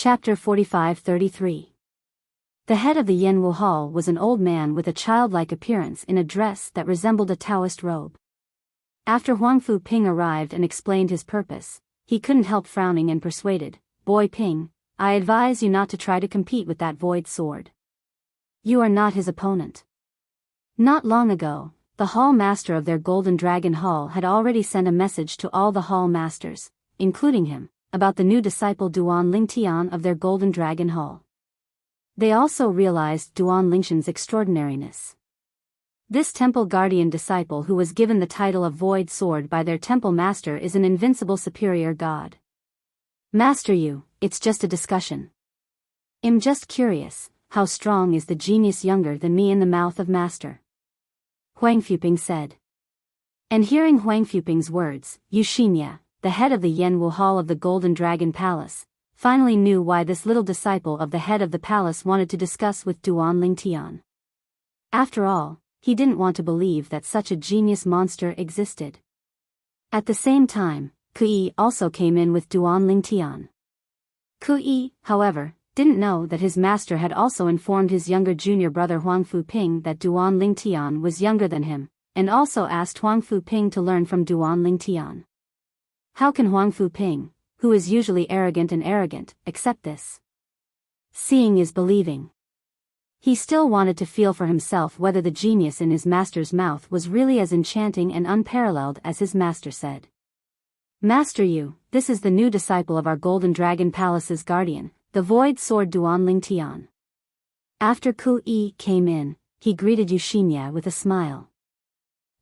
Chapter 45-33. The head of the Yanwu Hall was an old man with a childlike appearance in a dress that resembled a Taoist robe. After Huang Fu Ping arrived and explained his purpose, he couldn't help frowning and persuaded, "Boy Ping, I advise you not to try to compete with that void sword. You are not his opponent." Not long ago, the hall master of their Golden Dragon Hall had already sent a message to all the hall masters, including him, about the new disciple Duan Lingtian of their Golden Dragon Hall. They also realized Duan Lingshan's extraordinariness. This temple guardian disciple who was given the title of Void Sword by their temple master is an invincible superior god. "Master Yu, it's just a discussion. I'm just curious, how strong is the genius younger than me in the mouth of master?" Huang Fuping said. And hearing Huang Fuping's words, Yu Xinya, the head of the Yanwu Hall of the Golden Dragon Palace, finally knew why this little disciple of the head of the palace wanted to discuss with Duan Lingtian. After all, he didn't want to believe that such a genius monster existed. At the same time, Kui also came in with Duan Lingtian. Kui, however, didn't know that his master had also informed his younger junior brother Huang Fu Ping that Duan Lingtian was younger than him, and also asked Huang Fu Ping to learn from Duan Lingtian. How can Huang Fu Ping, who is usually arrogant, accept this? Seeing is believing. He still wanted to feel for himself whether the genius in his master's mouth was really as enchanting and unparalleled as his master said. "Master Yu, this is the new disciple of our Golden Dragon Palace's guardian, the Void Sword Duan Lingtian." After Kui came in, he greeted Yu Xinya with a smile.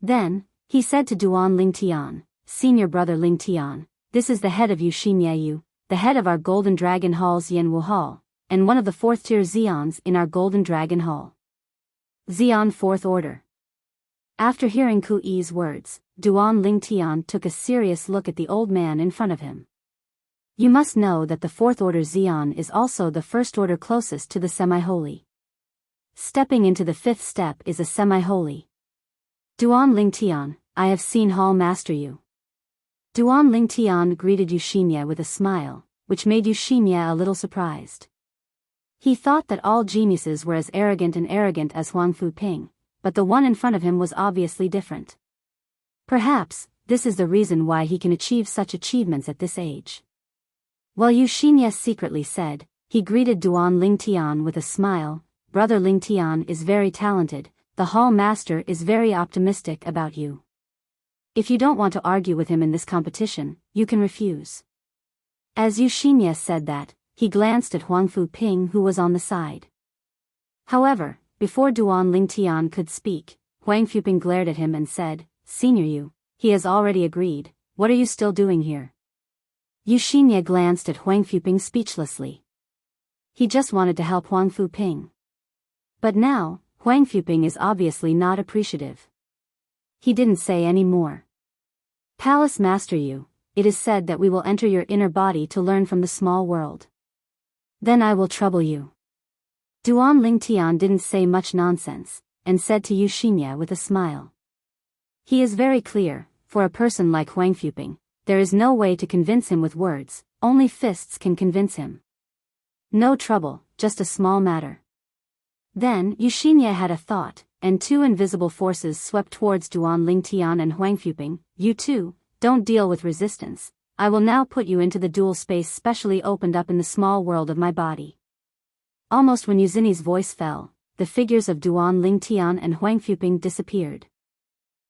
Then, he said to Duan Lingtian, "Senior brother Lingtian, this is the head of Yu Xinya Yu, the head of our Golden Dragon Hall's Yanwu Hall, and one of the 4th-tier Xions in our Golden Dragon Hall. Xion 4th Order." After hearing Kui's words, Duan Lingtian took a serious look at the old man in front of him. "You must know that the 4th Order Xion is also the 1st order closest to the semi-holy. Stepping into the 5th step is a semi-holy. Duan Lingtian, I have seen Hall Master Yu." Duan Lingtian greeted Yu Xinya with a smile, which made Yu Xinya a little surprised. He thought that all geniuses were as arrogant as Huang Fu Ping, but the one in front of him was obviously different. Perhaps, this is the reason why he can achieve such achievements at this age. While Yu Xinya secretly said, he greeted Duan Lingtian with a smile, "Brother Lingtian is very talented, the hall master is very optimistic about you. If you don't want to argue with him in this competition, you can refuse." As Yu Xinya said that, he glanced at Huang Fu Ping who was on the side. However, before Duan Lingtian could speak, Huang Fu Ping glared at him and said, "Senior Yu, he has already agreed, what are you still doing here?" Yu Xinya glanced at Huang Fu Ping speechlessly. He just wanted to help Huang Fu Ping. But now, Huang Fu Ping is obviously not appreciative. He didn't say any more. "Palace Master Yu, it is said that we will enter your inner body to learn from the small world. Then I will trouble you." Duan Lingtian didn't say much nonsense, and said to Yu Xinya with a smile. He is very clear, for a person like Huang Fu Ping, there is no way to convince him with words, only fists can convince him. No trouble, just a small matter. Then Yu Xinya had a thought, and 2 invisible forces swept towards Duan Lingtian and Huang Fu Ping. "You two, don't deal with resistance. I will now put you into the dual space specially opened up in the small world of my body." Almost when Yu Xini's voice fell, the figures of Duan Lingtian and Huang Fu Ping disappeared.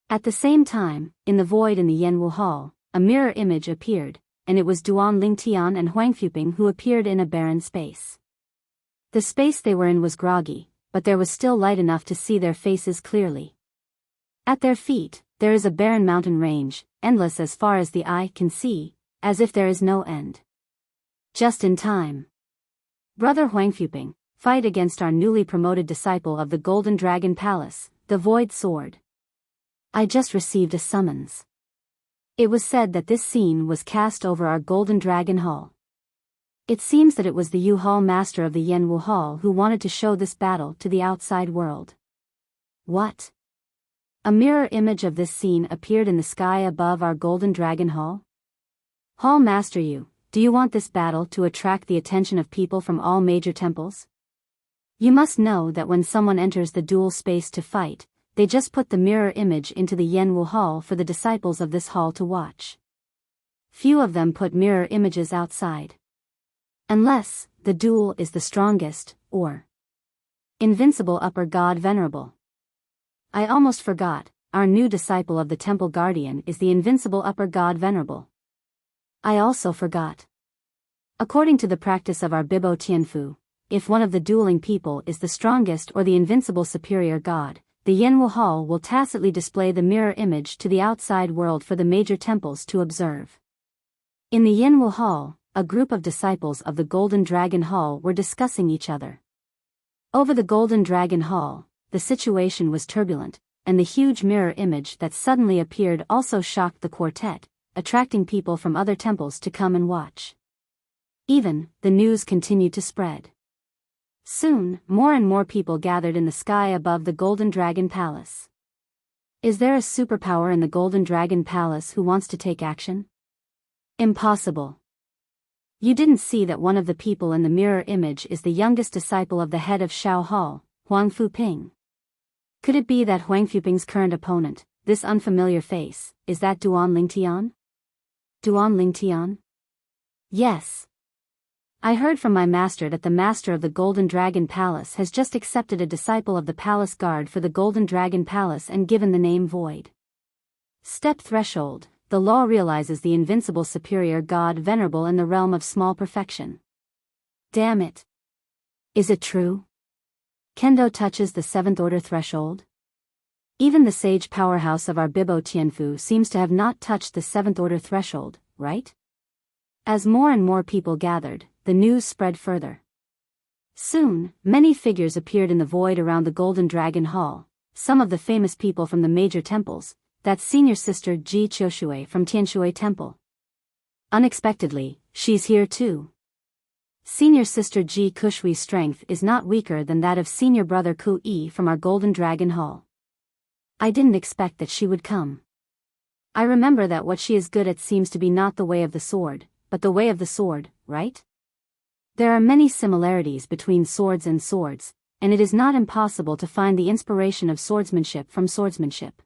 At the same time, in the void in the Yanwu Hall, a mirror image appeared, and it was Duan Lingtian and Huang Fu Ping who appeared in a barren space. The space they were in was groggy, but there was still light enough to see their faces clearly. At their feet, there is a barren mountain range, endless as far as the eye can see, as if there is no end. Just in time. "Brother Huang Fu Ping, fight against our newly promoted disciple of the Golden Dragon Palace, the Void Sword. I just received a summons." It was said that this scene was cast over our Golden Dragon Hall. It seems that it was the Yu Hall master of the Yanwu Hall who wanted to show this battle to the outside world. What? A mirror image of this scene appeared in the sky above our Golden Dragon Hall? "Hall Master Yu, do you want this battle to attract the attention of people from all major temples? You must know that when someone enters the dual space to fight, they just put the mirror image into the Yanwu Hall for the disciples of this hall to watch. Few of them put mirror images outside. Unless the duel is the strongest, or invincible upper god venerable. I almost forgot, our new disciple of the temple guardian is the invincible upper god venerable. I also forgot. According to the practice of our Biyao Tianfu, if one of the dueling people is the strongest or the invincible superior god, the Yanwu Hall will tacitly display the mirror image to the outside world for the major temples to observe. In the Yanwu Hall, a group of disciples of the Golden Dragon Hall were discussing each other. Over the Golden Dragon Hall, the situation was turbulent, and the huge mirror image that suddenly appeared also shocked the quartet, attracting people from other temples to come and watch. Even, the news continued to spread. Soon, more and more people gathered in the sky above the Golden Dragon Palace. Is there a superpower in the Golden Dragon Palace who wants to take action? Impossible. You didn't see that one of the people in the mirror image is the youngest disciple of the head of Shao Hall, Huang Fuping. Could it be that Huang Fuping's current opponent, this unfamiliar face, is that Duan Lingtian? Duan Lingtian? Yes. I heard from my master that the master of the Golden Dragon Palace has just accepted a disciple of the palace guard for the Golden Dragon Palace and given the name Void. Step threshold, the law realizes the invincible superior god venerable in the realm of small perfection. Damn it. Is it true? Kendo touches the 7th order threshold? Even the sage powerhouse of our Biyao Tianfu seems to have not touched the 7th order threshold, right? As more and more people gathered, the news spread further. Soon, many figures appeared in the void around the Golden Dragon Hall, some of the famous people from the major temples, that senior sister Ji Qiushui from Tianshui Temple. Unexpectedly, she's here too. Senior sister Ji Qiushui's strength is not weaker than that of senior brother Ku Yi from our Golden Dragon Hall. I didn't expect that she would come. I remember that what she is good at seems to be not the way of the sword, but the way of the sword, right? There are many similarities between swords and swords, and it is not impossible to find the inspiration of swordsmanship from swordsmanship.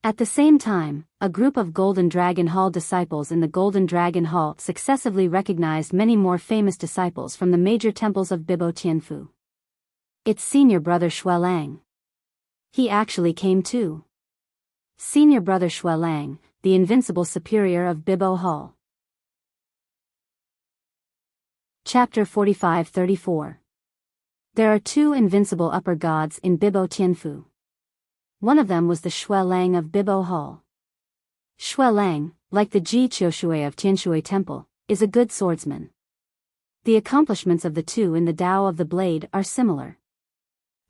At the same time, a group of Golden Dragon Hall disciples in the Golden Dragon Hall successively recognized many more famous disciples from the major temples of Biyao Tianfu. It's senior brother Xuelang. He actually came too. Senior brother Xuelang, the invincible superior of Biyao Hall. Chapter 45-34. There are two invincible upper gods in Biyao Tianfu. One of them was the Xuelang of Biyao Hall. Xuelang, like the Ji Qiushui of Tianshui Temple, is a good swordsman. The accomplishments of the two in the Tao of the Blade are similar.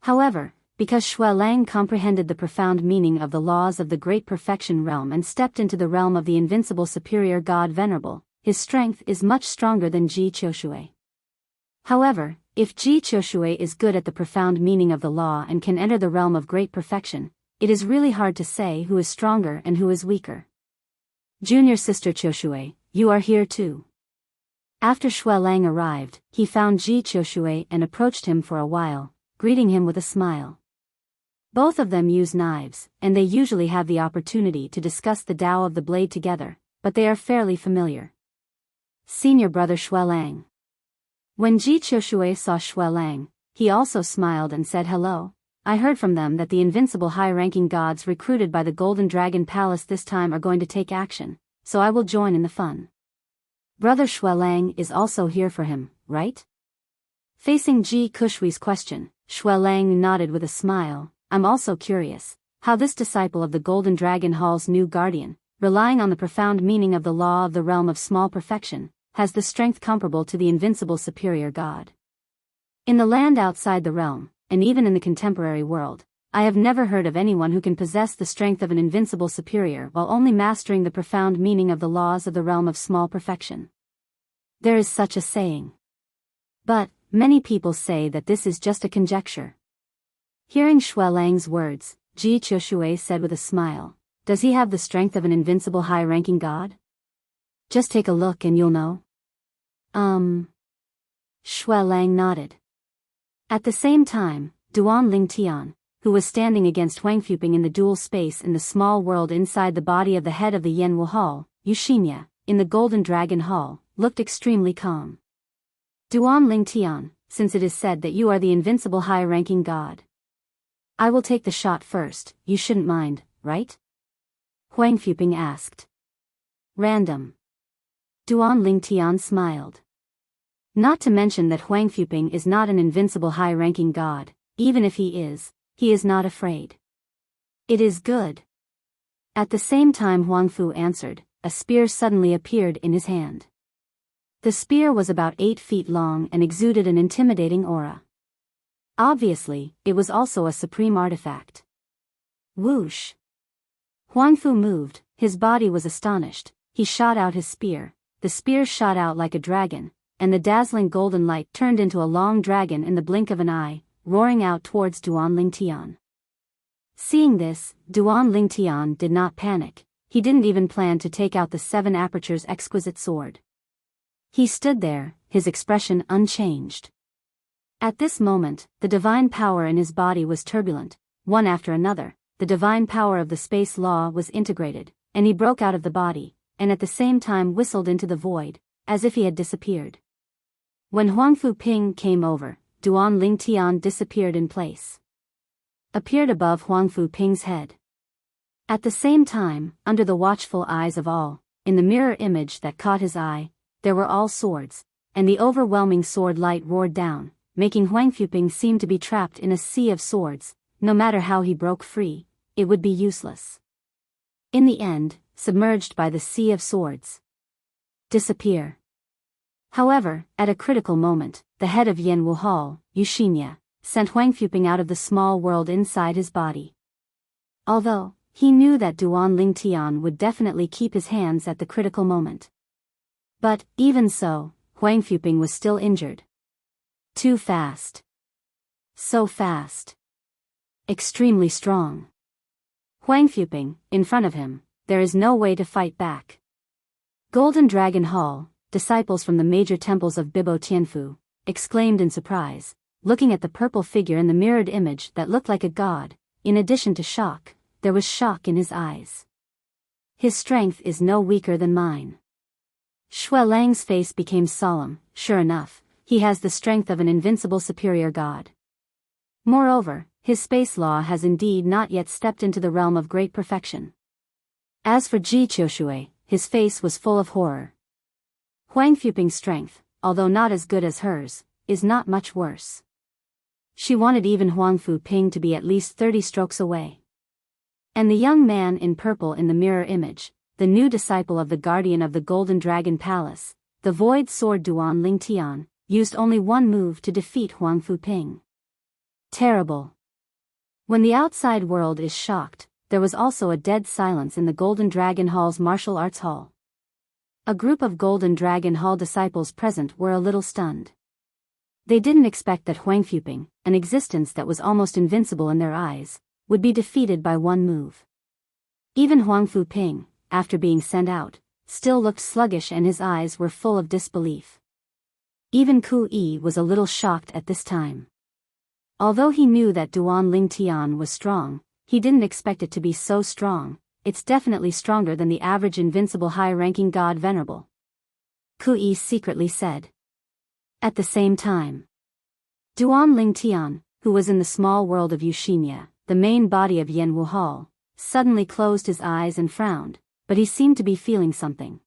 However, because Xuelang comprehended the profound meaning of the laws of the Great Perfection realm and stepped into the realm of the invincible superior god Venerable, his strength is much stronger than Ji Qiushui. However, if Ji Qiushui is good at the profound meaning of the law and can enter the realm of great perfection, it is really hard to say who is stronger and who is weaker. Junior sister Qiushui, you are here too. After Xuelang arrived, he found Ji Qiushui and approached him for a while, greeting him with a smile. Both of them use knives, and they usually have the opportunity to discuss the Tao of the Blade together, but they are fairly familiar. Senior brother Xuelang. When Ji Qiushui saw Xuelang, he also smiled and said hello. I heard from them that the invincible high-ranking gods recruited by the Golden Dragon Palace this time are going to take action, so I will join in the fun. Brother Xuelang is also here for him, right? Facing Ji Qiushui's question, Xuelang nodded with a smile. I'm also curious, how this disciple of the Golden Dragon Hall's new guardian, relying on the profound meaning of the law of the realm of small perfection, has the strength comparable to the invincible superior god. In the land outside the realm, and even in the contemporary world, I have never heard of anyone who can possess the strength of an invincible superior while only mastering the profound meaning of the laws of the realm of small perfection. There is such a saying. But, many people say that this is just a conjecture. Hearing Xuelang's words, Ji Qiushui said with a smile, does he have the strength of an invincible high-ranking god? Just take a look and you'll know. Shui Lang nodded. At the same time, Duan Ling Tian, who was standing against Huang Fuping in the dual space in the small world inside the body of the head of the Yanwu Hall, Yushimya, in the Golden Dragon Hall, looked extremely calm. Duan Ling Tian, since it is said that you are the invincible high-ranking god, I will take the shot first, you shouldn't mind, right? Huang Fuping asked. Random. Duan Ling Tian smiled. Not to mention that Huang Fuping is not an invincible high-ranking god, even if he is not afraid. It is good. At the same time Huang Fu answered, a spear suddenly appeared in his hand. The spear was about 8 feet long and exuded an intimidating aura. Obviously, it was also a supreme artifact. Whoosh! Huang Fu moved, his body was astonished, he shot out his spear, the spear shot out like a dragon, and the dazzling golden light turned into a long dragon in the blink of an eye, roaring out towards Duan Ling Tian. Seeing this, Duan Ling Tian did not panic, he didn't even plan to take out the 7 apertures exquisite sword. He stood there, his expression unchanged. At this moment, the divine power in his body was turbulent, one after another, the divine power of the space law was integrated, and he broke out of the body, and at the same time whistled into the void, as if he had disappeared. When Huang Fu Ping came over, Duan Ling Tian disappeared in place. Appeared above Huang Fu Ping's head. At the same time, under the watchful eyes of all, in the mirror image that caught his eye, there were all swords, and the overwhelming sword light roared down, making Huang Fu Ping seem to be trapped in a sea of swords. No matter how he broke free, it would be useless. In the end, submerged by the sea of swords. Disappear. However, at a critical moment, the head of Yanwu Hall, Yushimya, sent Huang Fuping out of the small world inside his body. Although, he knew that Duan Ling Tian would definitely keep his hands at the critical moment. But, even so, Huang Fuping was still injured. Too fast. So fast. Extremely strong. Huang Fuping, in front of him, there is no way to fight back. Golden Dragon Hall, disciples from the major temples of Bibo Tianfu, exclaimed in surprise, looking at the purple figure in the mirrored image that looked like a god. In addition to shock, there was shock in his eyes. His strength is no weaker than mine. Shui Lang's face became solemn. Sure enough, he has the strength of an invincible superior god. Moreover, his space law has indeed not yet stepped into the realm of great perfection. As for Ji Qiushui, his face was full of horror. Huang Fuping's strength, although not as good as hers, is not much worse. She wanted even Huang Fu Ping to be at least 30 strokes away. And the young man in purple in the mirror image, the new disciple of the guardian of the Golden Dragon Palace, the void sword Duan Ling Tian, used only one move to defeat Huang Fu Ping. Terrible. When the outside world is shocked, there was also a dead silence in the Golden Dragon Hall's martial arts hall. A group of Golden Dragon Hall disciples present were a little stunned. They didn't expect that Huang Fuping, an existence that was almost invincible in their eyes, would be defeated by one move. Even Huang Fu Ping, after being sent out, still looked sluggish and his eyes were full of disbelief. Even Ku Yi was a little shocked at this time. Although he knew that Duan Ling Tian was strong, he didn't expect it to be so strong. It's definitely stronger than the average invincible high-ranking god venerable. Ku Yi secretly said. At the same time, Duan Ling Tian, who was in the small world of Yushimya, the main body of Yanwu Hall, suddenly closed his eyes and frowned, but he seemed to be feeling something.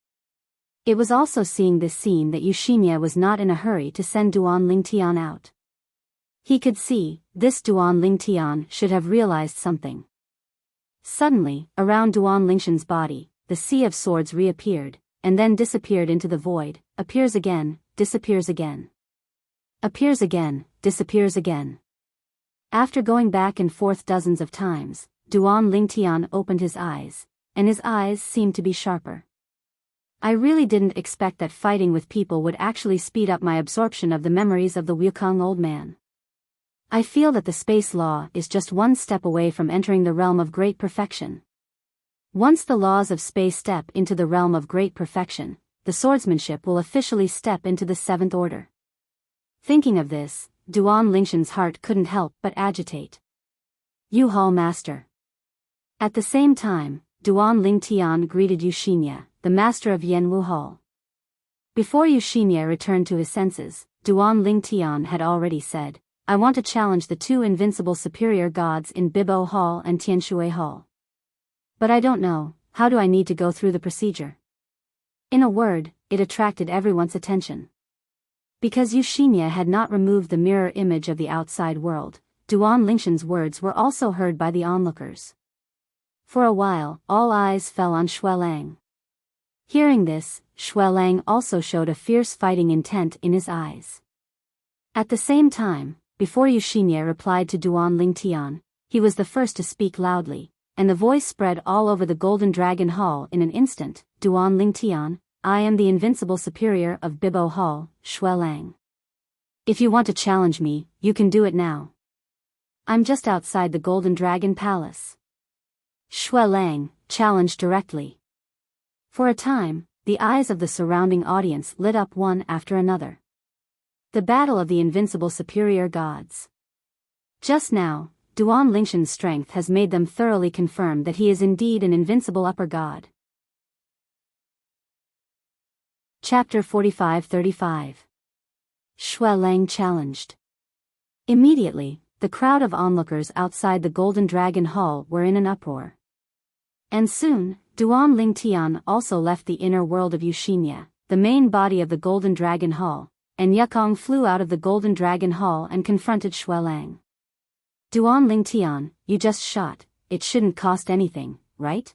It was also seeing this scene that Yushimya was not in a hurry to send Duan Ling Tian out. He could see, this Duan Ling Tian should have realized something. Suddenly, around Duan Lingshan's body, the sea of swords reappeared, and then disappeared into the void, appears again, disappears again. Appears again, disappears again. After going back and forth dozens of times, Duan Ling Tian opened his eyes, and his eyes seemed to be sharper. I really didn't expect that fighting with people would actually speed up my absorption of the memories of the Wukong old man. I feel that the space law is just one step away from entering the realm of great perfection. Once the laws of space step into the realm of great perfection, the swordsmanship will officially step into the 7th order. Thinking of this, Duan Lingshan's heart couldn't help but agitate. Yu Hall Master. At the same time, Duan Lingtian greeted Yuxinia, the master of Yanwu Hall. Before Yuxinia returned to his senses, Duan Lingtian had already said, I want to challenge the 2 invincible superior gods in Biyao Hall and Tianshui Hall. But I don't know, how do I need to go through the procedure? In a word, it attracted everyone's attention. Because Yuxinia had not removed the mirror image of the outside world, Duan Lingshan's words were also heard by the onlookers. For a while, all eyes fell on Xuelang. Hearing this, Xuelang also showed a fierce fighting intent in his eyes. At the same time, before Yuxinia replied to Duan Lingtian, he was the first to speak loudly, and the voice spread all over the Golden Dragon Hall in an instant. Duan Lingtian, I am the invincible superior of Biyao Hall, Xuelang. If you want to challenge me, you can do it now. I'm just outside the Golden Dragon Palace. Xuelang challenged directly. For a time, the eyes of the surrounding audience lit up one after another. The battle of the invincible superior gods. Just now, Duan Lingshan's strength has made them thoroughly confirm that he is indeed an invincible upper god. Chapter 45-35. Xuelang challenged. Immediately, the crowd of onlookers outside the Golden Dragon Hall were in an uproar. And soon, Duan Lingtian also left the inner world of Yuxinia, the main body of the Golden Dragon Hall, and Yukong flew out of the Golden Dragon Hall and confronted Xuelang. Duan Lingtian, you just shot, it shouldn't cost anything, right?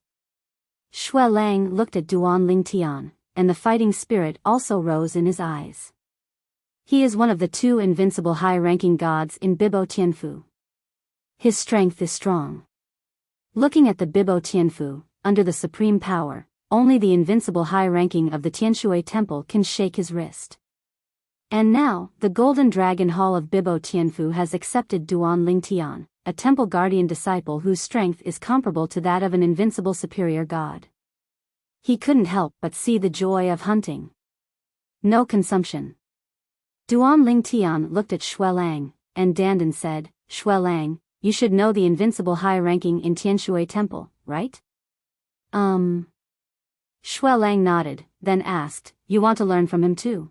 Xuelang looked at Duan Lingtian, and the fighting spirit also rose in his eyes. He is one of the 2 invincible high-ranking gods in Biyao Tianfu. His strength is strong. Looking at the Biyao Tianfu, under the supreme power, only the invincible high-ranking of the Tianshui Temple can shake his wrist. And now, the Golden Dragon Hall of Biyao Tianfu has accepted Duan Lingtian, a temple guardian disciple whose strength is comparable to that of an invincible superior god. He couldn't help but see the joy of hunting. No consumption. Duan Lingtian looked at Xuelang, and Dandan said, Xuelang, you should know the invincible high-ranking in Tianshui Temple, right? Xuelang nodded, then asked, you want to learn from him too?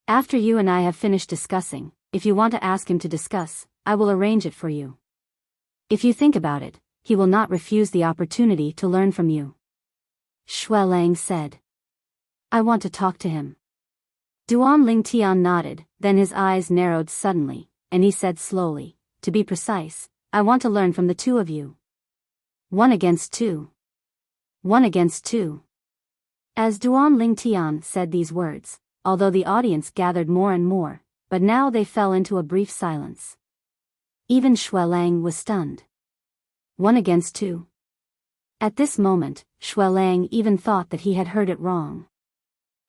After you and I have finished discussing, if you want to ask him to discuss, I will arrange it for you. If you think about it, he will not refuse the opportunity to learn from you. Xuelang said. I want to talk to him. Duan Lingtian nodded, then his eyes narrowed suddenly, and he said slowly, to be precise, I want to learn from the 2 of you. 1 against 2. 1 against 2. As Duan Lingtian said these words, although the audience gathered more and more, but now they fell into a brief silence. Even Xuelang was stunned. 1 against 2. At this moment, Xuelang even thought that he had heard it wrong.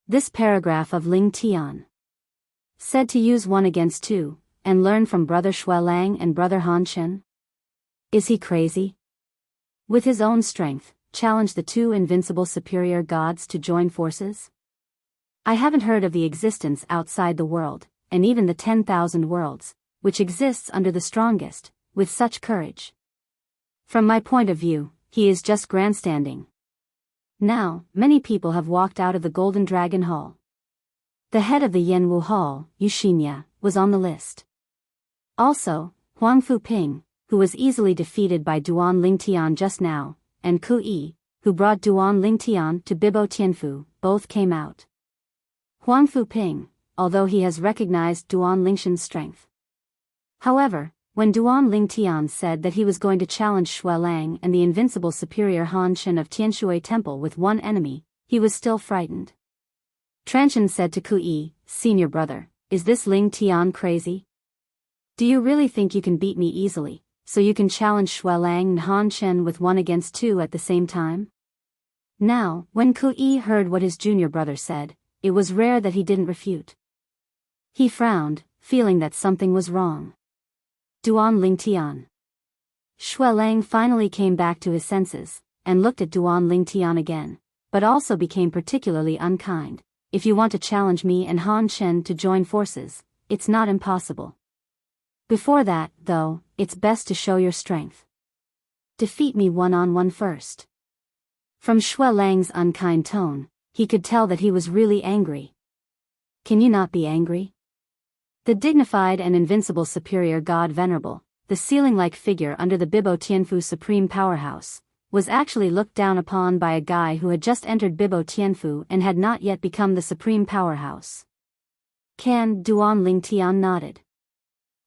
This paragraph of Lingtian said to use 1 against 2, and learn from Brother Xuelang and Brother Han Chen? Is he crazy? With his own strength, challenge the 2 invincible superior gods to join forces? I haven't heard of the existence outside the world, and even the 10,000 worlds, which exists under the strongest, with such courage. From my point of view, he is just grandstanding. Now, many people have walked out of the Golden Dragon Hall. The head of the Yanwu Hall, Yuxinia, was on the list. Also, Huang Fuping, who was easily defeated by Duan Lingtian just now, and Ku Yi, who brought Duan Lingtian to Biyao Tianfu, both came out. Huang Fuping, although he has recognized Duan Lingshan's strength. However, when Duan Lingtian said that he was going to challenge Xuelang and the invincible superior Han Chen of Tianshui Temple with 1 enemy, he was still frightened. Transhan said to Ku Yi, Senior brother, is this Lingtian crazy? Do you really think you can beat me easily, so you can challenge Xuelang and Han Chen with 1 against 2 at the same time? Now, when Ku Yi heard what his junior brother said, it was rare that he didn't refute. He frowned, feeling that something was wrong. Duan Lingtian. Xuelang finally came back to his senses, and looked at Duan Lingtian again, but also became particularly unkind. If you want to challenge me and Han Chen to join forces, it's not impossible. Before that, though, it's best to show your strength. Defeat me one-on-one first. From Xue Lang's unkind tone, he could tell that he was really angry. Can you not be angry? The dignified and invincible superior god Venerable, the ceiling-like figure under the Biyao Tianfu supreme powerhouse, was actually looked down upon by a guy who had just entered Biyao Tianfu and had not yet become the supreme powerhouse. Can Duan Lingtian nodded.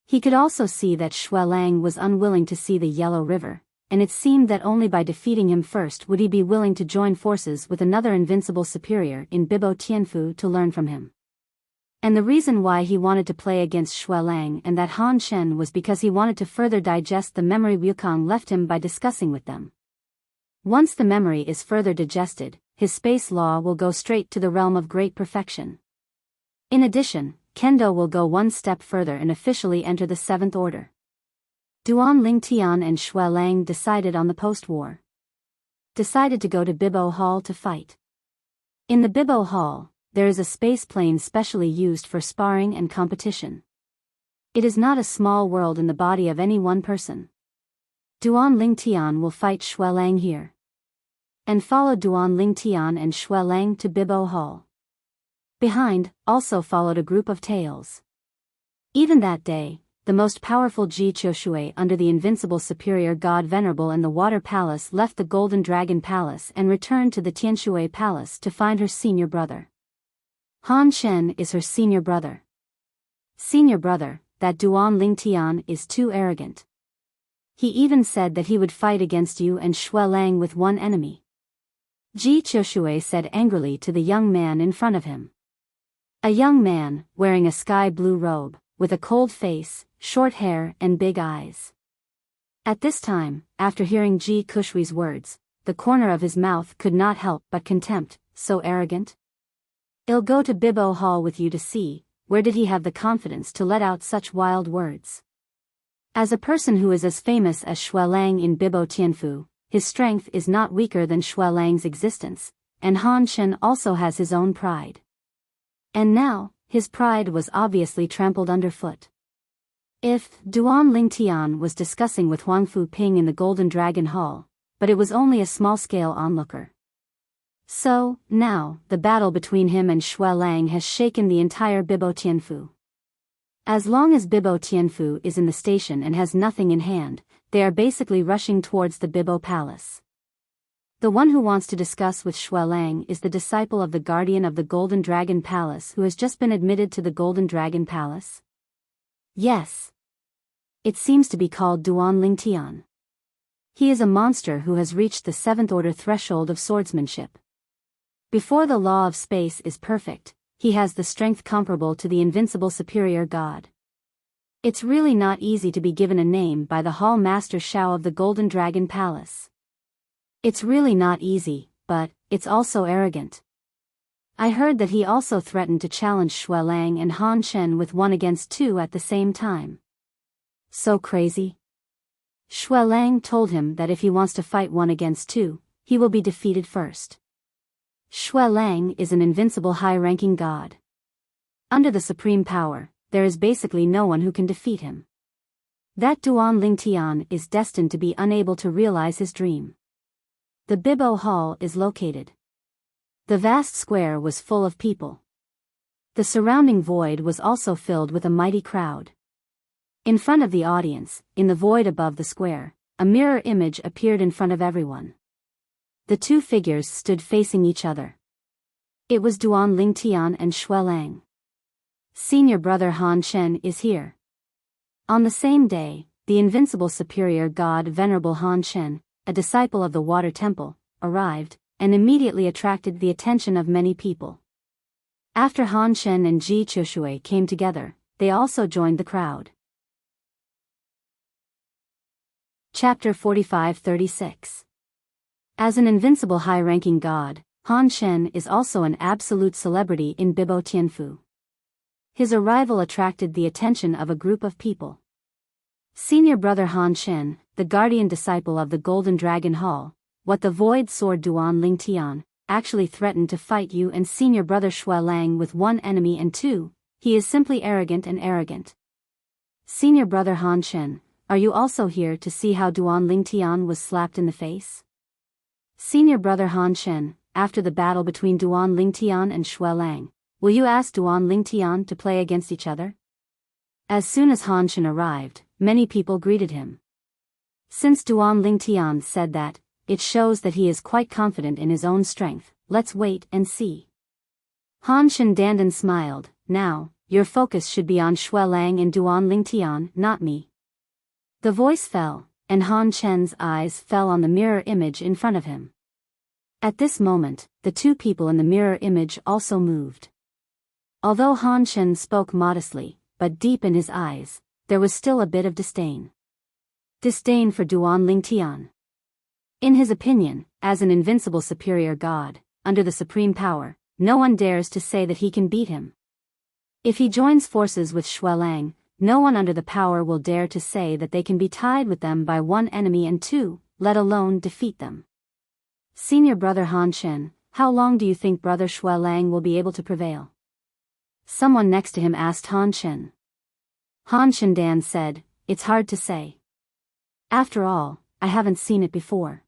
He could also see that Xue Lang was unwilling to see the Yellow River, and it seemed that only by defeating him first would he be willing to join forces with another invincible superior in Biyao Tianfu to learn from him. And the reason why he wanted to play against Xue Lang and that Han Chen was because he wanted to further digest the memory Wukong left him by discussing with them. Once the memory is further digested, his space law will go straight to the realm of great perfection. In addition, Kendo will go one step further and officially enter the Seventh Order. Duan Lingtian and Xue Lang decided on the post-war. Decided to go to Biyao Hall to fight. In the Biyao Hall, there is a space plane specially used for sparring and competition. It is not a small world in the body of any one person. Duan Lingtian will fight Xue Lang here. And follow Duan Lingtian and Xue Lang to Biyao Hall. Behind, also followed a group of tails. Even that day, the most powerful Ji Qiushui under the invincible superior god Venerable in the Water Palace left the Golden Dragon Palace and returned to the Tianshui Palace to find her senior brother. Han Chen is her senior brother. Senior brother, that Duan Lingtian is too arrogant. He even said that he would fight against you and Xue Lang with one enemy. Ji Qiushui said angrily to the young man in front of him. A young man, wearing a sky-blue robe, with a cold face, short hair and big eyes. At this time, after hearing Ji Qiushui's words, the corner of his mouth could not help but contempt, so arrogant. I'll go to Biyao Hall with you to see, where did he have the confidence to let out such wild words? As a person who is as famous as Xue Lang in Biyao Tianfu, his strength is not weaker than Xue Lang's existence, and Han Chen also has his own pride. And now, his pride was obviously trampled underfoot. If Duan Lingtian was discussing with Huang Fuping in the Golden Dragon Hall, but it was only a small-scale onlooker. So, now, the battle between him and Xue Lang has shaken the entire Biyao Tianfu. As long as Biyao Tianfu is in the station and has nothing in hand, they are basically rushing towards the Biyao Palace. The one who wants to discuss with Xue Lang is the disciple of the guardian of the Golden Dragon Palace who has just been admitted to the Golden Dragon Palace. Yes. It seems to be called Duan Lingtian. He is a monster who has reached the Seventh Order threshold of swordsmanship. Before the law of space is perfect, he has the strength comparable to the invincible superior god. It's really not easy to be given a name by the Hall Master Shao of the Golden Dragon Palace. It's really not easy, but it's also arrogant. I heard that he also threatened to challenge Xue Lang and Han Chen with 1-against-2 at the same time. So crazy? Xue Lang told him that if he wants to fight 1-against-2, he will be defeated first. Xue Lang is an invincible high-ranking god. Under the supreme power, there is basically no one who can defeat him. That Duan Lingtian is destined to be unable to realize his dream. The Biyao Hall is located. The vast square was full of people. The surrounding void was also filled with a mighty crowd. In front of the audience, in the void above the square, a mirror image appeared in front of everyone. The two figures stood facing each other. It was Duan Lingtian and Xue Lang. Senior brother Han Chen is here. On the same day, the invincible superior god Venerable Han Chen, a disciple of the Water Temple, arrived, and immediately attracted the attention of many people. After Han Chen and Ji Qiushui came together, they also joined the crowd. Chapter 45-36. As an invincible high-ranking god, Han Chen is also an absolute celebrity in Biyao Tianfu. His arrival attracted the attention of a group of people. Senior brother Han Chen, the guardian disciple of the Golden Dragon Hall, what the Void Sword Duan Lingtian, actually threatened to fight you and senior brother Shui Lang with one enemy and two, he is simply arrogant and arrogant. Senior brother Han Shen, are you also here to see how Duan Lingtian was slapped in the face? Senior brother Han Shen, after the battle between Duan Lingtian and Shui Lang, will you ask Duan Lingtian to play against each other? As soon as Han Shen arrived, many people greeted him. Since Duan Lingtian said that, it shows that he is quite confident in his own strength. Let's wait and see. Han Shen Dandan smiled. Now, your focus should be on Shui Lang and Duan Lingtian, not me. The voice fell, and Han Shen's eyes fell on the mirror image in front of him. At this moment, the two people in the mirror image also moved. Although Han Shen spoke modestly, but deep in his eyes, there was still a bit of disdain. Disdain for Duan Lingtian. In his opinion, as an invincible superior god, under the supreme power, no one dares to say that he can beat him. If he joins forces with Shui Lang, no one under the power will dare to say that they can be tied with them by one enemy and two, let alone defeat them. Senior brother Han Shen, how long do you think brother Shui Lang will be able to prevail? Someone next to him asked Han Shen. Han Shen Dan said, it's hard to say. After all, I haven't seen it before.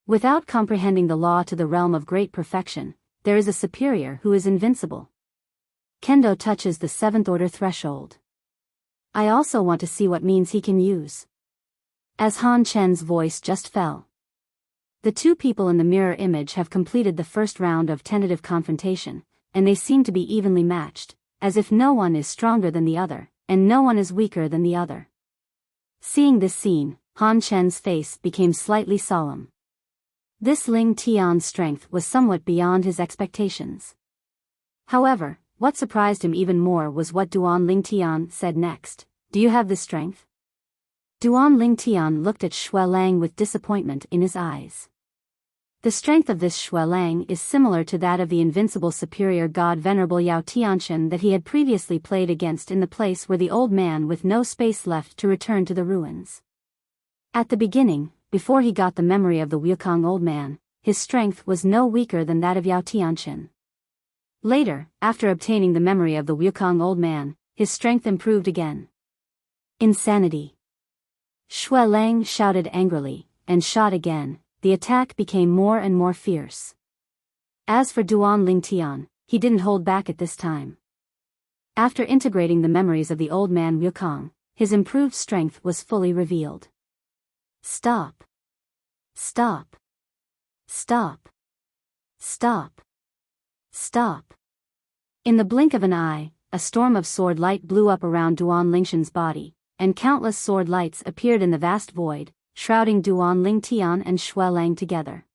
Without comprehending the law to the realm of great perfection, there is a superior who is invincible. Kendo touches the seventh order threshold. I also want to see what means he can use. As Han Shen's voice just fell. The two people in the mirror image have completed the first round of tentative confrontation, and they seem to be evenly matched, as if no one is stronger than the other, and no one is weaker than the other. Seeing this scene, Han Shen's face became slightly solemn. This Ling Tian's strength was somewhat beyond his expectations. However, what surprised him even more was what Duan Lingtian said next. Do you have this strength? Duan Lingtian looked at Shui Lang with disappointment in his eyes. The strength of this Shui Lang is similar to that of the invincible superior god Venerable Yao Tianshan that he had previously played against in the place where the old man with no space left to return to the ruins. At the beginning, before he got the memory of the Wukong old man, his strength was no weaker than that of Yao Tianshan. Later, after obtaining the memory of the Wukong old man, his strength improved again. Insanity! Shui Lang shouted angrily, and shot again. The attack became more and more fierce. As for Duan Lingtian, he didn't hold back at this time. After integrating the memories of the old man Wukong, his improved strength was fully revealed. Stop! Stop! Stop! Stop! Stop! In the blink of an eye, a storm of sword light blew up around Duan Lingshan's body, and countless sword lights appeared in the vast void, shrouding Duan Lingtian and Shui Lang together.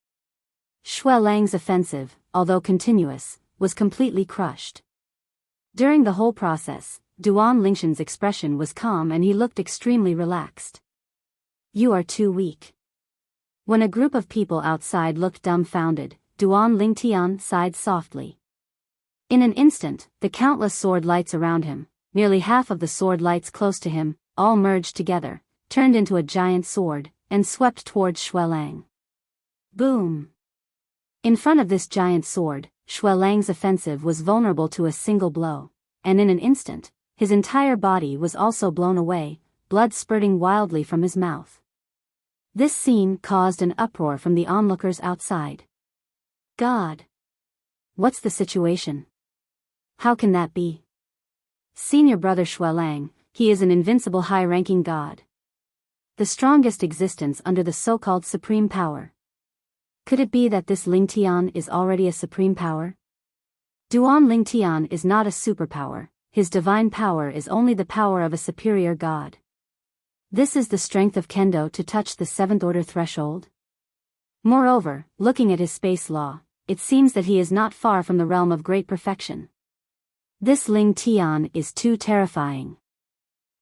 Shui Lang's offensive, although continuous, was completely crushed. During the whole process, Duan Lingshan's expression was calm and he looked extremely relaxed. You are too weak. When a group of people outside looked dumbfounded, Duan Lingtian sighed softly. In an instant, the countless sword lights around him, nearly half of the sword lights close to him, all merged together, turned into a giant sword, and swept towards Shui Lang. Boom! In front of this giant sword, Shui Lang's offensive was vulnerable to a single blow, and in an instant, his entire body was also blown away, blood spurting wildly from his mouth. This scene caused an uproar from the onlookers outside. God! What's the situation? How can that be? Senior brother Shui Lang, he is an invincible high-ranking god. The strongest existence under the so-called supreme power. Could it be that this Lingtian is already a supreme power? Duan Lingtian is not a superpower, his divine power is only the power of a superior god. This is the strength of Kendo to touch the seventh order threshold? Moreover, looking at his space law, it seems that he is not far from the realm of great perfection. This Lingtian is too terrifying.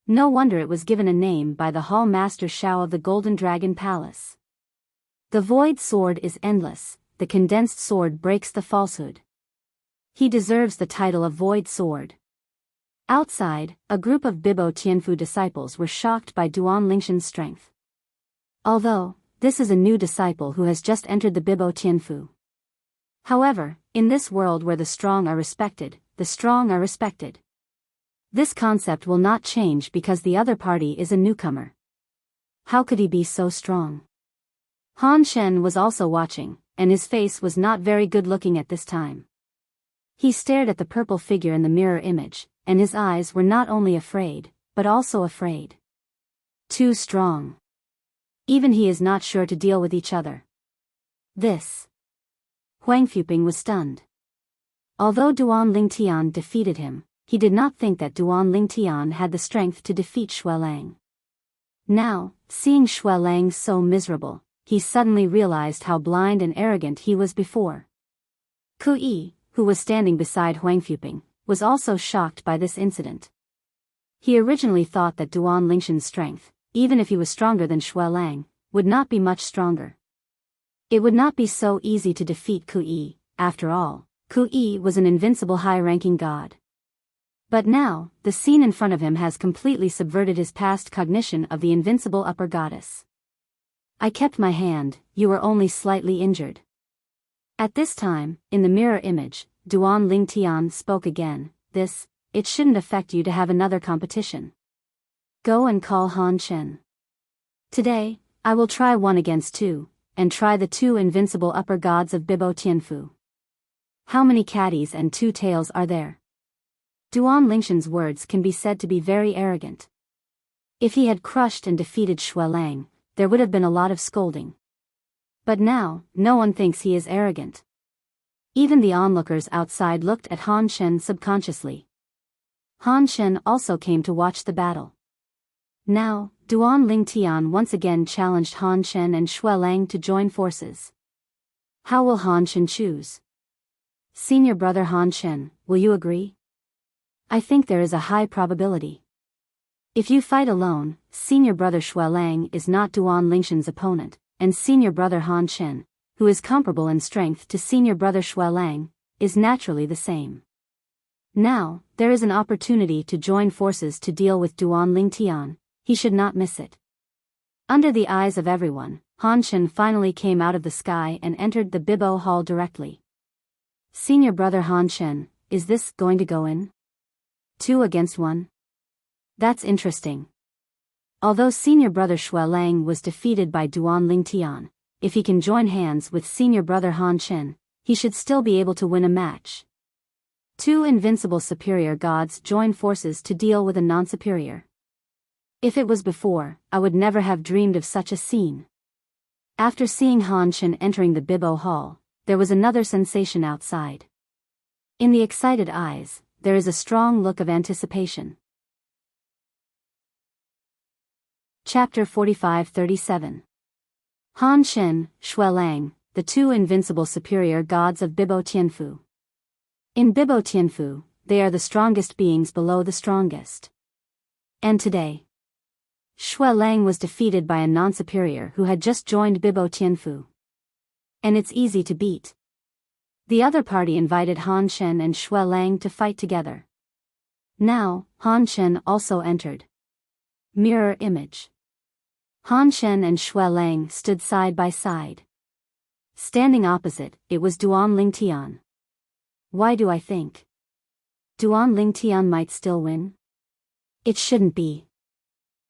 No wonder it was given a name by the Hall Master Shao of the Golden Dragon Palace. The void sword is endless, the condensed sword breaks the falsehood. He deserves the title of Void Sword. Outside, a group of Bibo Tianfu disciples were shocked by Duan Lingshan's strength. Although, this is a new disciple who has just entered the Bibo Tianfu. However, in this world where the strong are respected, the strong are respected. This concept will not change because the other party is a newcomer. How could he be so strong? Han Shen was also watching, and his face was not very good looking at this time. He stared at the purple figure in the mirror image, and his eyes were not only afraid, but also afraid. Too strong. Even he is not sure to deal with each other. This. Huang Fuping was stunned. Although Duan Lingtian defeated him, he did not think that Duan Lingtian had the strength to defeat Xuelang. Now, seeing Xuelang so miserable, he suddenly realized how blind and arrogant he was before. Ku Yi, who was standing beside Huang Fuping, was also shocked by this incident. He originally thought that Duan Lingshan's strength, even if he was stronger than Xuelang, would not be much stronger. It would not be so easy to defeat Ku Yi. After all, Ku Yi was an invincible high-ranking god. But now, the scene in front of him has completely subverted his past cognition of the invincible upper goddess. I kept my hand, you were only slightly injured. At this time, in the mirror image, Duan Lingtian spoke again, it shouldn't affect you to have another competition. Go and call Han Shen. Today, I will try 1 against 2, and try the 2 invincible upper gods of Bibo Tianfu. How many caddies and 2 tails are there? Duan Lingshan's words can be said to be very arrogant. If he had crushed and defeated Xuelang, there would have been a lot of scolding. But now, no one thinks he is arrogant. Even the onlookers outside looked at Han Shen subconsciously. Han Shen also came to watch the battle. Now, Duan Lingtian once again challenged Han Shen and Xuelang to join forces. How will Han Shen choose? Senior brother Han Shen, will you agree? I think there is a high probability. If you fight alone, senior brother Xuelang is not Duan Lingshan's opponent, and senior brother Han Shen, who is comparable in strength to senior brother Xuelang, is naturally the same. Now, there is an opportunity to join forces to deal with Duan Lingtian, he should not miss it. Under the eyes of everyone, Han Shen finally came out of the sky and entered the Bibo Hall directly. Senior brother Han Shen, is this going to go in? 2 against 1? That's interesting. Although senior brother Xuelang was defeated by Duan Lingtian, if he can join hands with senior brother Han Shen, he should still be able to win a match. 2 invincible superior gods join forces to deal with a non-superior. If it was before, I would never have dreamed of such a scene. After seeing Han Shen entering the Bibo Hall, there was another sensation outside. In the excited eyes, there is a strong look of anticipation. Chapter 45-37. Han Shen, Xuelang, the 2 invincible superior gods of Bibo Tianfu. In Bibo Tianfu, they are the strongest beings below the strongest. And today, Xuelang was defeated by a non-superior who had just joined Bibo Tianfu. And it's easy to beat. The other party invited Han Shen and Xuelang to fight together. Now, Han Shen also entered. Mirror image. Han Shen and Xuelang stood side by side. Standing opposite, it was Duan Lingtian. Why do I think Duan Lingtian might still win? It shouldn't be.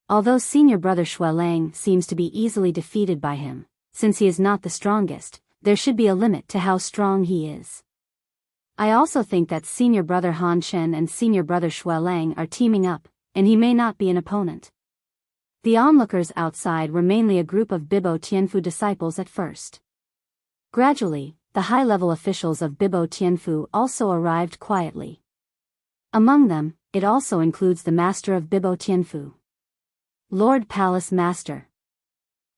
Although senior brother Xuelang seems to be easily defeated by him, since he is not the strongest, there should be a limit to how strong he is. I also think that senior brother Han Shen and senior brother Xuelang are teaming up, and he may not be an opponent. The onlookers outside were mainly a group of Bibo Tianfu disciples at first. Gradually, the high-level officials of Bibo Tianfu also arrived quietly. Among them, it also includes the master of Bibo Tianfu. Lord Palace Master.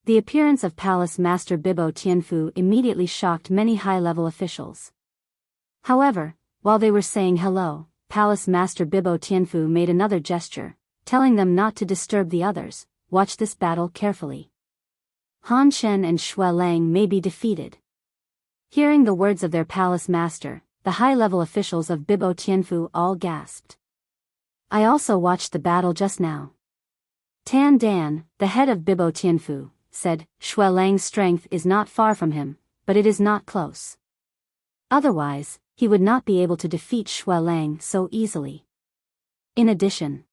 The appearance of Palace Master Bibo Tianfu immediately shocked many high-level officials. However, while they were saying hello, Palace Master Bibo Tianfu made another gesture, telling them not to disturb the others. Watch this battle carefully. Han Shen and Xuelang may be defeated. Hearing the words of their palace master, the high-level officials of Bibo Tianfu all gasped. I also watched the battle just now. Tan Dan, the head of Bibo Tianfu, said, Xuelang's strength is not far from him, but it is not close. Otherwise, he would not be able to defeat Xue Lang so easily. In addition,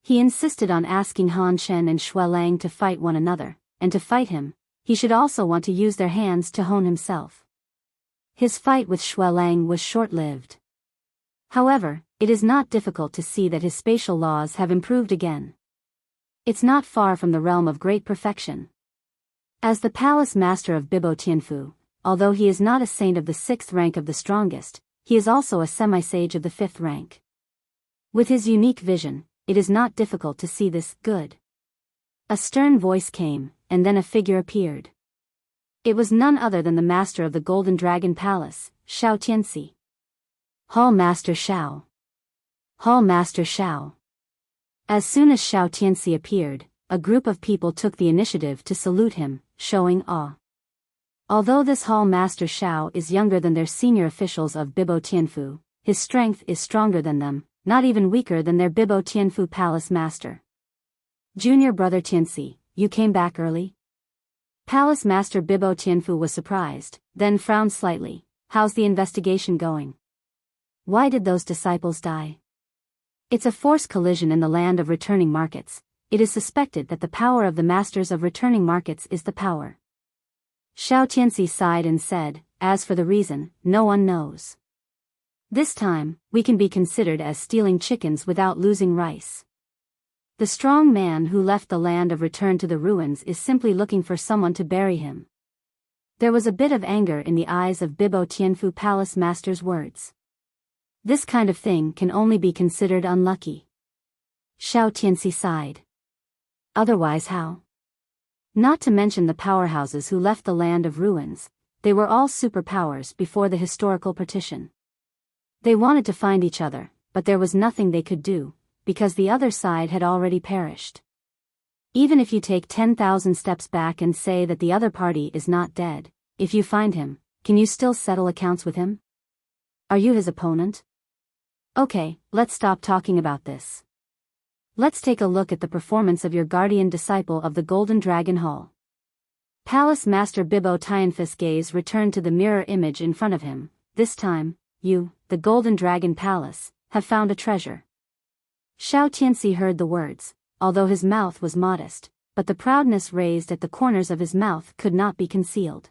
he insisted on asking Han Shen and Xue Lang to fight one another, and to fight him, he should also want to use their hands to hone himself. His fight with Xue Lang was short-lived. However, it is not difficult to see that his spatial laws have improved again. It's not far from the realm of great perfection. As the palace master of Biyao Tianfu, although he is not a saint of the 6th rank of the strongest, he is also a semi-sage of the 5th rank. With his unique vision, it is not difficult to see this good. A stern voice came, and then a figure appeared. It was none other than the master of the Golden Dragon Palace, Xiao Tianxi. Hall Master Xiao. Hall Master Xiao. As soon as Xiao Tianxi appeared, a group of people took the initiative to salute him, showing awe. Although this Hall Master Xiao is younger than their senior officials of Biyao Tianfu, his strength is stronger than them, not even weaker than their Biyao Tianfu Palace Master. Junior brother Tianxi, you came back early? Palace Master Biyao Tianfu was surprised, then frowned slightly. How's the investigation going? Why did those disciples die? It's a forced collision in the land of returning markets. It is suspected that the power of the masters of returning markets is the power. Xiao Tianxi sighed and said, as for the reason, no one knows. This time, we can be considered as stealing chickens without losing rice. The strong man who left the land of return to the ruins is simply looking for someone to bury him. There was a bit of anger in the eyes of Biyao Tianfu Palace Master's words. This kind of thing can only be considered unlucky. Xiao Tianxi sighed. Otherwise how? Not to mention the powerhouses who left the land of ruins, they were all superpowers before the historical partition. They wanted to find each other, but there was nothing they could do, because the other side had already perished. Even if you take 10,000 steps back and say that the other party is not dead, if you find him, can you still settle accounts with him? Are you his opponent? Okay, let's stop talking about this. Let's take a look at the performance of your guardian disciple of the Golden Dragon Hall. Palace Master Biyao Tianfu's gaze returned to the mirror image in front of him. This time, you, the Golden Dragon Palace, have found a treasure. Xiao Tianxi heard the words, although his mouth was modest, but the proudness raised at the corners of his mouth could not be concealed.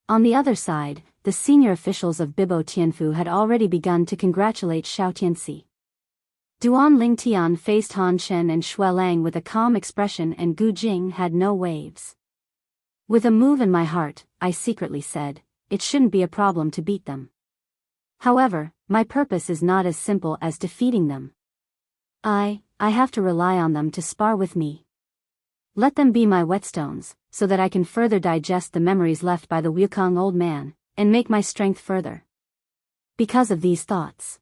On the other side, the senior officials of Biyao Tianfu had already begun to congratulate Xiao Tianxi. Duan Lingtian faced Han Shen and Xue Lang with a calm expression, and Gu Jing had no waves. With a move in my heart, I secretly said, it shouldn't be a problem to beat them. However, my purpose is not as simple as defeating them. I have to rely on them to spar with me. Let them be my whetstones, so that I can further digest the memories left by the Wukong old man, and make my strength further. Because of these thoughts.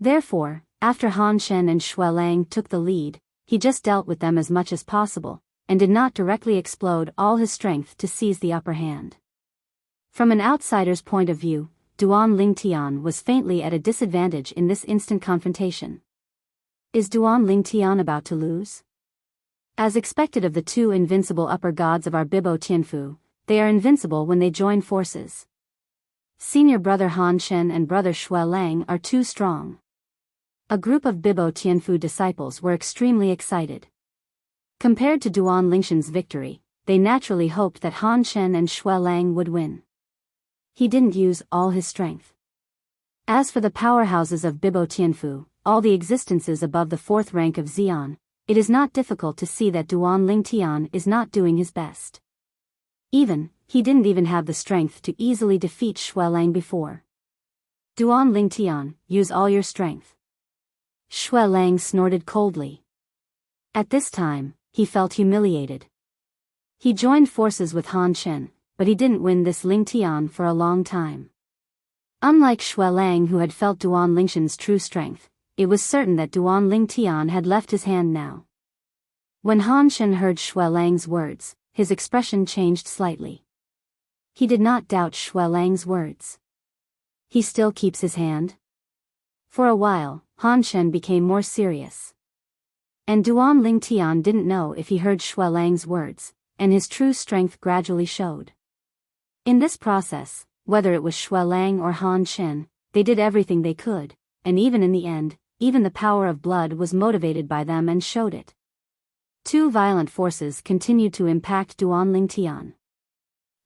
Therefore, after Han Shen and Xue Lang took the lead, he just dealt with them as much as possible, and did not directly explode all his strength to seize the upper hand. From an outsider's point of view, Duan Lingtian was faintly at a disadvantage in this instant confrontation. Is Duan Lingtian about to lose? As expected of the two invincible upper gods of our Biyao Tianfu, they are invincible when they join forces. Senior brother Han Shen and brother Xue Lang are too strong. A group of Biyao Tianfu disciples were extremely excited. Compared to Duan Lingshan's victory, they naturally hoped that Han Shen and Xue Lang would win. He didn't use all his strength. As for the powerhouses of Biyao Tianfu, all the existences above the 4th rank of Xian, it is not difficult to see that Duan Lingtian is not doing his best. He didn't even have the strength to easily defeat Xue Lang before. Duan Lingtian, use all your strength. Xue Lang snorted coldly. At this time, he felt humiliated. He joined forces with Han Shen, but he didn't win this Lingtian for a long time. Unlike Xue Lang, who had felt Duan Lingshan's true strength, it was certain that Duan Lingtian had left his hand now. When Han Shen heard Xue Lang's words, his expression changed slightly. He did not doubt Xue Lang's words. He still keeps his hand? For a while, Han Shen became more serious. And Duan Lingtian didn't know if he heard Xue Lang's words, and his true strength gradually showed. In this process, whether it was Shui Lang or Han Chen, they did everything they could, and even in the end, even the power of blood was motivated by them and showed it. Two violent forces continued to impact Duan Lingtian.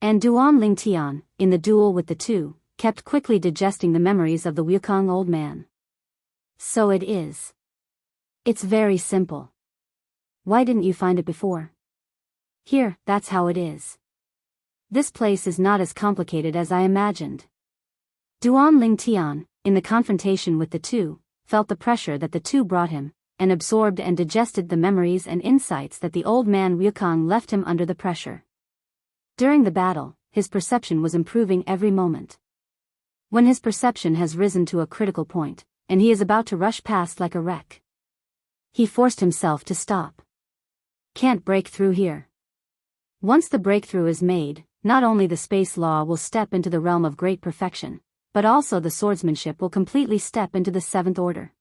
And Duan Lingtian, in the duel with the two, kept quickly digesting the memories of the Wukong old man. So it is. It's very simple. Why didn't you find it before? Here, that's how it is. This place is not as complicated as I imagined. Duan Lingtian, in the confrontation with the two, felt the pressure that the two brought him, and absorbed and digested the memories and insights that the old man Wukong left him under the pressure. During the battle, his perception was improving every moment. When his perception has risen to a critical point, and he is about to rush past like a wreck, he forced himself to stop. Can't break through here. Once the breakthrough is made, not only the space law will step into the realm of great perfection, but also the swordsmanship will completely step into the seventh order.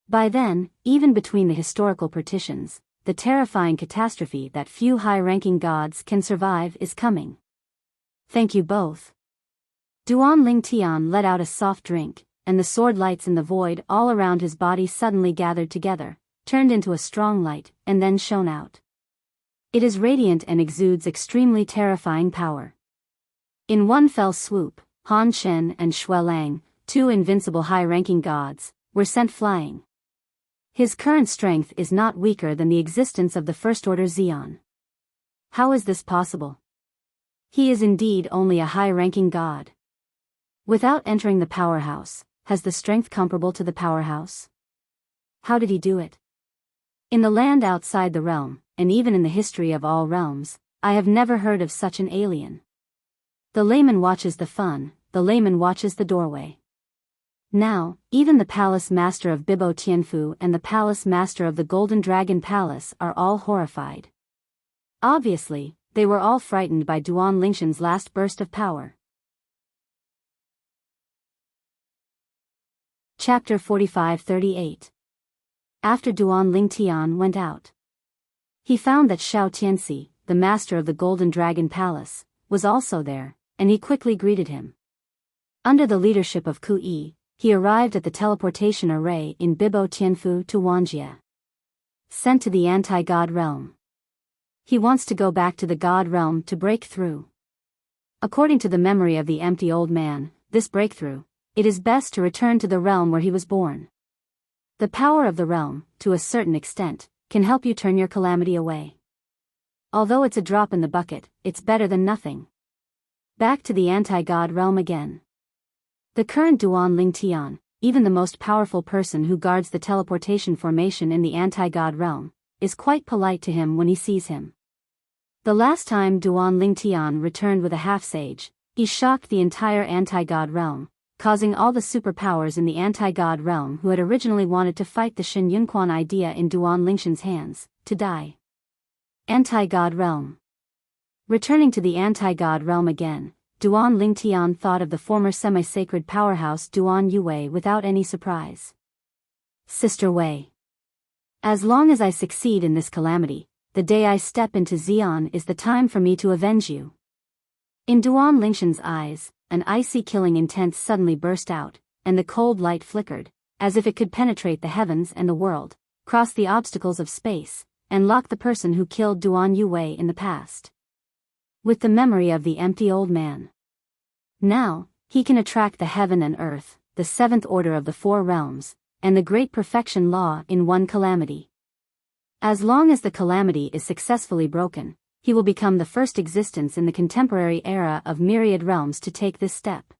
By then, even between the historical partitions, the terrifying catastrophe that few high-ranking gods can survive is coming. Thank you both. Duan Lingtian let out a soft drink, and the sword lights in the void all around his body suddenly gathered together, turned into a strong light, and then shone out. It is radiant and exudes extremely terrifying power. In one fell swoop, Han Chen and Shui Lang, two invincible high-ranking gods, were sent flying. His current strength is not weaker than the existence of the First Order Xian. How is this possible? He is indeed only a high-ranking god. Without entering the powerhouse, has the strength comparable to the powerhouse? How did he do it? In the land outside the realm, and even in the history of all realms, I have never heard of such an alien. The layman watches the fun, the layman watches the doorway. Now, even the palace master of Biyao Tianfu and the palace master of the Golden Dragon Palace are all horrified. Obviously, they were all frightened by Duan Lingtian's last burst of power. Chapter 45-38. After Duan Lingtian went out, he found that Xiao Tianxi, the master of the Golden Dragon Palace, was also there, and he quickly greeted him. Under the leadership of Ku Yi, he arrived at the teleportation array in Biyao Tianfu to Wanjie. Sent to the anti-god realm. He wants to go back to the god realm to break through. According to the memory of the empty old man, this breakthrough, it is best to return to the realm where he was born. The power of the realm, to a certain extent, can help you turn your calamity away. Although it's a drop in the bucket, it's better than nothing. Back to the anti-god realm again. The current Duan Lingtian, even the most powerful person who guards the teleportation formation in the anti-god realm, is quite polite to him when he sees him. The last time Duan Lingtian returned with a half-sage, he shocked the entire anti-god realm, causing all the superpowers in the anti-god realm who had originally wanted to fight the Shen Yunquan idea in Duan Lingtian's hands, to die. Anti-god realm. Returning to the anti-god realm again, Duan Lingtian thought of the former semi-sacred powerhouse Duan Yue without any surprise. Sister Wei. As long as I succeed in this calamity, the day I step into Xian is the time for me to avenge you. In Duan Lingtian's eyes, an icy killing intent suddenly burst out, and the cold light flickered, as if it could penetrate the heavens and the world, cross the obstacles of space, and lock the person who killed Duan Yue in the past. With the memory of the empty old man. Now, he can attract the heaven and earth, the seventh order of the four realms, and the great perfection law in one calamity. As long as the calamity is successfully broken, he will become the first existence in the contemporary era of myriad realms to take this step.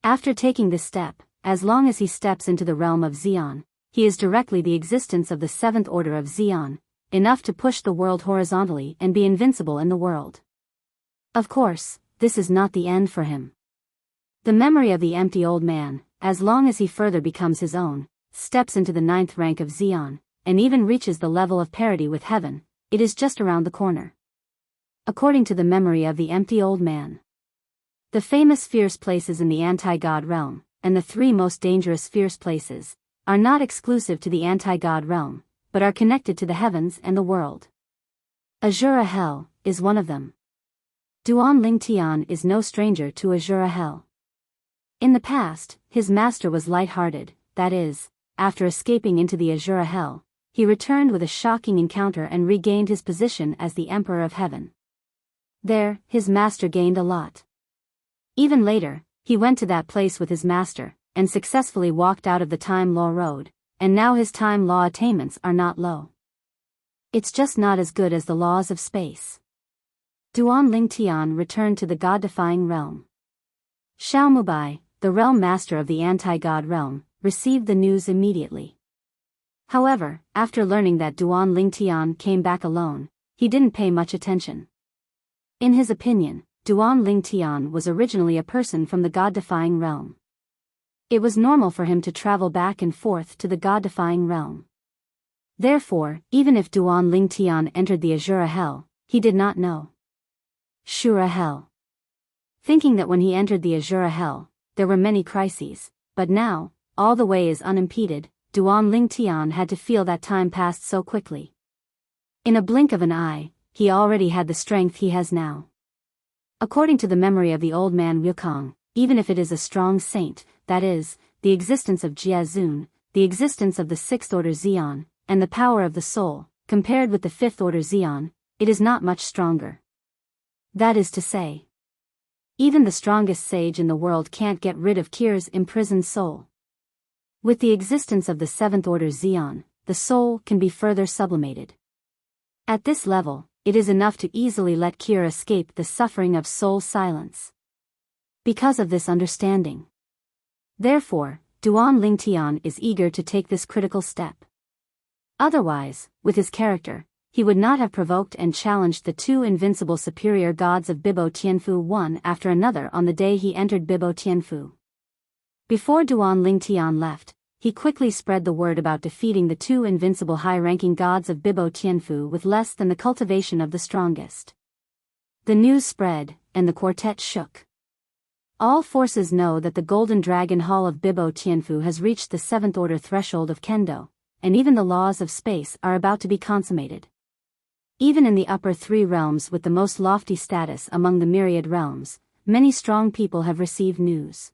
After taking this step, as long as he steps into the realm of Xian, he is directly the existence of the seventh order of Xian, enough to push the world horizontally and be invincible in the world. Of course, this is not the end for him. The memory of the empty old man, as long as he further becomes his own, steps into the ninth rank of Xian, and even reaches the level of parity with heaven, it is just around the corner. According to the memory of the empty old man, the famous fierce places in the anti-god realm, and the three most dangerous fierce places, are not exclusive to the anti-god realm, but are connected to the heavens and the world. Azura Hell is one of them. Duan Lingtian is no stranger to Azura Hell. In the past, his master was light-hearted, that is, after escaping into the Azura Hell, he returned with a shocking encounter and regained his position as the Emperor of Heaven. There, his master gained a lot. Even later, he went to that place with his master, and successfully walked out of the Time Law Road, and now his Time Law attainments are not low. It's just not as good as the laws of space. Duan Lingtian returned to the god-defying realm. Xiao Mubai, the realm master of the anti-god realm, received the news immediately. However, after learning that Duan Lingtian came back alone, he didn't pay much attention. In his opinion, Duan Lingtian was originally a person from the god-defying realm. It was normal for him to travel back and forth to the god-defying realm. Therefore, even if Duan Lingtian entered the Azura Hell, he did not know Shura Hell. Thinking that when he entered the Azura Hell, there were many crises, but now, all the way is unimpeded, Duan Lingtian had to feel that time passed so quickly. In a blink of an eye, he already had the strength he has now. According to the memory of the old man Wukong, even if it is a strong saint, that is, the existence of Jiazun, the existence of the sixth order Xian, and the power of the soul, compared with the fifth order Xian, it is not much stronger. That is to say, even the strongest sage in the world can't get rid of Kira's imprisoned soul. With the existence of the seventh order Xian, the soul can be further sublimated. At this level, it is enough to easily let Kira escape the suffering of soul silence. Because of this understanding. Therefore, Duan Lingtian is eager to take this critical step. Otherwise, with his character, he would not have provoked and challenged the two invincible superior gods of Bibo Tianfu one after another on the day he entered Bibo Tianfu. Before Duan Lingtian left, he quickly spread the word about defeating the two invincible high-ranking gods of Bibo Tianfu with less than the cultivation of the strongest. The news spread, and the quartet shook. All forces know that the Golden Dragon Hall of Bibo Tianfu has reached the seventh order threshold of Kendo, and even the laws of space are about to be consummated. Even in the upper three realms with the most lofty status among the myriad realms, many strong people have received news.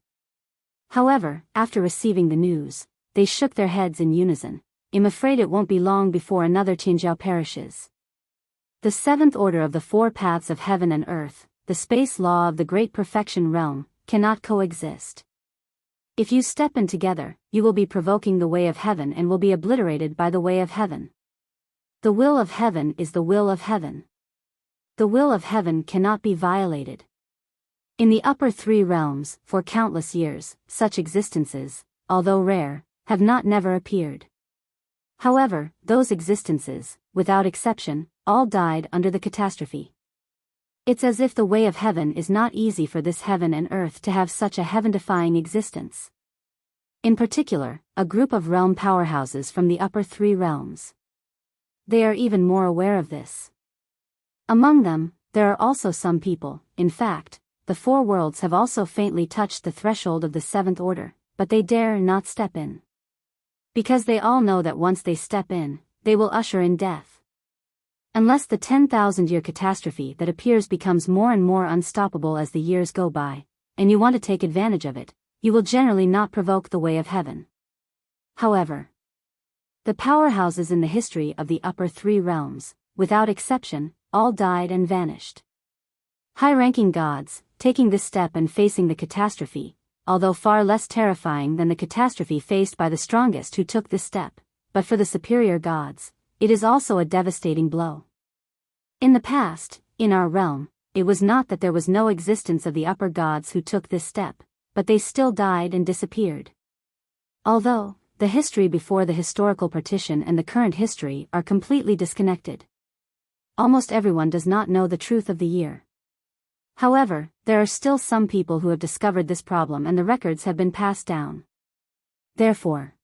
However, after receiving the news, they shook their heads in unison. I'm afraid it won't be long before another Tianjiao perishes. The seventh order of the four paths of heaven and earth, the space law of the great perfection realm, cannot coexist. If you step in together, you will be provoking the way of heaven and will be obliterated by the way of heaven. The will of heaven is the will of heaven. The will of heaven cannot be violated. In the upper three realms, for countless years, such existences, although rare, have not never appeared. However, those existences, without exception, all died under the catastrophe. It's as if the way of heaven is not easy for this heaven and earth to have such a heaven-defying existence. In particular, a group of realm powerhouses from the upper three realms. They are even more aware of this. Among them, there are also some people, in fact, the four worlds have also faintly touched the threshold of the seventh order, but they dare not step in. Because they all know that once they step in, they will usher in death. Unless the 10,000-year catastrophe that appears becomes more and more unstoppable as the years go by, and you want to take advantage of it, you will generally not provoke the way of heaven. However, the powerhouses in the history of the upper three realms, without exception, all died and vanished. High-ranking gods, taking this step and facing the catastrophe, although far less terrifying than the catastrophe faced by the strongest who took this step, but for the superior gods, it is also a devastating blow. In the past, in our realm, it was not that there was no existence of the upper gods who took this step, but they still died and disappeared. Although, the history before the historical partition and the current history are completely disconnected. Almost everyone does not know the truth of the year. However, there are still some people who have discovered this problem and the records have been passed down. Therefore,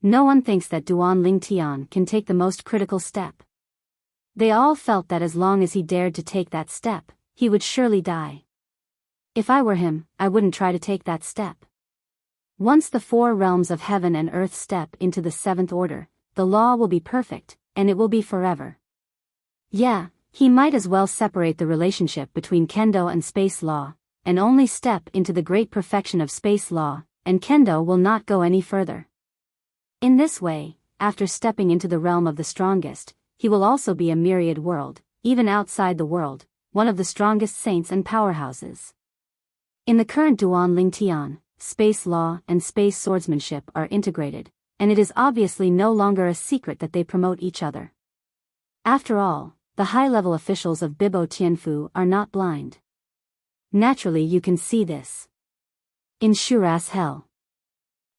no one thinks that Duan Lingtian can take the most critical step. They all felt that as long as he dared to take that step, he would surely die. If I were him, I wouldn't try to take that step. Once the four realms of heaven and earth step into the seventh order, the law will be perfect, and it will be forever. Yeah, He might as well separate the relationship between Kendo and space law, and only step into the great perfection of space law, and Kendo will not go any further. In this way, after stepping into the realm of the strongest, he will also be a myriad world, even outside the world, one of the strongest saints and powerhouses. In the current Duan Ling Tian, space law and space swordsmanship are integrated, and it is obviously no longer a secret that they promote each other. After all, the high-level officials of Bibo Tianfu are not blind. Naturally you can see this. In Shuras Hell,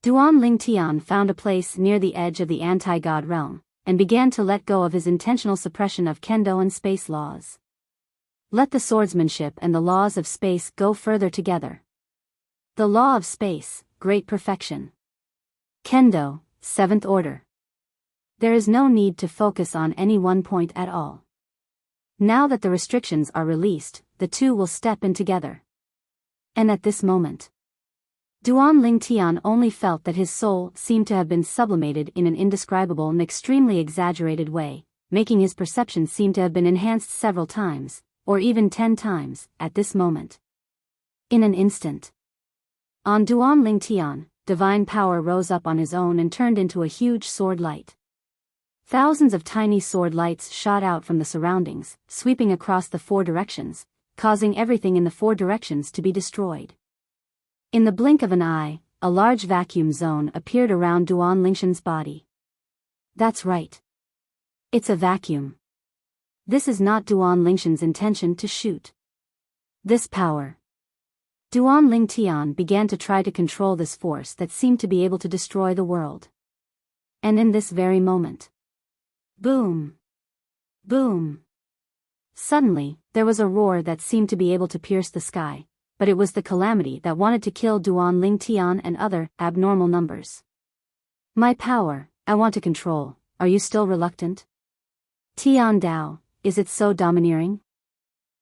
Duan Ling Tian found a place near the edge of the anti-god realm, and began to let go of his intentional suppression of Kendo and space laws. Let the swordsmanship and the laws of space go further together. The law of space, great perfection. Kendo, seventh order. There is no need to focus on any one point at all. Now that the restrictions are released, the two will step in together. And at this moment, Duan Ling Tian only felt that his soul seemed to have been sublimated in an indescribable and extremely exaggerated way, making his perception seem to have been enhanced several times, or even 10 times, at this moment. In an instant, on Duan Ling Tian, divine power rose up on his own and turned into a huge sword light. Thousands of tiny sword lights shot out from the surroundings, sweeping across the 4 directions, causing everything in the 4 directions to be destroyed. In the blink of an eye, a large vacuum zone appeared around Duan Lingshan's body. That's right. It's a vacuum. This is not Duan Lingshan's intention to shoot. This power. Duan Ling Tian began to try to control this force that seemed to be able to destroy the world. And in this very moment, boom! Boom! Suddenly, there was a roar that seemed to be able to pierce the sky, but it was the calamity that wanted to kill Duan Ling Tian and other abnormal numbers. My power, I want to control, are you still reluctant? Tian Dao, is it so domineering?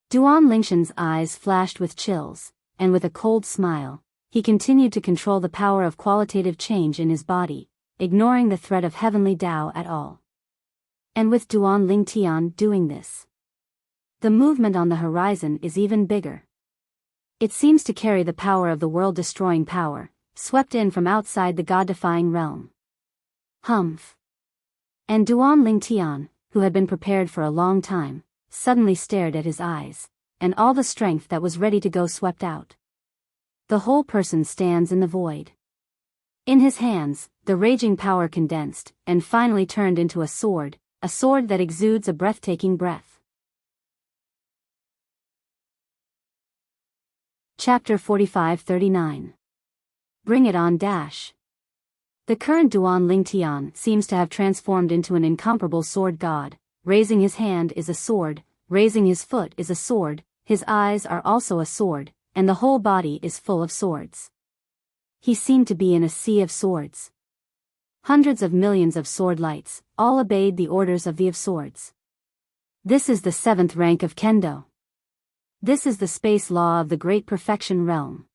Duan Lingshan's eyes flashed with chills, and with a cold smile, he continued to control the power of qualitative change in his body, ignoring the threat of heavenly Dao at all. And with Duan Ling Tian doing this, the movement on the horizon is even bigger. It seems to carry the power of the world-destroying power, swept in from outside the god-defying realm. Humph! And Duan Ling Tian, who had been prepared for a long time, suddenly stared at his eyes, and all the strength that was ready to go swept out. The whole person stands in the void. In his hands, the raging power condensed, and finally turned into a sword that exudes a breathtaking breath. Chapter 45-39. Bring it on dash. The current Duan Ling Tian seems to have transformed into an incomparable sword god. Raising his hand is a sword, raising his foot is a sword, his eyes are also a sword, and the whole body is full of swords. He seemed to be in a sea of swords. Hundreds of millions of sword lights, all obeyed the orders of the of swords. This is the 7th rank of Kendo. This is the space law of the great perfection realm.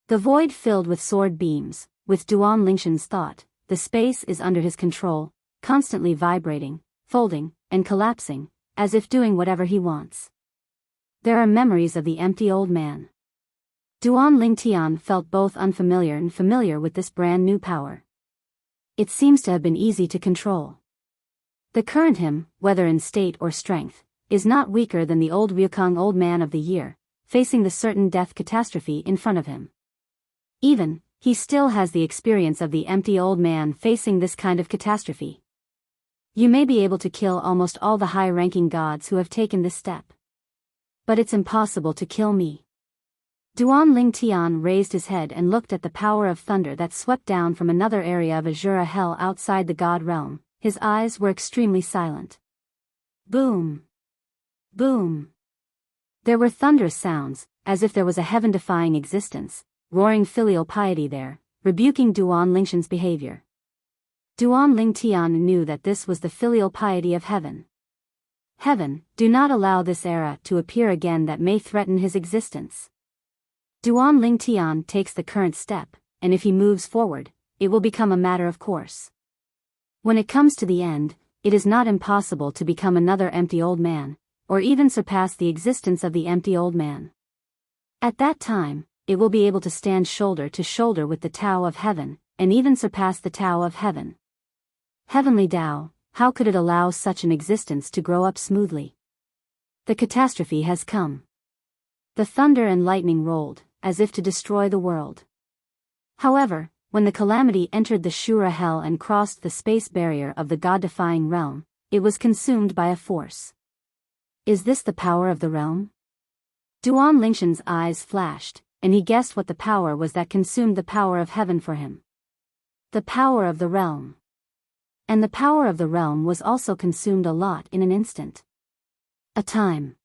The void filled with sword beams, with Duan Lingshan's thought, the space is under his control, constantly vibrating, folding, and collapsing, as if doing whatever he wants. There are memories of the empty old man. Duan Ling Tian felt both unfamiliar and familiar with this brand new power. It seems to have been easy to control. The current him, whether in state or strength, is not weaker than the old Ryukang old man of the year, facing the certain death catastrophe in front of him. Even, he still has the experience of the empty old man facing this kind of catastrophe. You may be able to kill almost all the high-ranking gods who have taken this step. But it's impossible to kill me. Duan Ling Tian raised his head and looked at the power of thunder that swept down from another area of Azura hell outside the god realm. His eyes were extremely silent. Boom! Boom! There were thunderous sounds, as if there was a heaven-defying existence, roaring filial piety there, rebuking Duan Lingshan's behavior. Duan Ling Tian knew that this was the filial piety of heaven. Heaven, do not allow this era to appear again that may threaten his existence. Duan Ling Tian takes the current step, and if he moves forward, it will become a matter of course. When it comes to the end, it is not impossible to become another empty old man, or even surpass the existence of the empty old man. At that time, it will be able to stand shoulder to shoulder with the Tao of Heaven, and even surpass the Tao of Heaven. Heavenly Tao, how could it allow such an existence to grow up smoothly? The catastrophe has come. The thunder and lightning rolled, as if to destroy the world. However, when the calamity entered the Shura hell and crossed the space barrier of the God-defying realm, it was consumed by a force. Is this the power of the realm? Duan Lingshan's eyes flashed, and he guessed what the power was that consumed the power of heaven for him. The power of the realm. And the power of the realm was also consumed a lot in an instant. A time.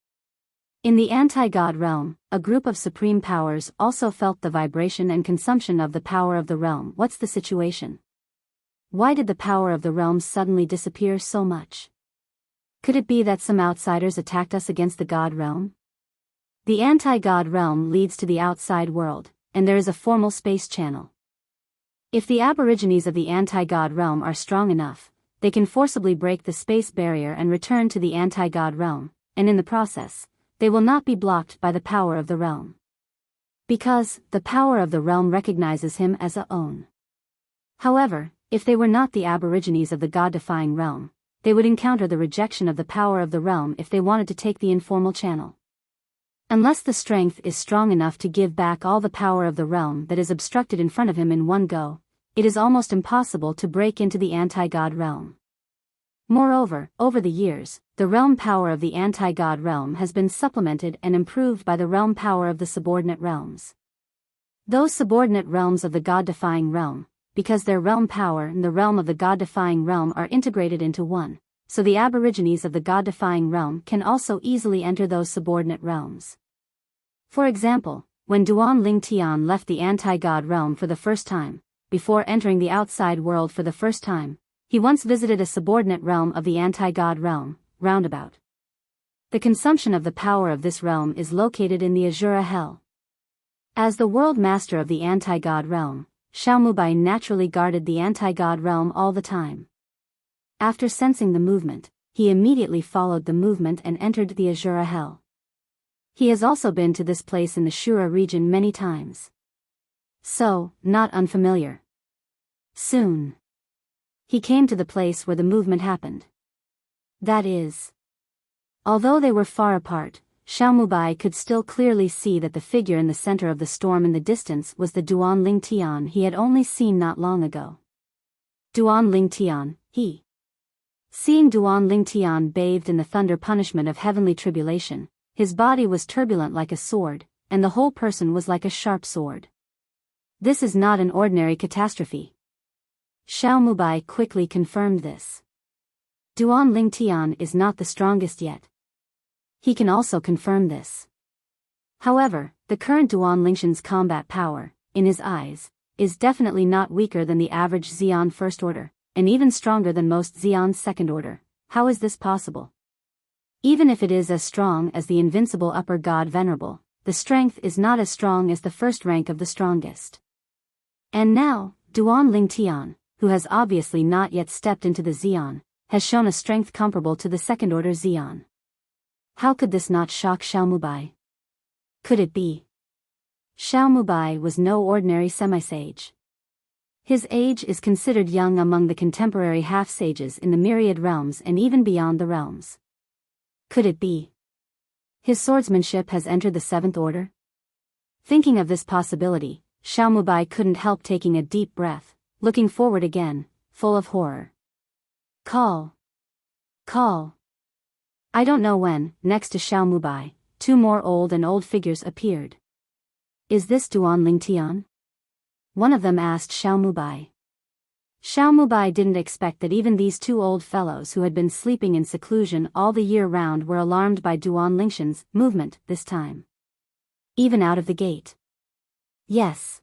In the anti-God realm, a group of supreme powers also felt the vibration and consumption of the power of the realm. What's the situation? Why did the power of the realm suddenly disappear so much? Could it be that some outsiders attacked us against the God realm? The anti-God realm leads to the outside world, and there is a formal space channel. If the aborigines of the anti-God realm are strong enough, they can forcibly break the space barrier and return to the anti-God realm, and in the process, they will not be blocked by the power of the realm. Because, the power of the realm recognizes him as a own. However, if they were not the aborigines of the God-defying realm, they would encounter the rejection of the power of the realm if they wanted to take the informal channel. Unless the strength is strong enough to give back all the power of the realm that is obstructed in front of him in one go, it is almost impossible to break into the anti-God realm. Moreover, over the years, the realm power of the anti-God realm has been supplemented and improved by the realm power of the subordinate realms. Those subordinate realms of the God-defying realm, because their realm power and the realm of the God-defying realm are integrated into one, so the aborigines of the God-defying realm can also easily enter those subordinate realms. For example, when Duan Ling Tian left the anti-God realm for the first time, before entering the outside world for the first time, he once visited a subordinate realm of the anti-God realm, Roundabout. The consumption of the power of this realm is located in the Azura Hell. As the world master of the anti-God realm, Xiaomubai naturally guarded the anti-God realm all the time. After sensing the movement, he immediately followed the movement and entered the Azura Hell. He has also been to this place in the Shura region many times. So, not unfamiliar. Soon, he came to the place where the movement happened. That is, although they were far apart, Xiaomubai could still clearly see that the figure in the center of the storm in the distance was the Duan Ling Tian he had only seen not long ago. Duan Ling Tian, he. Seeing Duan Ling Tian bathed in the thunder punishment of heavenly tribulation, his body was turbulent like a sword, and the whole person was like a sharp sword. This is not an ordinary catastrophe. Xiaomubai quickly confirmed this. Duan Ling Tian is not the strongest yet. He can also confirm this. However, the current Duan Lingshan's combat power, in his eyes, is definitely not weaker than the average Xian First Order, and even stronger than most Xian Second Order. How is this possible? Even if it is as strong as the invincible Upper God Venerable, the strength is not as strong as the first rank of the strongest. And now, Duan Ling Tian, who has obviously not yet stepped into the Xian, has shown a strength comparable to the Second Order Xian. How could this not shock Xiaomubai? Could it be? Xiaomubai was no ordinary semi-sage. His age is considered young among the contemporary half-sages in the myriad realms and even beyond the realms. Could it be? His swordsmanship has entered the Seventh Order? Thinking of this possibility, Xiaomubai couldn't help taking a deep breath, looking forward again, full of horror. Call. Call. I don't know when, next to Xiaomubai, two more old figures appeared. Is this Duan Ling Tian? One of them asked Xiaomubai. Xiaomubai didn't expect that even these two old fellows who had been sleeping in seclusion all the year round were alarmed by Duan Lingshan's movement this time. Even out of the gate. Yes.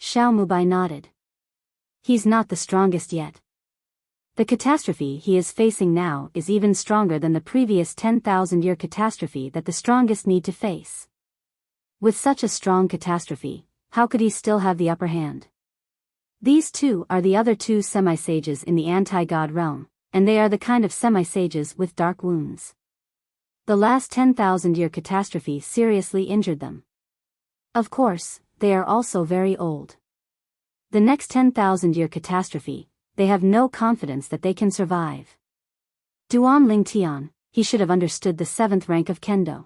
Xiaomubai nodded. He's not the strongest yet. The catastrophe he is facing now is even stronger than the previous 10,000-year catastrophe that the strongest need to face. With such a strong catastrophe, how could he still have the upper hand? These two are the other two semi-sages in the anti-God realm, and they are the kind of semi-sages with dark wounds. The last 10,000-year catastrophe seriously injured them. Of course, they are also very old. The next 10,000-year catastrophe, they have no confidence that they can survive. Duan Ling Tian, he should have understood the 7th rank of Kendo.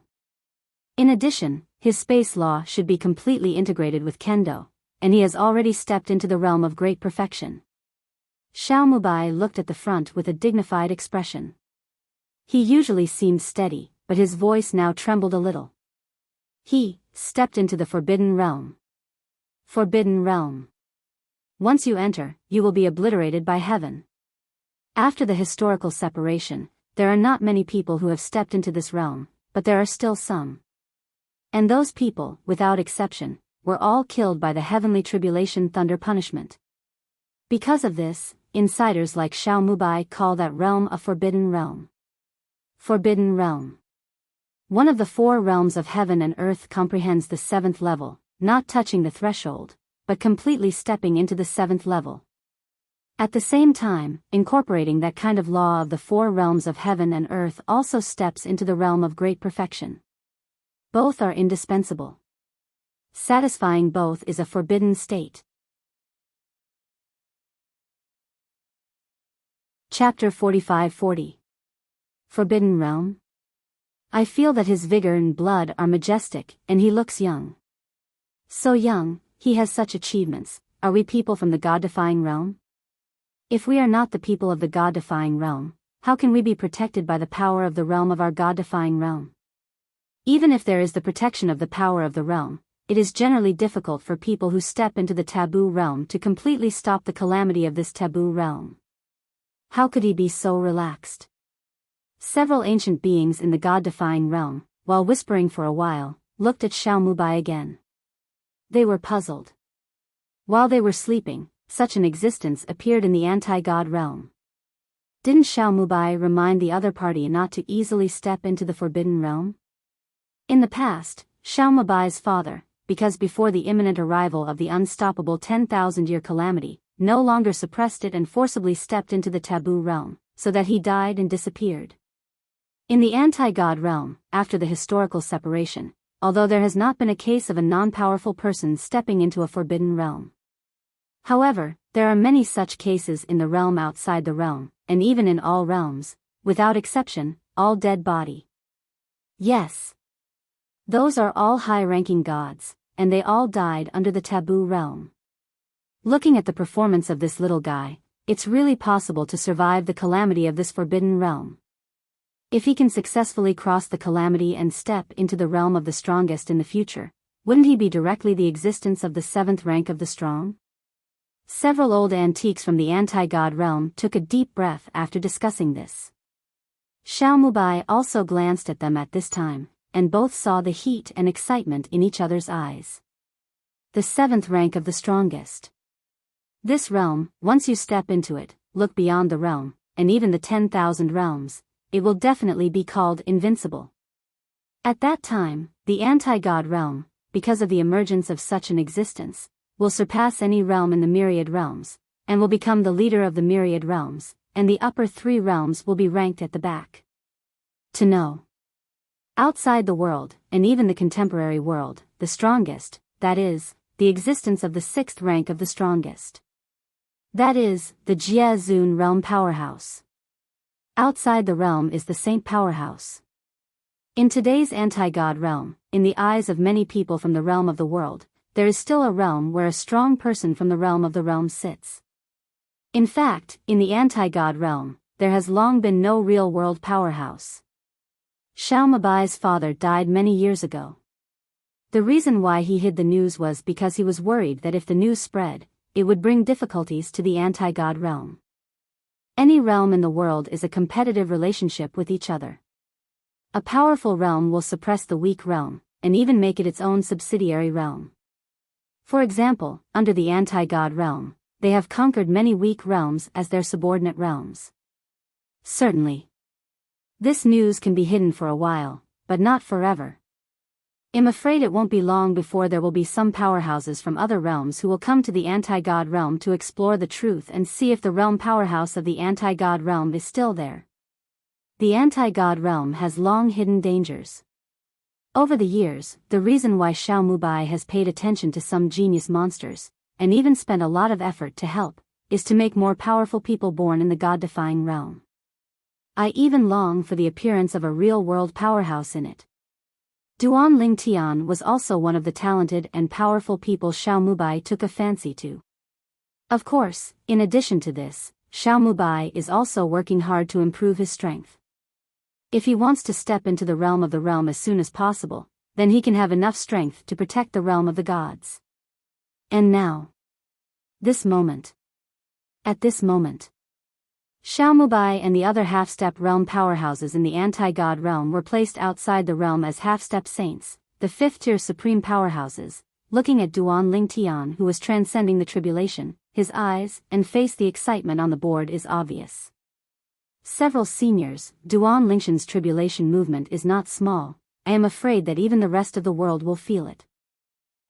In addition, his space law should be completely integrated with Kendo, and he has already stepped into the realm of great perfection. Xiao Mubai looked at the front with a dignified expression. He usually seemed steady, but his voice now trembled a little. He stepped into the Forbidden Realm. Forbidden Realm. Once you enter, you will be obliterated by heaven. After the historical separation, there are not many people who have stepped into this realm, but there are still some. And those people, without exception, were all killed by the heavenly tribulation thunder punishment. Because of this, insiders like Xiao Mubai call that realm a forbidden realm. Forbidden Realm. One of the 4 realms of heaven and earth comprehends the 7th level, not touching the threshold, but completely stepping into the 7th level. At the same time, incorporating that kind of law of the 4 realms of heaven and earth also steps into the realm of great perfection. Both are indispensable. Satisfying both is a forbidden state. Chapter 45-40. Forbidden Realm. I feel that his vigor and blood are majestic, and he looks young. So young, he has such achievements. Are we people from the God-defying realm? If we are not the people of the God-defying realm, how can we be protected by the power of the realm of our God-defying realm? Even if there is the protection of the power of the realm, it is generally difficult for people who step into the taboo realm to completely stop the calamity of this taboo realm. How could he be so relaxed? Several ancient beings in the God-defying realm, while whispering for a while, looked at Xiao Mubai again. They were puzzled. While they were sleeping, such an existence appeared in the anti-God realm. Didn't Xiao Mubai remind the other party not to easily step into the forbidden realm? In the past, Xiao Mubai's father, because before the imminent arrival of the unstoppable 10,000-year calamity, no longer suppressed it and forcibly stepped into the taboo realm, so that he died and disappeared. In the anti-God realm, after the historical separation, although there has not been a case of a non-powerful person stepping into a forbidden realm. However, there are many such cases in the realm outside the realm, and even in all realms, without exception, all dead body. Yes. Those are all high-ranking gods, and they all died under the taboo realm. Looking at the performance of this little guy, it's really possible to survive the calamity of this forbidden realm. If he can successfully cross the calamity and step into the realm of the strongest in the future, wouldn't he be directly the existence of the 7th rank of the strong? Several old antiques from the anti-God realm took a deep breath after discussing this. Xiao Mubai also glanced at them at this time, and both saw the heat and excitement in each other's eyes. The 7th rank of the strongest. This realm, once you step into it, look beyond the realm, and even the 10,000 realms, it will definitely be called invincible. At that time, the anti-God realm, because of the emergence of such an existence, will surpass any realm in the myriad realms, and will become the leader of the myriad realms, and the upper 3 realms will be ranked at the back. To know. Outside the world, and even the contemporary world, the strongest, that is, the existence of the 6th rank of the strongest. That is, the Jie Zun realm powerhouse. Outside the realm is the Saint powerhouse. In today's anti-God realm, in the eyes of many people from the realm of the world, there is still a realm where a strong person from the realm of the realm sits. In fact, in the anti-God realm, there has long been no real world powerhouse. Xiao Mubai's father died many years ago. The reason why he hid the news was because he was worried that if the news spread, it would bring difficulties to the anti-God realm. Any realm in the world is a competitive relationship with each other. A powerful realm will suppress the weak realm, and even make it its own subsidiary realm. For example, under the anti-God realm, they have conquered many weak realms as their subordinate realms. Certainly. This news can be hidden for a while, but not forever. I'm afraid it won't be long before there will be some powerhouses from other realms who will come to the anti-God realm to explore the truth and see if the realm powerhouse of the anti-God realm is still there. The anti-god realm has long hidden dangers. Over the years, the reason why Xiao Mubai has paid attention to some genius monsters, and even spent a lot of effort to help, is to make more powerful people born in the god-defying realm. I even long for the appearance of a real-world powerhouse in it. Duan Lingtian was also one of the talented and powerful people Xiao Mubai took a fancy to. Of course, in addition to this, Xiao Mubai is also working hard to improve his strength. If he wants to step into the realm as soon as possible, then he can have enough strength to protect the realm of the gods. And now. This moment. At this moment. Xiao Mubai and the other half-step realm powerhouses in the anti-god realm were placed outside the realm as half-step saints, the fifth-tier supreme powerhouses, looking at Duan Lingtian who was transcending the tribulation. His eyes and face the excitement on the board is obvious. Several seniors, Duan Lingshan's tribulation movement is not small. I am afraid that even the rest of the world will feel it.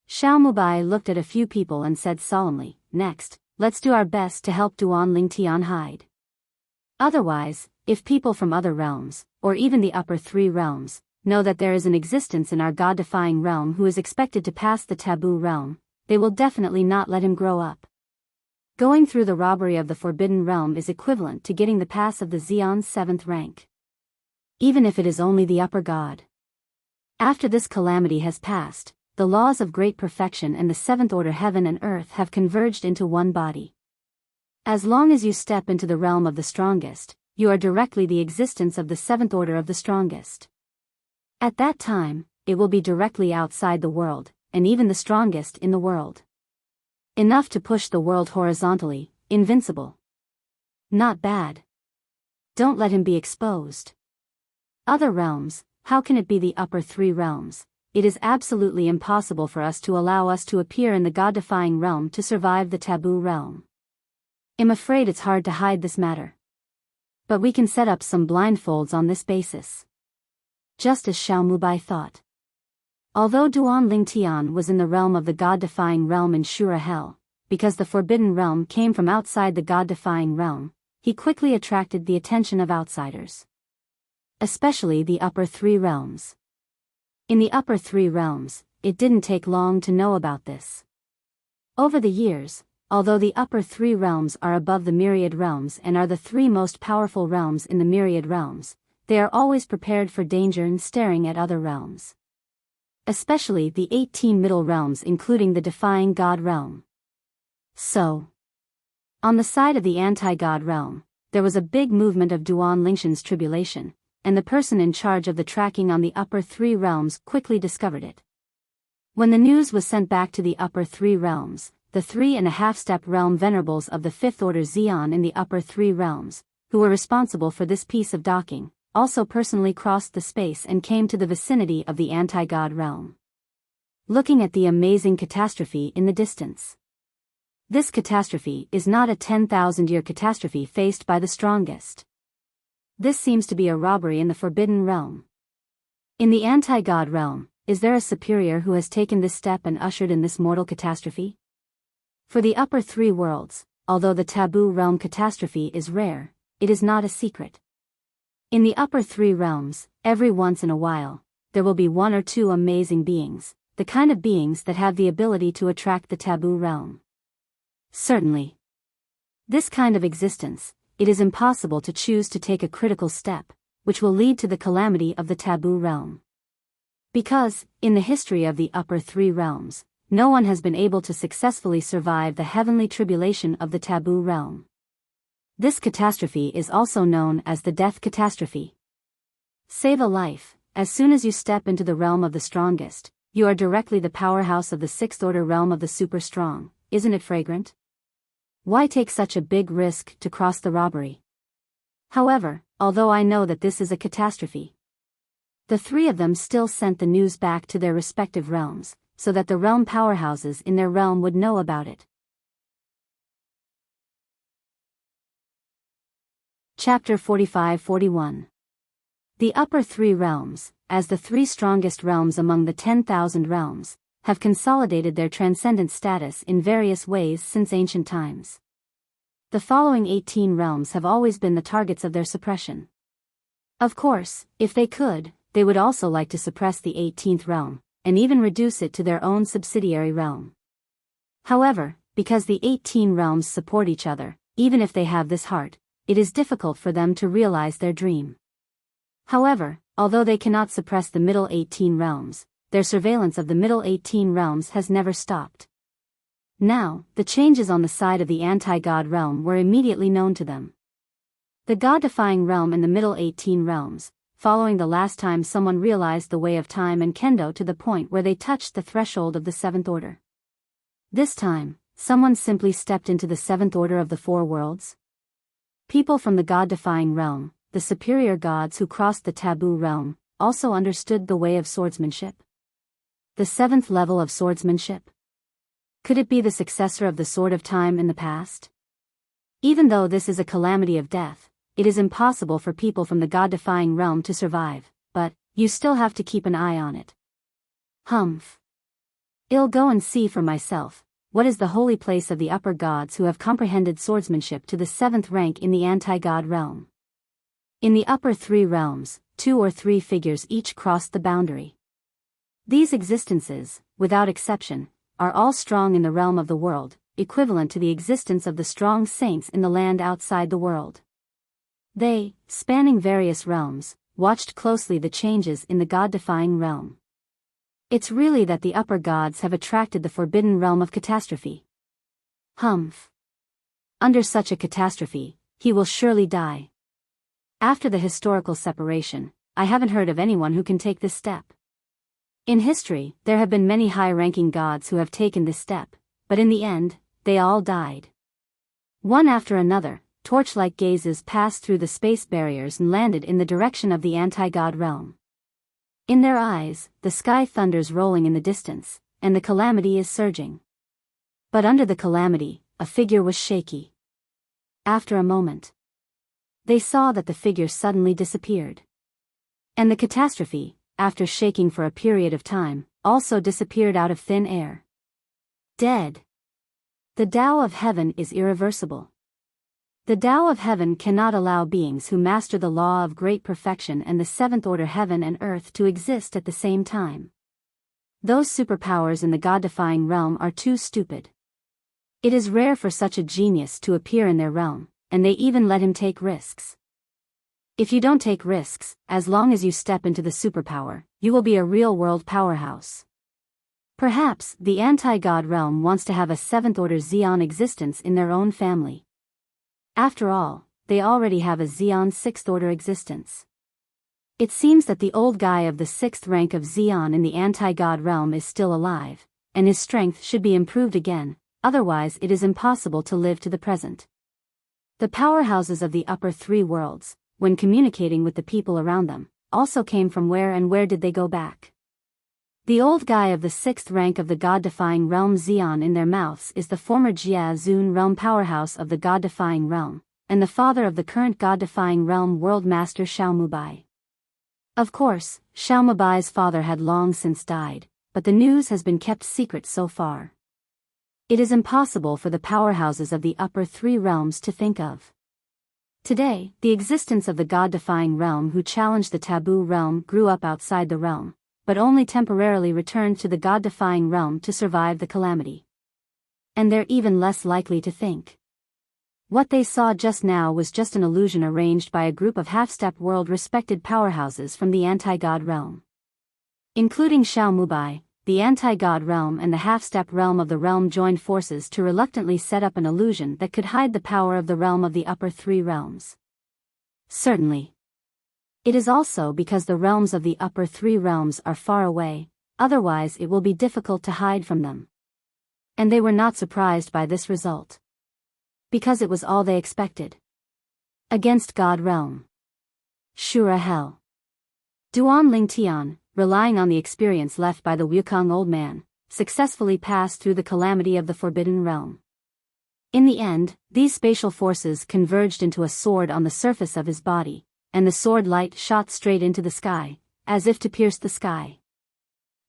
Xiao Mubai looked at a few people and said solemnly, "Next, let's do our best to help Duan Lingtian hide. Otherwise, if people from other realms, or even the upper three realms, know that there is an existence in our god-defying realm who is expected to pass the taboo realm, they will definitely not let him grow up. Going through the robbery of the Forbidden Realm is equivalent to getting the pass of the Xion's 7th rank. Even if it is only the upper god. After this calamity has passed, the laws of great perfection and the 7th order heaven and earth have converged into one body. As long as you step into the realm of the strongest, you are directly the existence of the 7th order of the strongest. At that time, it will be directly outside the world, and even the strongest in the world. Enough to push the world horizontally, invincible. Not bad. Don't let him be exposed. Other realms, how can it be the upper three realms? It is absolutely impossible for us to allow us to appear in the god-defying realm to survive the taboo realm. I'm afraid it's hard to hide this matter. But we can set up some blindfolds on this basis. Just as Xiao Mubai thought. Although Duan Lingtian was in the realm of the god-defying realm in Shura Hell, because the forbidden realm came from outside the god-defying realm, he quickly attracted the attention of outsiders. Especially the upper three realms. In the upper three realms, it didn't take long to know about this. Over the years, although the upper three realms are above the myriad realms and are the three most powerful realms in the myriad realms, they are always prepared for danger and staring at other realms. Especially the 18 middle realms including the defying god realm. So, on the side of the anti-god realm, there was a big movement of Duan Lingshan's tribulation, and the person in charge of the tracking on the upper three realms quickly discovered it. When the news was sent back to the upper three realms, the 3.5-step realm venerables of the 5th order Xion in the upper three realms, who were responsible for this piece of docking, also personally crossed the space and came to the vicinity of the anti-god realm. Looking at the amazing catastrophe in the distance. This catastrophe is not a 10,000-year catastrophe faced by the strongest. This seems to be a robbery in the forbidden realm. In the anti-god realm, is there a superior who has taken this step and ushered in this mortal catastrophe? For the upper three worlds, although the taboo realm catastrophe is rare, it is not a secret. In the upper three realms, every once in a while, there will be one or two amazing beings, the kind of beings that have the ability to attract the taboo realm. Certainly. This kind of existence, it is impossible to choose to take a critical step, which will lead to the calamity of the taboo realm. Because, in the history of the upper three realms, no one has been able to successfully survive the heavenly tribulation of the taboo realm. This catastrophe is also known as the death catastrophe. Save a life. As soon as you step into the realm of the strongest, you are directly the powerhouse of the 6th order realm of the super strong. Isn't it fragrant? Why take such a big risk to cross the robbery? However, although I know that this is a catastrophe, the three of them still sent the news back to their respective realms, so that the realm powerhouses in their realm would know about it. Chapter 45-41. The upper three realms, as the three strongest realms among the 10,000 realms, have consolidated their transcendent status in various ways since ancient times. The following 18 realms have always been the targets of their suppression. Of course, if they could, they would also like to suppress the 18th realm, and even reduce it to their own subsidiary realm. However, because the 18 realms support each other, even if they have this heart, it is difficult for them to realize their dream. However, although they cannot suppress the middle 18 realms, their surveillance of the middle 18 realms has never stopped. Now, the changes on the side of the anti-God realm were immediately known to them. The God-defying realm and the middle 18 realms, following the last time someone realized the way of time and kendo to the point where they touched the threshold of the seventh order. This time, someone simply stepped into the seventh order of the four worlds. People from the God-defying realm, the superior gods who crossed the taboo realm, also understood the way of swordsmanship. The seventh level of swordsmanship. Could it be the successor of the sword of time in the past? Even though this is a calamity of death, it is impossible for people from the God-defying realm to survive, but you still have to keep an eye on it. Humph. I'll go and see for myself, what is the holy place of the upper gods who have comprehended swordsmanship to the seventh rank in the anti-God realm. In the upper three realms, 2 or 3 figures each crossed the boundary. These existences, without exception, are all strong in the realm of the world, equivalent to the existence of the strong saints in the land outside the world. They, spanning various realms, watched closely the changes in the God-defying realm. It's really that the upper gods have attracted the forbidden realm of catastrophe. Humph. Under such a catastrophe, he will surely die. After the historical separation, I haven't heard of anyone who can take this step. In history, there have been many high-ranking gods who have taken this step, but in the end, they all died. One after another, torch-like gazes passed through the space barriers and landed in the direction of the anti-God realm. In their eyes, the sky thunders rolling in the distance, and the calamity is surging. But under the calamity, a figure was shaky. After a moment, they saw that the figure suddenly disappeared. And the catastrophe, after shaking for a period of time, also disappeared out of thin air. Dead. The Tao of heaven is irreversible. The Tao of heaven cannot allow beings who master the law of great perfection and the seventh order heaven and earth to exist at the same time. Those superpowers in the God-defying realm are too stupid. It is rare for such a genius to appear in their realm, and they even let him take risks. If you don't take risks, as long as you step into the superpower, you will be a real-world powerhouse. Perhaps the anti-God realm wants to have a seventh-order Xeon existence in their own family. After all, they already have a Xeon sixth-order existence. It seems that the old guy of the 6th rank of Xeon in the anti-God realm is still alive, and his strength should be improved again, otherwise it is impossible to live to the present. The powerhouses of the upper 3 worlds, when communicating with the people around them, also came from where did they go back? The old guy of the 6th rank of the God-defying realm Xeon in their mouths is the former Jia Zun realm powerhouse of the God-defying realm, and the father of the current God-defying realm world master Xiaomubai. Of course, Xiaomubai's father had long since died, but the news has been kept secret so far. It is impossible for the powerhouses of the upper 3 realms to think of. Today, the existence of the God-defying realm who challenged the taboo realm grew up outside the realm, but only temporarily returned to the God-defying realm to survive the calamity. And they're even less likely to think. What they saw just now was just an illusion arranged by a group of half-step world-respected powerhouses from the anti-God realm. Including Xiaomubai, the anti-God realm and the half-step realm of the realm joined forces to reluctantly set up an illusion that could hide the power of the realm of the upper 3 realms. Certainly. It is also because the realms of the upper 3 realms are far away, otherwise it will be difficult to hide from them. And they were not surprised by this result. Because it was all they expected. Against God realm. Shura hell. Duan Lingtian, relying on the experience left by the Wukong old man, successfully passed through the calamity of the forbidden realm. In the end, these spatial forces converged into a sword on the surface of his body, and the sword light shot straight into the sky, as if to pierce the sky.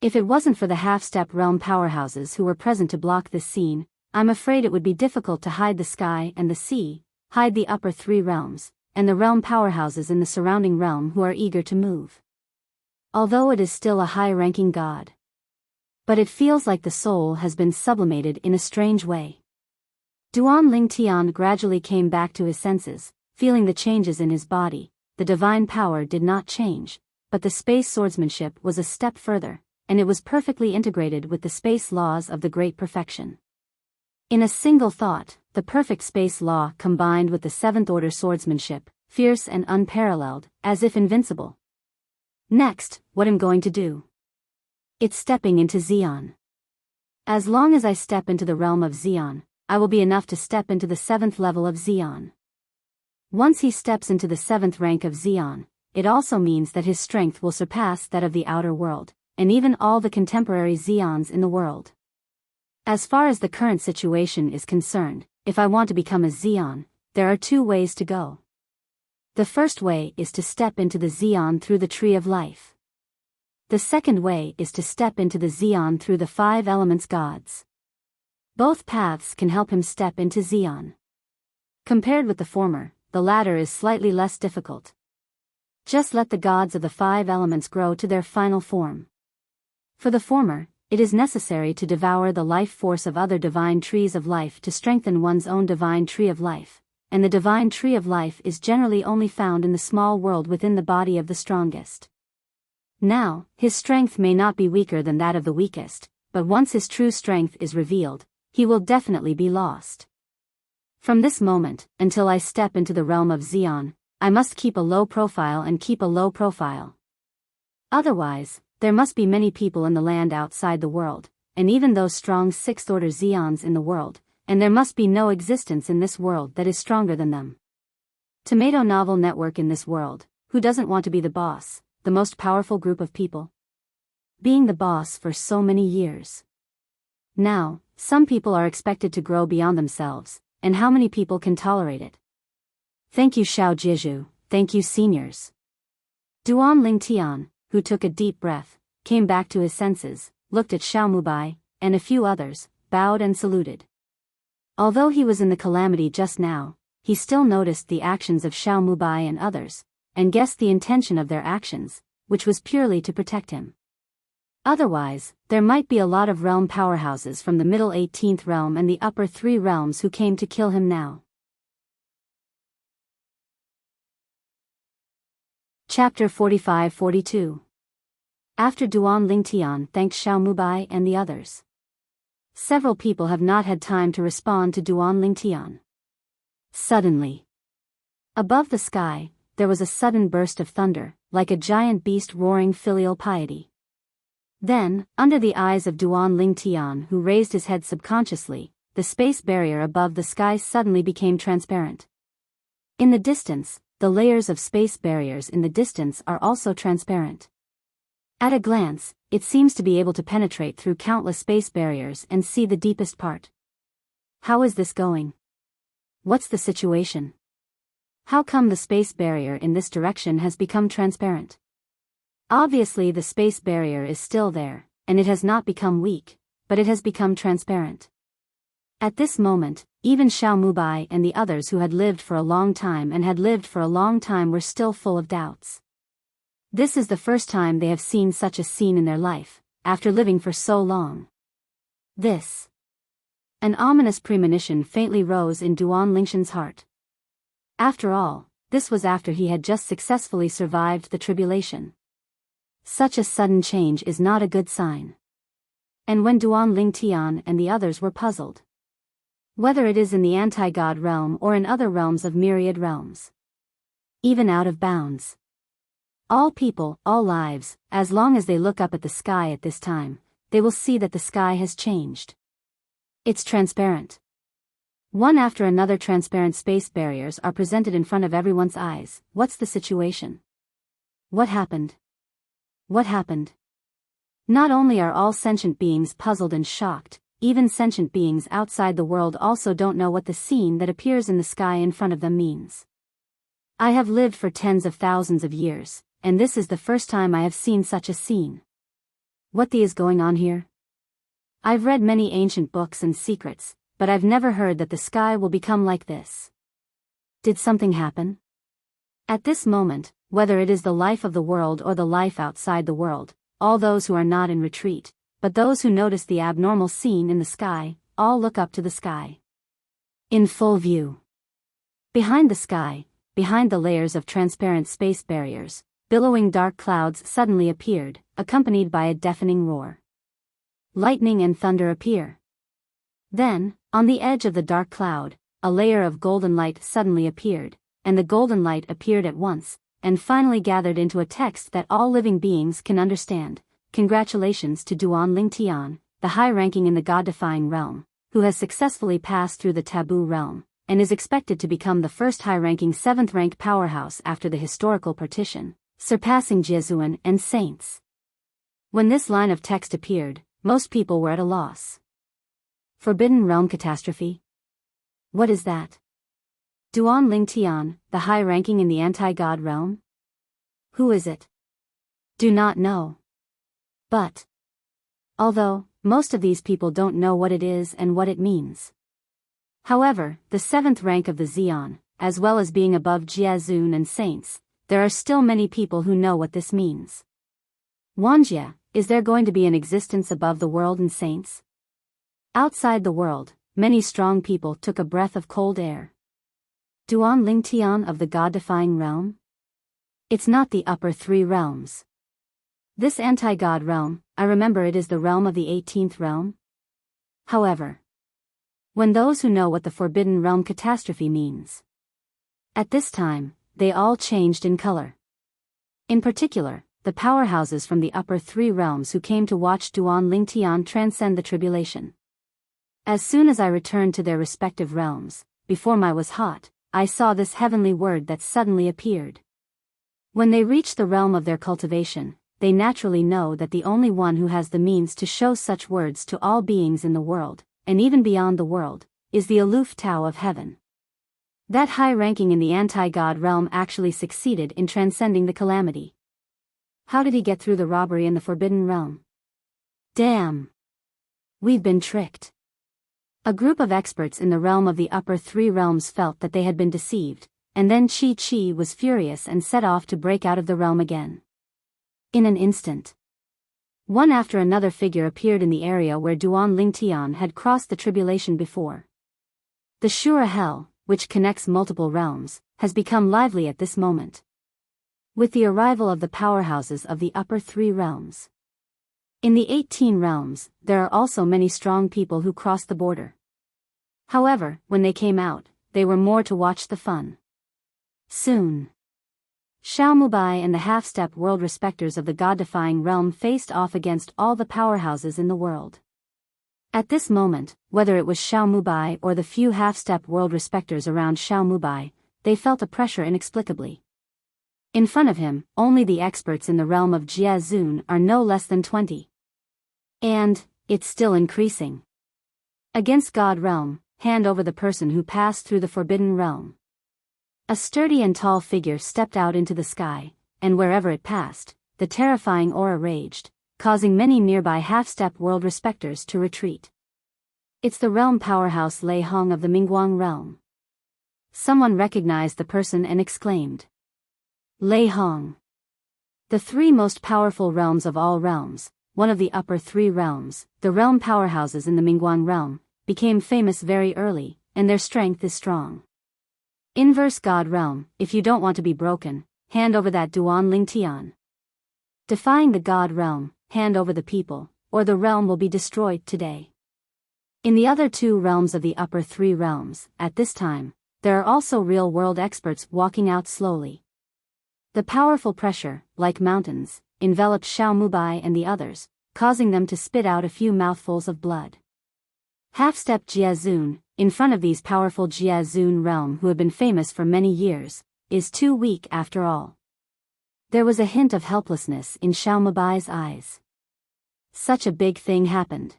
If it wasn't for the half-step realm powerhouses who were present to block this scene, I'm afraid it would be difficult to hide the sky and the sea, hide the upper 3 realms, and the realm powerhouses in the surrounding realm who are eager to move. Although it is still a high-ranking god. But it feels like the soul has been sublimated in a strange way. Duan Ling Tian gradually came back to his senses, feeling the changes in his body. The divine power did not change, but the space swordsmanship was a step further, and it was perfectly integrated with the space laws of the great perfection. In a single thought, the perfect space law combined with the seventh-order swordsmanship, fierce and unparalleled, as if invincible. Next, what I'm going to do? It's stepping into Xian. As long as I step into the realm of Xian, I will be enough to step into the 7th level of Xian. Once he steps into the 7th rank of Xian, it also means that his strength will surpass that of the outer world, and even all the contemporary Xians in the world. As far as the current situation is concerned, if I want to become a Xian, there are 2 ways to go. The first way is to step into the Xian through the Tree of Life. The second way is to step into the Xian through the 5 elements gods. Both paths can help him step into Xian. Compared with the former, the latter is slightly less difficult. Just let the gods of the 5 elements grow to their final form. For the former, it is necessary to devour the life force of other divine trees of life to strengthen one's own divine tree of life, and the divine tree of life is generally only found in the small world within the body of the strongest. Now, his strength may not be weaker than that of the weakest, but once his true strength is revealed, he will definitely be lost. From this moment, until I step into the realm of Xian, I must keep a low profile and keep a low profile. Otherwise, there must be many people in the land outside the world, and even those strong 6th-order Xians in the world, and there must be no existence in this world that is stronger than them. Tomato novel network in this world, who doesn't want to be the boss, the most powerful group of people? Being the boss for so many years. Now, some people are expected to grow beyond themselves, and how many people can tolerate it? Thank you Xiao Jizhu, thank you seniors. Duan Ling Tian, who took a deep breath, came back to his senses, looked at Xiao Mubai, and a few others, bowed and saluted. Although he was in the calamity just now, he still noticed the actions of Xiao Mubai and others, and guessed the intention of their actions, which was purely to protect him. Otherwise, there might be a lot of realm powerhouses from the middle 18th realm and the upper 3 realms who came to kill him now. Chapter 45-42. After Duan Ling Tian thanked Xiao Mubai and the others. Several people have not had time to respond to Duan Ling Tian. Suddenly, above the sky, there was a sudden burst of thunder, like a giant beast roaring filial piety. Then, under the eyes of Duan Ling Tian who raised his head subconsciously, the space barrier above the sky suddenly became transparent. In the distance, the layers of space barriers in the distance are also transparent. At a glance, it seems to be able to penetrate through countless space barriers and see the deepest part. How is this going? What's the situation? How come the space barrier in this direction has become transparent? Obviously the space barrier is still there, and it has not become weak, but it has become transparent. At this moment, even Xiao Mubai and the others who had lived for a long time were still full of doubts. This is the first time they have seen such a scene in their life, after living for so long. This. An ominous premonition faintly rose in Duan Lingshan's heart. After all, this was after he had just successfully survived the tribulation. Such a sudden change is not a good sign. And when Duan Ling Tian and the others were puzzled. Whether it is in the anti-god realm or in other realms of myriad realms. Even out of bounds. All people, all lives, as long as they look up at the sky at this time, they will see that the sky has changed. It's transparent. One after another transparent space barriers are presented in front of everyone's eyes. What's the situation? What happened? What happened? Not only are all sentient beings puzzled and shocked, even sentient beings outside the world also don't know what the scene that appears in the sky in front of them means. I have lived for tens of thousands of years, and this is the first time I have seen such a scene. What is going on here? I've read many ancient books and secrets, but I've never heard that the sky will become like this. Did something happen? At this moment, whether it is the life of the world or the life outside the world, all those who are not in retreat, but those who notice the abnormal scene in the sky, all look up to the sky. In full view. Behind the sky, behind the layers of transparent space barriers, billowing dark clouds suddenly appeared, accompanied by a deafening roar. Lightning and thunder appear. Then, on the edge of the dark cloud, a layer of golden light suddenly appeared, and the golden light appeared at once, and finally gathered into a text that all living beings can understand. Congratulations to Duan Lingtian, the high-ranking in the God-defying realm, who has successfully passed through the taboo realm, and is expected to become the first high-ranking 7th-rank powerhouse after the historical partition, surpassing Jiezuan and saints. When this line of text appeared, most people were at a loss. Forbidden Realm Catastrophe? What is that? Duan Lingtian, the high-ranking in the anti-God realm? Who is it? Do not know. But, although, most of these people don't know what it is and what it means. However, the 7th rank of the Xian, as well as being above Jiazun and saints, there are still many people who know what this means. Wanjia, is there going to be an existence above the world and saints? Outside the world, many strong people took a breath of cold air. Duan Lingtian of the God-defying realm? It's not the upper 3 realms. This anti-God realm, I remember it is the realm of the 18th realm. However, when those who know what the Forbidden Realm Catastrophe means, at this time, they all changed in color. In particular, the powerhouses from the upper 3 realms who came to watch Duan Lingtian transcend the tribulation. As soon as I returned to their respective realms, before my was hot, I saw this heavenly word that suddenly appeared. When they reach the realm of their cultivation, they naturally know that the only one who has the means to show such words to all beings in the world, and even beyond the world, is the aloof Tao of heaven. That high ranking in the anti-God realm actually succeeded in transcending the calamity. How did he get through the robbery in the Forbidden Realm? Damn! We've been tricked. A group of experts in the realm of the upper 3 realms felt that they had been deceived, and then Chi was furious and set off to break out of the realm again. In an instant, one after another figure appeared in the area where Duan Lingtian had crossed the tribulation before. The Shura Hell, which connects multiple realms, has become lively at this moment. With the arrival of the powerhouses of the upper 3 realms. In the 18 realms, there are also many strong people who cross the border. However, when they came out, they were more to watch the fun. Soon, Xiao Mubai and the half-step world respecters of the God-defying realm faced off against all the powerhouses in the world. At this moment, whether it was Xiao Mubai or the few half-step world respecters around Xiao Mubai, they felt a pressure inexplicably. In front of him, only the experts in the realm of Jiazun are no less than 20. And, it's still increasing. Against God realm, hand over the person who passed through the Forbidden Realm. A sturdy and tall figure stepped out into the sky, and wherever it passed, the terrifying aura raged, causing many nearby half-step world respecters to retreat. It's the realm powerhouse Lei Hong of the Mingguang realm. Someone recognized the person and exclaimed. Lei Hong. The 3 most powerful realms of all realms, one of the upper 3 realms, the realm powerhouses in the Mingguang realm, became famous very early, and their strength is strong. Inverse God realm, if you don't want to be broken, hand over that Duan Lingtian. Defying the God realm, hand over the people, or the realm will be destroyed today. In the other 2 realms of the upper 3 realms, at this time, there are also real-world experts walking out slowly. The powerful pressure, like mountains, enveloped Xiao Mubai and the others, causing them to spit out a few mouthfuls of blood. Half-step Jiazun, in front of these powerful Jiazun realm who have been famous for many years, is too weak after all. There was a hint of helplessness in Xiao Mubai's eyes. Such a big thing happened.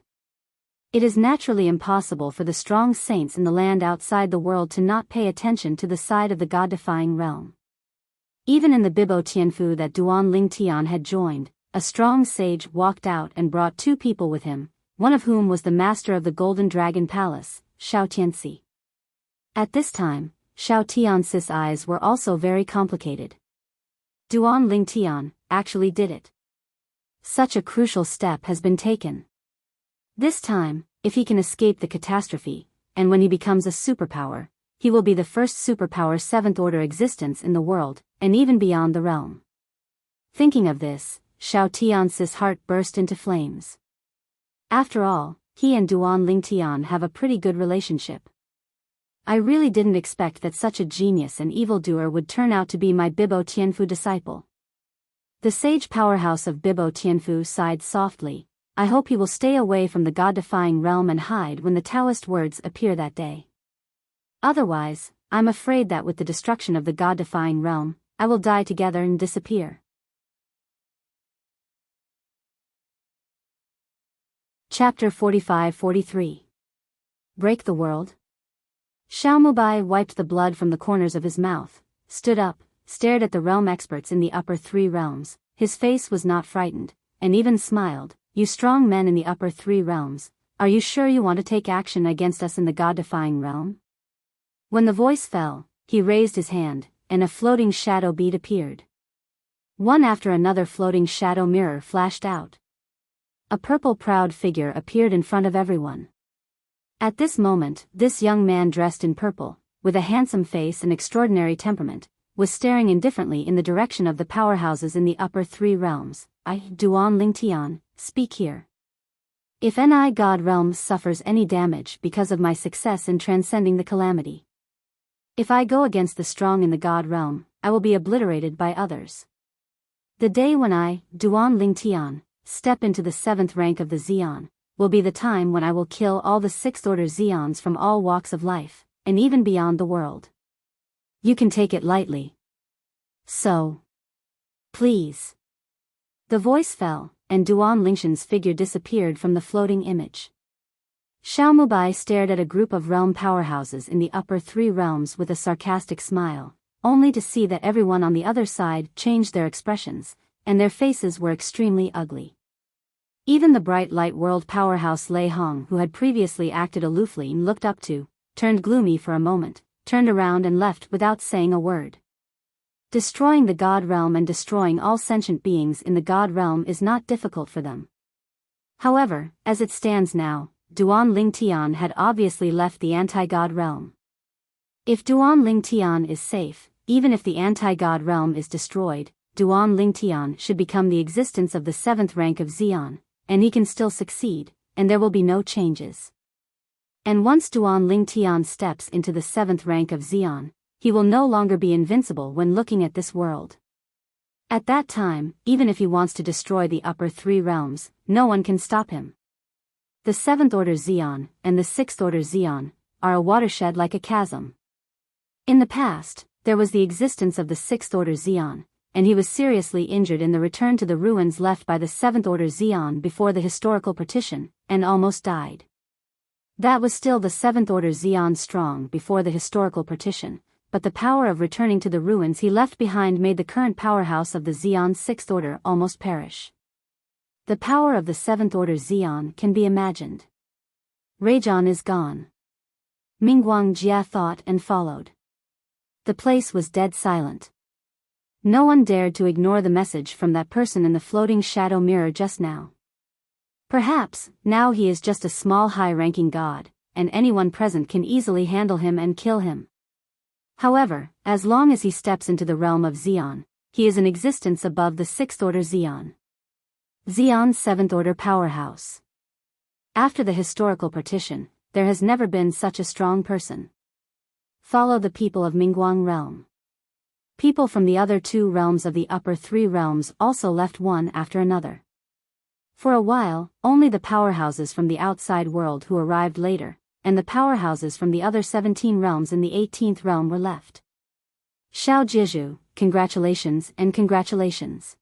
It is naturally impossible for the strong saints in the land outside the world to not pay attention to the side of the God-defying realm. Even in the Bibo Tianfu that Duan Lingtian had joined, a strong sage walked out and brought 2 people with him, one of whom was the master of the Golden Dragon Palace, Xiao Tianxi. At this time, Xiao Tian's eyes were also very complicated. Duan Ling Tian actually did it. Such a crucial step has been taken. This time, if he can escape the catastrophe, and when he becomes a superpower, he will be the first superpower 7th order existence in the world, and even beyond the realm. Thinking of this, Xiao Tian's heart burst into flames. After all, he and Duan Ling Tian have a pretty good relationship. I really didn't expect that such a genius and evildoer would turn out to be my Biyao Tianfu disciple. The sage powerhouse of Biyao Tianfu sighed softly. I hope he will stay away from the god-defying realm and hide when the Taoist words appear that day. Otherwise, I'm afraid that with the destruction of the god-defying realm, I will die together and disappear. Chapter 45-43. Break the world? Xiaomubai wiped the blood from the corners of his mouth, stood up, stared at the realm experts in the upper 3 realms. His face was not frightened, and even smiled. You strong men in the upper 3 realms, are you sure you want to take action against us in the god-defying realm? When the voice fell, he raised his hand, and a floating shadow bead appeared. One after another floating shadow mirror flashed out. A purple proud figure appeared in front of everyone. At this moment, this young man dressed in purple, with a handsome face and extraordinary temperament, was staring indifferently in the direction of the powerhouses in the upper 3 realms. Duan Ling Tian, speak here. If Ni God realm suffers any damage because of my success in transcending the calamity. If I go against the strong in the God realm, I will be obliterated by others. The day when I, Duan Ling Tian, step into the 7th rank of the Xian, will be the time when I will kill all the 6th order Xians from all walks of life, and even beyond the world. You can take it lightly. So. Please. The voice fell, and Duan Lingshan's figure disappeared from the floating image. Xiaomubai stared at a group of realm powerhouses in the upper 3 realms with a sarcastic smile, only to see that everyone on the other side changed their expressions, and their faces were extremely ugly. Even the bright light world powerhouse Lei Hong, who had previously acted aloofly and looked up to, turned gloomy for a moment, turned around and left without saying a word. Destroying the God realm and destroying all sentient beings in the God realm is not difficult for them. However, as it stands now, Duan Ling Tian had obviously left the anti-God realm. If Duan Ling Tian is safe, even if the anti-God realm is destroyed, Duan Ling Tian should become the existence of the 7th rank of Xian, and he can still succeed, and there will be no changes. And once Duan Ling Tian steps into the 7th rank of Xian, he will no longer be invincible when looking at this world. At that time, even if he wants to destroy the upper 3 realms, no one can stop him. The 7th order Xian and the 6th order Xian are a watershed like a chasm. In the past, there was the existence of the 6th order Xian, and he was seriously injured in the return to the ruins left by the 7th order Xian before the historical partition, and almost died. That was still the 7th order Xian strong before the historical partition, but the power of returning to the ruins he left behind made the current powerhouse of the Xian 6th order almost perish. The power of the 7th order Xian can be imagined. Rajan is gone. Mingguang Jia thought and followed. The place was dead silent. No one dared to ignore the message from that person in the floating shadow mirror just now. Perhaps, now he is just a small high-ranking god, and anyone present can easily handle him and kill him. However, as long as he steps into the realm of Xian, he is an existence above the 6th order Xian. Xian's 7th order powerhouse. After the historical partition, there has never been such a strong person. Follow the people of Mingguang realm. People from the other 2 realms of the upper 3 realms also left one after another. For a while, only the powerhouses from the outside world who arrived later, and the powerhouses from the other 17 realms in the 18th realm were left. Xiao Jizhu, congratulations and congratulations.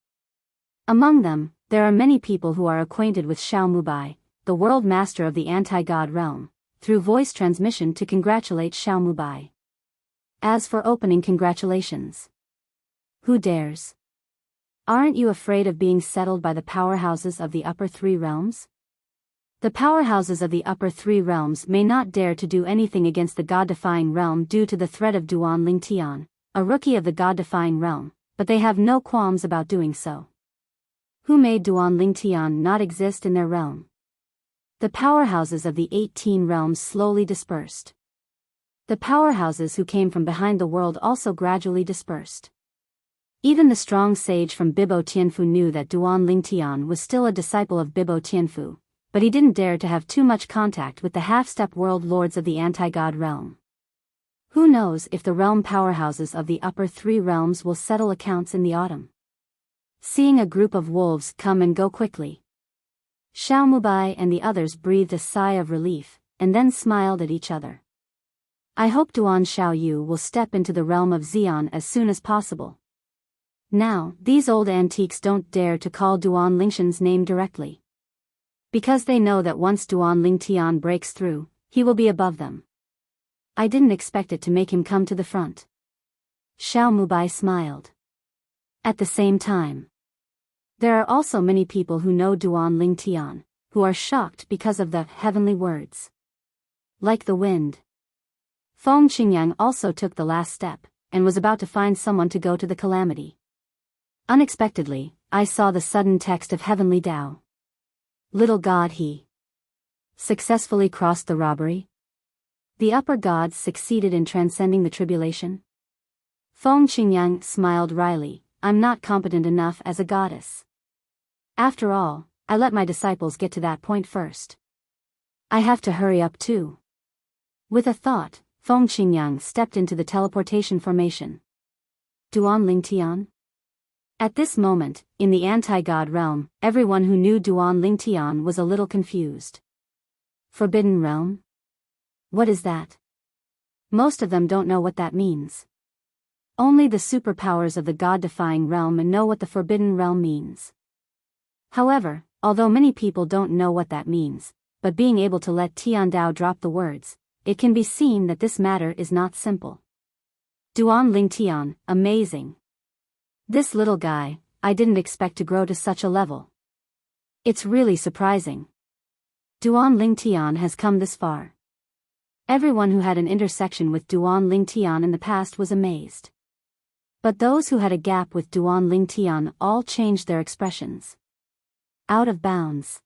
Among them, there are many people who are acquainted with Xiaomubai, the world master of the anti-god realm, through voice transmission to congratulate Xiaomubai. As for opening congratulations. Who dares? Aren't you afraid of being settled by the powerhouses of the upper 3 realms? The powerhouses of the upper three realms may not dare to do anything against the god-defying realm due to the threat of Duan Lingtian, a rookie of the god-defying realm, but they have no qualms about doing so. Who made Duan Lingtian not exist in their realm? The powerhouses of the 18 realms slowly dispersed. The powerhouses who came from behind the world also gradually dispersed. Even the strong sage from Bibo Tianfu knew that Duan Lingtian was still a disciple of Bibo Tianfu, but he didn't dare to have too much contact with the half-step world lords of the anti-god realm. Who knows if the realm powerhouses of the upper three realms will settle accounts in the autumn? Seeing a group of wolves come and go quickly, Xiao Mubai and the others breathed a sigh of relief, and then smiled at each other. I hope Duan Xiaoyu will step into the realm of Xian as soon as possible. Now, these old antiques don't dare to call Duan Lingshan's name directly, because they know that once Duan Lingtian breaks through, he will be above them. I didn't expect it to make him come to the front. Xiao Mubai smiled. At the same time, there are also many people who know Duan Lingtian, who are shocked because of the heavenly words. Like the wind. Feng Qingyang also took the last step, and was about to find someone to go to the calamity. Unexpectedly, I saw the sudden text of heavenly Tao. Little god he successfully crossed the robbery. The upper gods succeeded in transcending the tribulation. Feng Qingyang smiled wryly. I'm not competent enough as a goddess. After all, I let my disciples get to that point first. I have to hurry up too. With a thought, Feng Qingyang stepped into the teleportation formation. Duan Lingtian? At this moment, in the anti-god realm, everyone who knew Duan Lingtian was a little confused. Forbidden realm? What is that? Most of them don't know what that means. Only the superpowers of the god-defying realm know what the forbidden realm means. However, although many people don't know what that means, but being able to let Tiandao drop the words, it can be seen that this matter is not simple. Duan Lingtian, amazing. This little guy, I didn't expect to grow to such a level. It's really surprising. Duan Lingtian has come this far. Everyone who had an intersection with Duan Lingtian in the past was amazed. But those who had a gap with Duan Lingtian all changed their expressions. Out of bounds.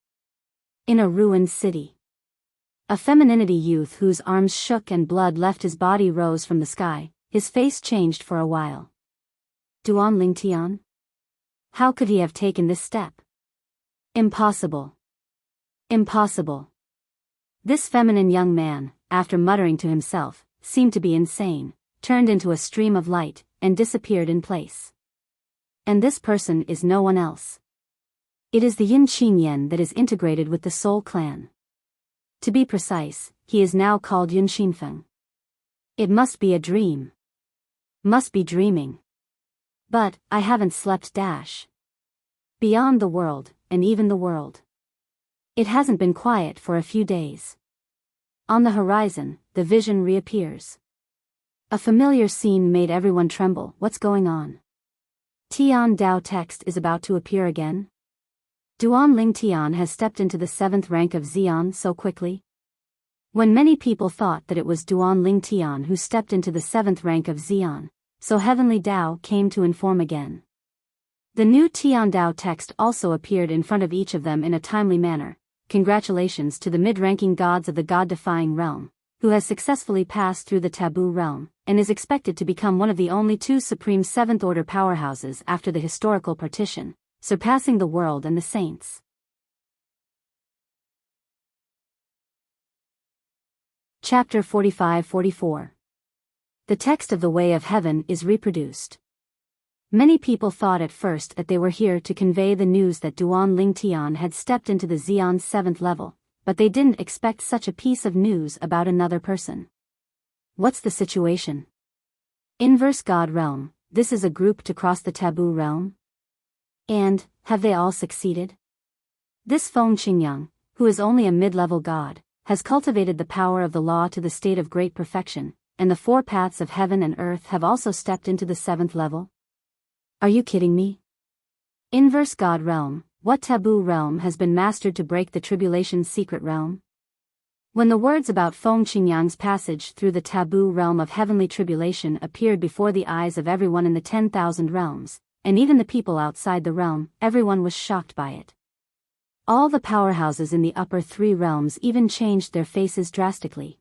In a ruined city. A femininity youth whose arms shook and blood left his body rose from the sky, his face changed for a while. Duan Lingtian? How could he have taken this step? Impossible. Impossible. This feminine young man, after muttering to himself, seemed to be insane, turned into a stream of light, and disappeared in place. And this person is no one else. It is the Yin Qinyan that is integrated with the Soul Clan. To be precise, he is now called Yin Xinfeng. It must be a dream. Must be dreaming. But, I haven't slept dash. Beyond the world, and even the world. It hasn't been quiet for a few days. On the horizon, the vision reappears. A familiar scene made everyone tremble. What's going on? Tian Dao text is about to appear again? Duan Lingtian has stepped into the 7th rank of Xian so quickly? When many people thought that it was Duan Lingtian who stepped into the 7th rank of Xian, so Heavenly Tao came to inform again. The new Tian Dao text also appeared in front of each of them in a timely manner. Congratulations to the mid-ranking gods of the god-defying realm, who has successfully passed through the taboo realm, and is expected to become one of the only two supreme 7th-order powerhouses after the historical partition, surpassing the world and the saints. Chapter 45-44. The text of the Way of Heaven is reproduced. Many people thought at first that they were here to convey the news that Duan Lingtian had stepped into the Xian 7th level, but they didn't expect such a piece of news about another person. What's the situation? Inverse God Realm, this is a group to cross the taboo realm? And, have they all succeeded? This Feng Qingyang, who is only a mid-level god, has cultivated the power of the law to the state of great perfection, and the 4 paths of heaven and earth have also stepped into the 7th level? Are you kidding me? Inverse God Realm, what taboo realm has been mastered to break the tribulation's secret realm? When the words about Feng Qingyang's passage through the taboo realm of heavenly tribulation appeared before the eyes of everyone in the 10,000 realms, and even the people outside the realm, everyone was shocked by it. All the powerhouses in the upper three realms even changed their faces drastically.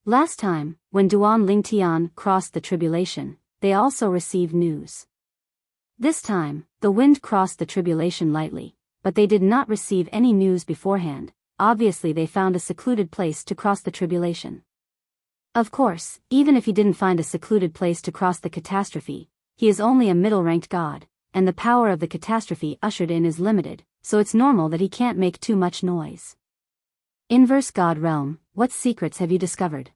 Last time, when Duan Lingtian crossed the tribulation, they also received news. This time, the wind crossed the tribulation lightly, but they did not receive any news beforehand. Obviously they found a secluded place to cross the tribulation. Of course, even if he didn't find a secluded place to cross the catastrophe, he is only a middle-ranked god, and the power of the catastrophe ushered in is limited, so it's normal that he can't make too much noise. Inverse God Realm, what secrets have you discovered?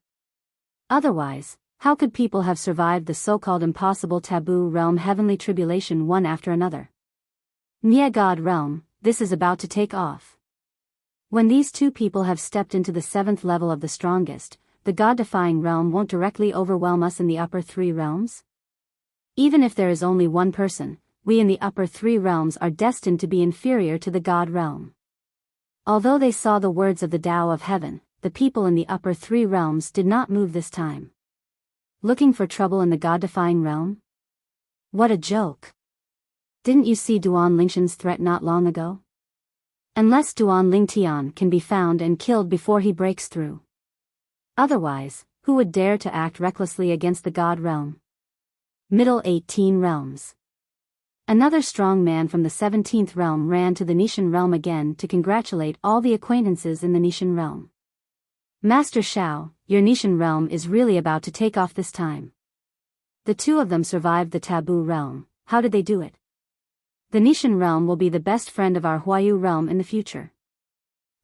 Otherwise, how could people have survived the so-called impossible taboo realm heavenly tribulation one after another? Nia God Realm, this is about to take off. When these two people have stepped into the 7th level of the strongest, the God-defying realm won't directly overwhelm us in the upper three realms? Even if there is only one person, we in the upper three realms are destined to be inferior to the God realm. Although they saw the words of the Tao of Heaven, the people in the upper three realms did not move this time. Looking for trouble in the God-defying realm? What a joke! Didn't you see Duan Lingshan's threat not long ago? Unless Duan Lingtian can be found and killed before he breaks through. Otherwise, who would dare to act recklessly against the God realm? Middle 18 realms. Another strong man from the 17th realm ran to the Nishan realm again to congratulate all the acquaintances in the Nishan realm. Master Shao, your Nishan realm is really about to take off this time. The two of them survived the taboo realm. How did they do it? The Nishan realm will be the best friend of our Huayu realm in the future.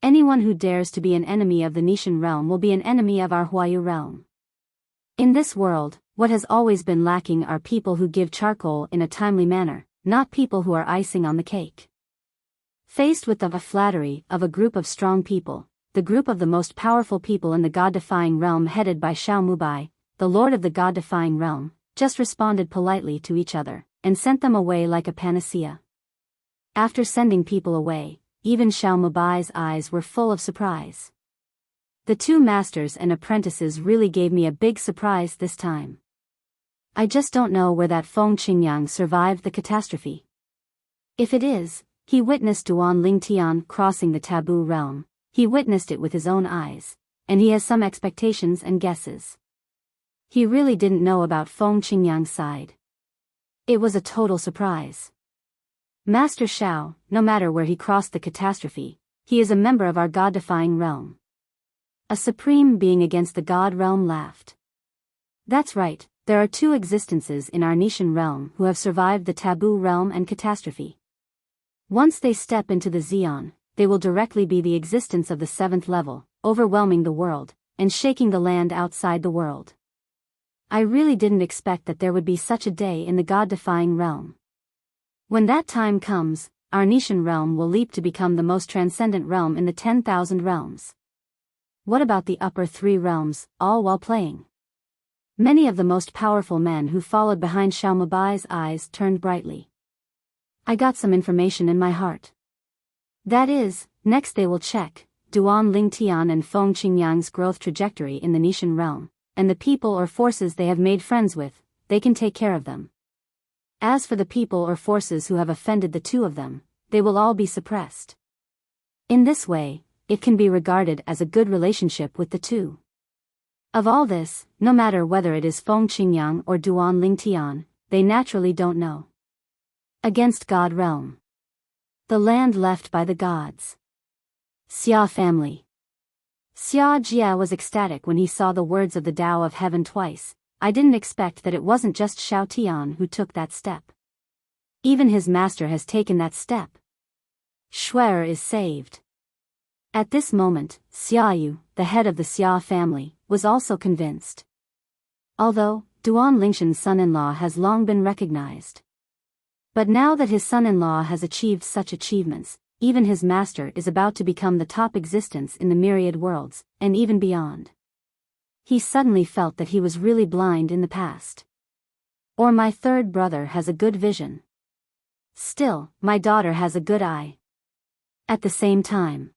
Anyone who dares to be an enemy of the Nishan realm will be an enemy of our Huayu realm. In this world, what has always been lacking are people who give charcoal in a timely manner, not people who are icing on the cake. Faced with the flattery of a group of strong people, the group of the most powerful people in the God-defying realm headed by Xiao Mubai, the lord of the God-defying realm, just responded politely to each other, and sent them away like a panacea. After sending people away, even Xiao Mubai's eyes were full of surprise. The two masters and apprentices really gave me a big surprise this time. I just don't know where that Feng Qingyang survived the catastrophe. If it is, he witnessed Duan Lingtian crossing the taboo realm, he witnessed it with his own eyes, and he has some expectations and guesses. He really didn't know about Feng Qingyang's side. It was a total surprise. Master Shao, no matter where he crossed the catastrophe, he is a member of our God-defying realm. A supreme being against the God realm laughed. That's right, there are two existences in our Nishan realm who have survived the taboo realm and catastrophe. Once they step into the Xian, they will directly be the existence of the 7th level, overwhelming the world, and shaking the land outside the world. I really didn't expect that there would be such a day in the God-defying realm. When that time comes, our Nishan realm will leap to become the most transcendent realm in the 10,000 realms. What about the upper three realms, all while playing? Many of the most powerful men who followed behind Xiao Mubai's eyes turned brightly. I got some information in my heart. That is, next they will check Duan Lingtian and Feng Qingyang's growth trajectory in the Nishan realm, and the people or forces they have made friends with, they can take care of them. As for the people or forces who have offended the two of them, they will all be suppressed. In this way, it can be regarded as a good relationship with the two. Of all this, no matter whether it is Feng Qingyang or Duan Lingtian, they naturally don't know. Against God Realm. The land left by the gods. Xia family. Xia Jia was ecstatic when he saw the words of the Tao of Heaven twice. I didn't expect that it wasn't just Xiao Tian who took that step. Even his master has taken that step. Shuer is saved. At this moment, Xia Yu, the head of the Xia family, was also convinced. Although, Duan Lingshan's son-in-law has long been recognized. But now that his son-in-law has achieved such achievements, even his master is about to become the top existence in the myriad worlds, and even beyond. He suddenly felt that he was really blind in the past. Or my third brother has a good vision. Still, my daughter has a good eye. At the same time,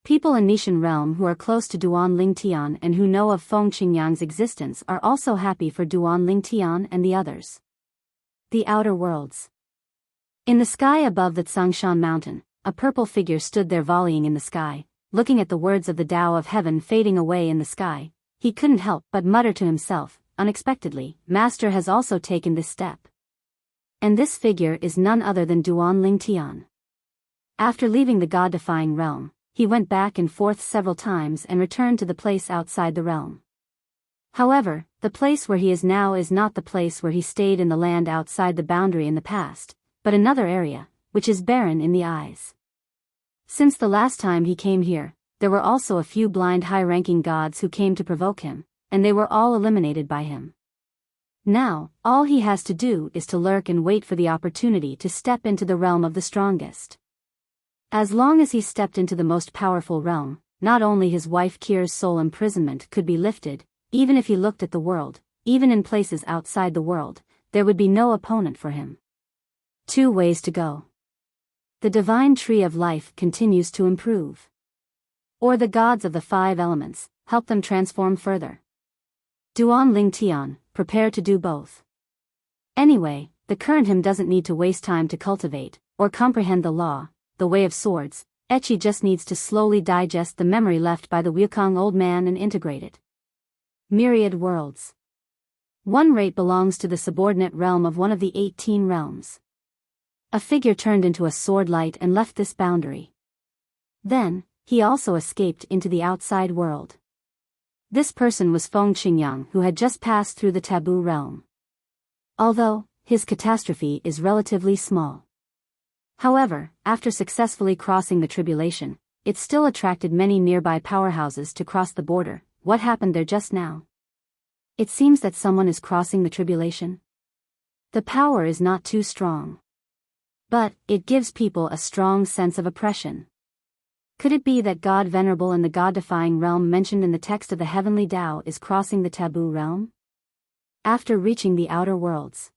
people in Nishan realm who are close to Duan Lingtian and who know of Feng Qingyang's existence are also happy for Duan Lingtian and the others. The Outer Worlds. In the sky above the Tsangshan mountain, a purple figure stood there volleying in the sky, looking at the words of the Tao of heaven fading away in the sky. He couldn't help but mutter to himself, unexpectedly, Master has also taken this step. And this figure is none other than Duan Lingtian. After leaving the god-defying realm, he went back and forth several times and returned to the place outside the realm. However, the place where he is now is not the place where he stayed in the land outside the boundary in the past, but another area, which is barren in the eyes. Since the last time he came here, there were also a few blind high-ranking gods who came to provoke him, and they were all eliminated by him. Now, all he has to do is to lurk and wait for the opportunity to step into the realm of the strongest. As long as he stepped into the most powerful realm, not only his wife Kira's soul imprisonment could be lifted, even if he looked at the world, even in places outside the world, there would be no opponent for him. 2 ways to go. The divine tree of life continues to improve. Or the gods of the 5 elements, help them transform further. Duan Lingtian, prepare to do both. Anyway, the current him doesn't need to waste time to cultivate, or comprehend the law, the way of swords. Echi just needs to slowly digest the memory left by the Wukong old man and integrate it. Myriad worlds. One rate belongs to the subordinate realm of one of the 18 realms. A figure turned into a sword light and left this boundary. Then, he also escaped into the outside world. This person was Feng Qingyang, who had just passed through the taboo realm. Although, his catastrophe is relatively small. However, after successfully crossing the tribulation, it still attracted many nearby powerhouses to cross the border. What happened there just now? It seems that someone is crossing the tribulation. The power is not too strong. But, it gives people a strong sense of oppression. Could it be that God Venerable in the God-defying realm mentioned in the text of the Heavenly Tao is crossing the taboo realm? After reaching the outer worlds,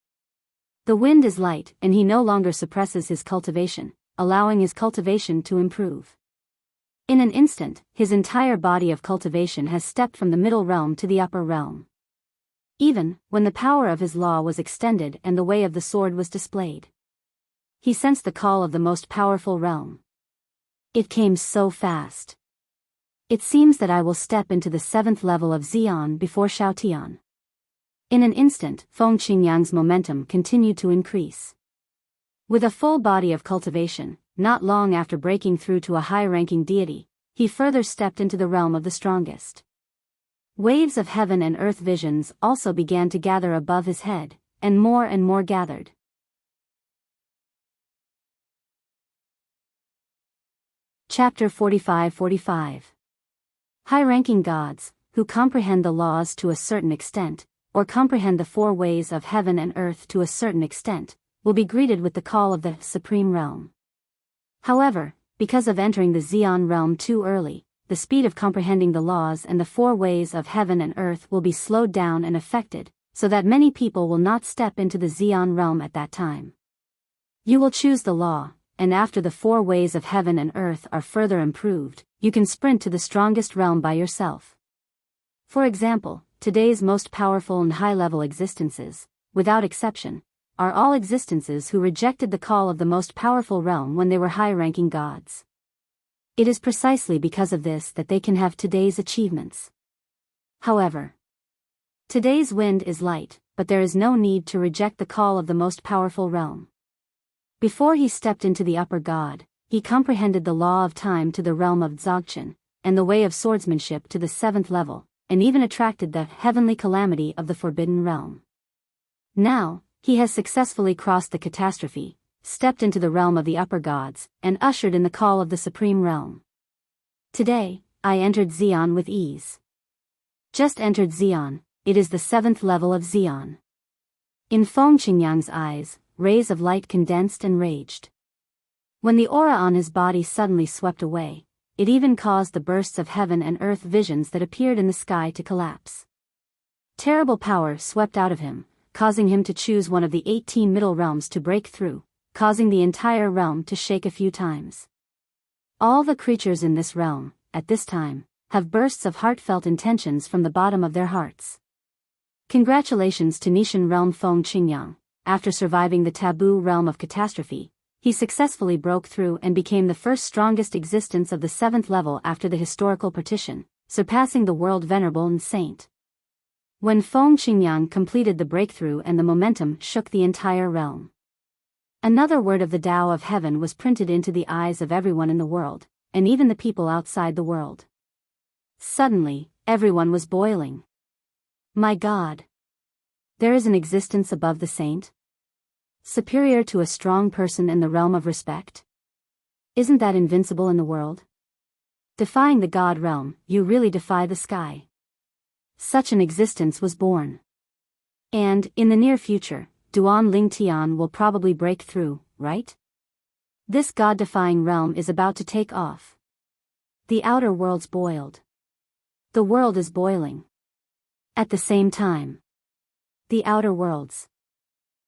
the wind is light and he no longer suppresses his cultivation, allowing his cultivation to improve. In an instant, his entire body of cultivation has stepped from the middle realm to the upper realm. Even when the power of his law was extended and the way of the sword was displayed, he sensed the call of the most powerful realm. It came so fast. It seems that I will step into the 7th level of Xian before Shaotian. In an instant, Feng Qingyang's momentum continued to increase. With a full body of cultivation, not long after breaking through to a high-ranking deity, he further stepped into the realm of the strongest. Waves of heaven and earth visions also began to gather above his head, and more gathered. Chapter 45-45. High-ranking gods, who comprehend the laws to a certain extent, or comprehend the 4 ways of heaven and earth to a certain extent, will be greeted with the call of the Supreme Realm. However, because of entering the Xian realm too early, the speed of comprehending the laws and the 4 ways of heaven and earth will be slowed down and affected, so that many people will not step into the Xian realm at that time. You will choose the law, and after the 4 ways of heaven and earth are further improved, you can sprint to the strongest realm by yourself. For example, today's most powerful and high-level existences, without exception, are all existences who rejected the call of the most powerful realm when they were high-ranking gods. It is precisely because of this that they can have today's achievements. However, today's wind is light, but there is no need to reject the call of the most powerful realm. Before he stepped into the upper god, he comprehended the law of time to the realm of Dzogchen, and the way of swordsmanship to the 7th level, and even attracted the heavenly calamity of the forbidden realm. Now, he has successfully crossed the catastrophe, stepped into the realm of the upper gods, and ushered in the call of the supreme realm. Today, I entered Xian with ease. Just entered Xian, it is the 7th level of Xian. In Feng Qingyang's eyes, rays of light condensed and raged. When the aura on his body suddenly swept away, it even caused the bursts of heaven and earth visions that appeared in the sky to collapse. Terrible power swept out of him, causing him to choose one of the 18 middle realms to break through, causing the entire realm to shake a few times. All the creatures in this realm, at this time, have bursts of heartfelt intentions from the bottom of their hearts. Congratulations to Nishan realm Feng Qingyang. After surviving the taboo realm of catastrophe, he successfully broke through and became the first strongest existence of the 7th level after the historical partition, surpassing the world venerable and saint. When Feng Qingyang completed the breakthrough and the momentum shook the entire realm. Another word of the Tao of Heaven was printed into the eyes of everyone in the world, and even the people outside the world. Suddenly, everyone was boiling. My God! There is an existence above the saint? Superior to a strong person in the realm of respect? Isn't that invincible in the world? Defying the God realm, you really defy the sky. Such an existence was born. And, in the near future, Duan Ling Tian will probably break through, right? This God-defying realm is about to take off. The outer world's boiled. The world is boiling. At the same time. The outer worlds.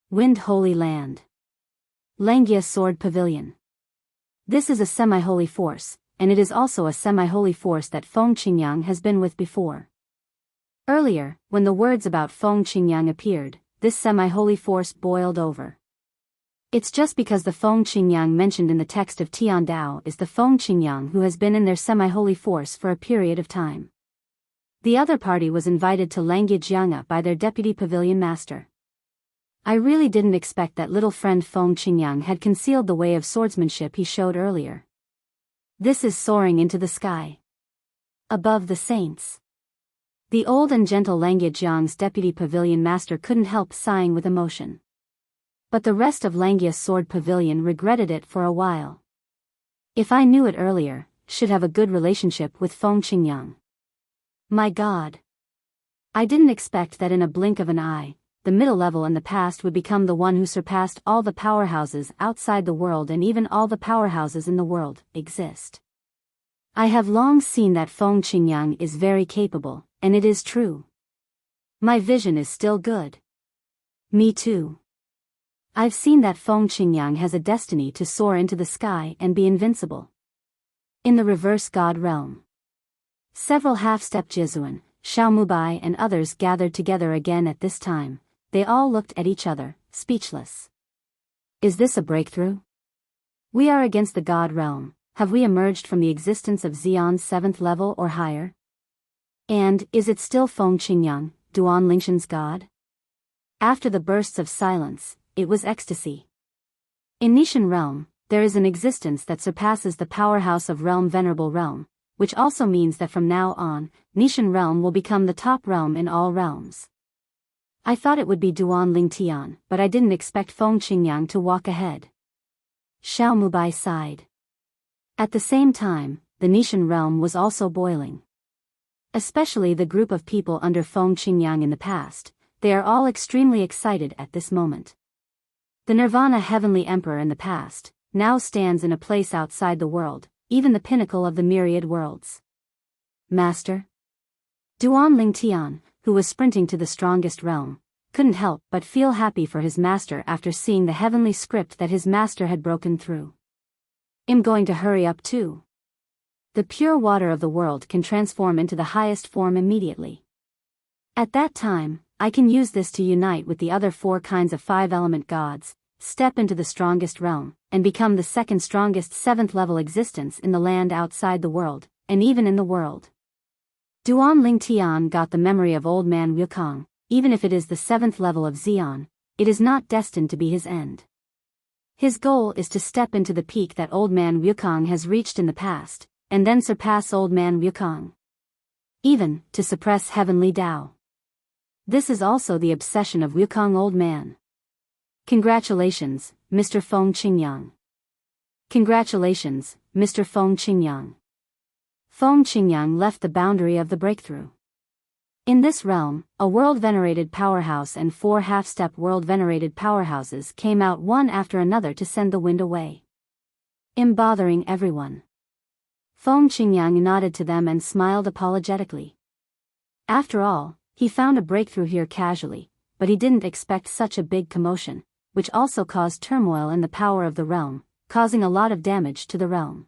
Wind Holy Land. Langia Sword Pavilion. This is a semi-holy force, and it is also a semi-holy force that Feng Qingyang has been with before. Earlier, when the words about Feng Qingyang appeared, this semi-holy force boiled over. It's just because the Feng Qingyang mentioned in the text of Tian Dao is the Feng Qingyang who has been in their semi-holy force for a period of time. The other party was invited to Langia Jianga by their deputy pavilion master. I really didn't expect that little friend Feng Qingyang had concealed the way of swordsmanship he showed earlier. This is soaring into the sky. Above the saints. The old and gentle Langia Jiang's deputy pavilion master couldn't help sighing with emotion. But the rest of Langia's sword pavilion regretted it for a while. If I knew it earlier, should have a good relationship with Feng Qingyang. My God! I didn't expect that in a blink of an eye, the middle level in the past would become the one who surpassed all the powerhouses outside the world and even all the powerhouses in the world exist. I have long seen that Feng Qingyang is very capable, and it is true. My vision is still good. Me too. I've seen that Feng Qingyang has a destiny to soar into the sky and be invincible. In the reverse God realm. Several half-step Jizuan, Xiaomubai and others gathered together again at this time. They all looked at each other, speechless. Is this a breakthrough? We are against the God realm. Have we emerged from the existence of Xian's 7th level or higher? And, is it still Feng Qingyang, Duan Lingshan's God? After the bursts of silence, it was ecstasy. In Nishan realm, there is an existence that surpasses the powerhouse of realm venerable realm, which also means that from now on, Nishan realm will become the top realm in all realms. I thought it would be Duan Ling Tian, but I didn't expect Feng Qingyang to walk ahead. Xiaomubai sighed. At the same time, the Nishan realm was also boiling. Especially the group of people under Feng Qingyang in the past, they are all extremely excited at this moment. The Nirvana Heavenly Emperor in the past, now stands in a place outside the world, even the pinnacle of the myriad worlds. Master? Duan Ling Tian, who was sprinting to the strongest realm, couldn't help but feel happy for his master after seeing the heavenly script that his master had broken through. I'm going to hurry up too. The pure water of the world can transform into the highest form immediately. At that time, I can use this to unite with the other 4 kinds of 5-element gods, step into the strongest realm, and become the second strongest 7th level existence in the land outside the world, and even in the world. Duan Ling Tian got the memory of old man Wukong. Even if it is the 7th level of Xian, it is not destined to be his end. His goal is to step into the peak that old man Wukong has reached in the past, and then surpass old man Wukong. Even, to suppress heavenly Tao. This is also the obsession of Wukong old man. Congratulations, Mr. Feng Qingyang. Congratulations, Mr. Feng Qingyang. Feng Qingyang left the boundary of the breakthrough. In this realm, a world-venerated powerhouse and 4 half-step world-venerated powerhouses came out one after another to send the wind away. I'm bothering everyone. Feng Qingyang nodded to them and smiled apologetically. After all, he found a breakthrough here casually, but he didn't expect such a big commotion. which also caused turmoil in the power of the realm, causing a lot of damage to the realm.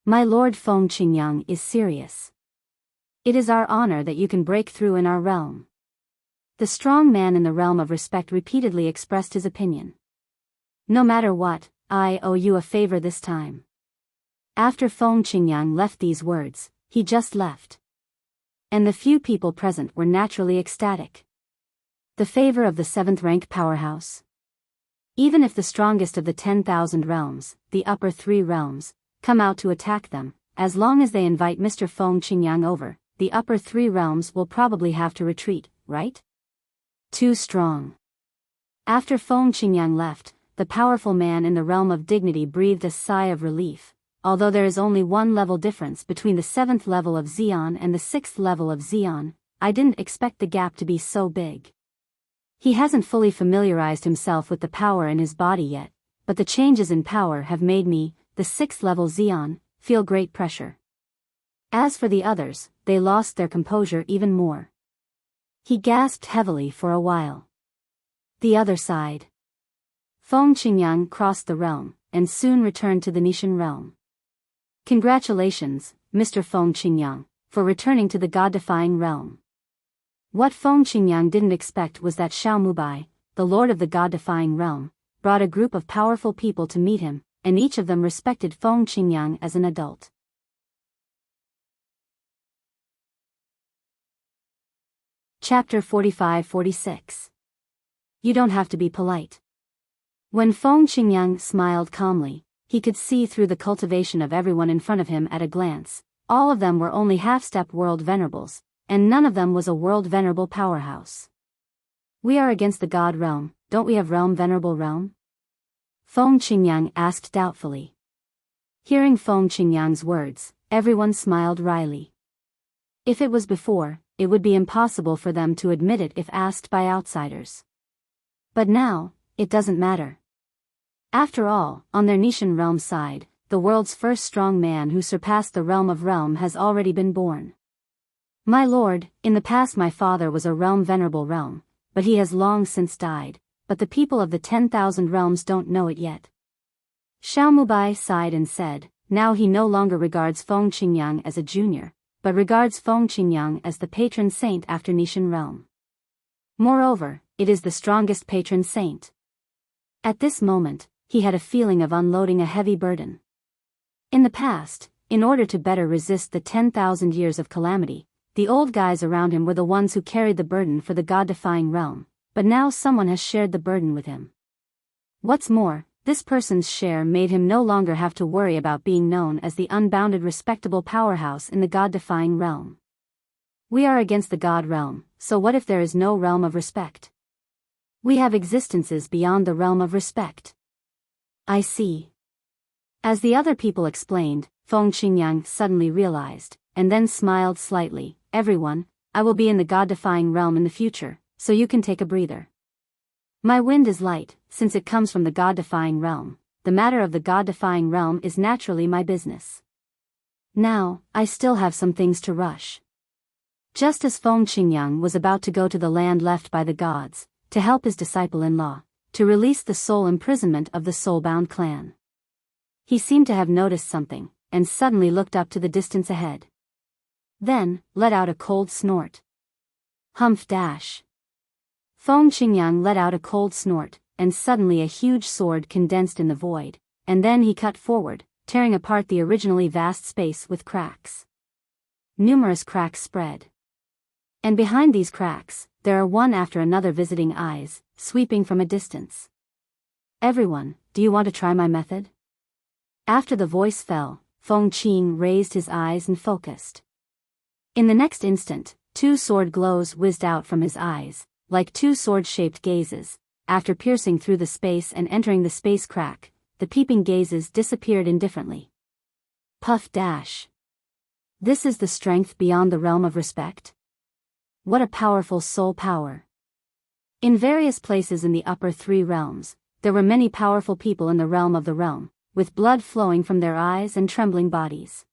My Lord Feng Qingyang is serious. It is our honor that you can break through in our realm. The strong man in the realm of respect repeatedly expressed his opinion. No matter what, I owe you a favor this time. After Feng Qingyang left these words, he just left. And the few people present were naturally ecstatic. The favor of the 7th rank powerhouse. Even if the strongest of the 10,000 realms, the upper 3 realms, come out to attack them, as long as they invite Mr. Feng Qingyang over, the upper 3 realms will probably have to retreat, right? Too strong. After Feng Qingyang left, the powerful man in the realm of dignity breathed a sigh of relief. Although there is only 1 level difference between the 7th level of Xian and the 6th level of Xian, I didn't expect the gap to be so big. He hasn't fully familiarized himself with the power in his body yet, but the changes in power have made me, the 6th level Xian, feel great pressure. As for the others, they lost their composure even more. He gasped heavily for a while. The other side. Feng Qingyang crossed the realm, and soon returned to the Nishan realm. Congratulations, Mr. Feng Qingyang, for returning to the God-defying realm. What Feng Qingyang didn't expect was that Xiao Mubai, the lord of the God-defying realm, brought a group of powerful people to meet him, and each of them respected Feng Qingyang as an adult. Chapter 45-46. You don't have to be polite. When Feng Qingyang smiled calmly, he could see through the cultivation of everyone in front of him at a glance. All of them were only half-step world venerables, and none of them was a world venerable powerhouse. We are against the God realm, don't we have realm venerable realm? Feng Qingyang asked doubtfully. Hearing Feng Qingyang's words, everyone smiled wryly. If it was before, it would be impossible for them to admit it if asked by outsiders. But now, it doesn't matter. After all, on their Nishan realm side, the world's first strong man who surpassed the realm of realm has already been born. My lord, in the past my father was a realm venerable realm, but he has long since died, but the people of the 10,000 realms don't know it yet. Xiao Mubai sighed and said, now he no longer regards Feng Qingyang as a junior, but regards Feng Qingyang as the patron saint after Nishan realm. Moreover, it is the strongest patron saint. At this moment, he had a feeling of unloading a heavy burden. In the past, in order to better resist the 10,000 years of calamity, the old guys around him were the ones who carried the burden for the God-defying realm, but now someone has shared the burden with him. What's more, this person's share made him no longer have to worry about being known as the unbounded respectable powerhouse in the God-defying realm. We are against the God realm, so what if there is no realm of respect? We have existences beyond the realm of respect. I see. As the other people explained, Feng Qingyang suddenly realized, and then smiled slightly, everyone, I will be in the God-defying realm in the future, so you can take a breather. My wind is light, since it comes from the God-defying realm. The matter of the God-defying realm is naturally my business. Now, I still have some things to rush. Just as Feng Qingyang was about to go to the land left by the gods, to help his disciple-in-law, to release the soul imprisonment of the soulbound clan. He seemed to have noticed something, and suddenly looked up to the distance ahead. Then, let out a cold snort. Humph dash. Feng Qingyang let out a cold snort, and suddenly a huge sword condensed in the void, and then he cut forward, tearing apart the originally vast space with cracks. Numerous cracks spread. And behind these cracks, there are one after another visiting eyes, sweeping from a distance. Everyone, do you want to try my method? After the voice fell, Feng Qing raised his eyes and focused. In the next instant, 2 sword glows whizzed out from his eyes, like 2 sword-shaped gazes. After piercing through the space and entering the space crack, the peeping gazes disappeared indifferently. Puff dash. This is the strength beyond the realm of respect? What a powerful soul power. In various places in the upper 3 realms, there were many powerful people in the realm of the realm, with blood flowing from their eyes and trembling bodies.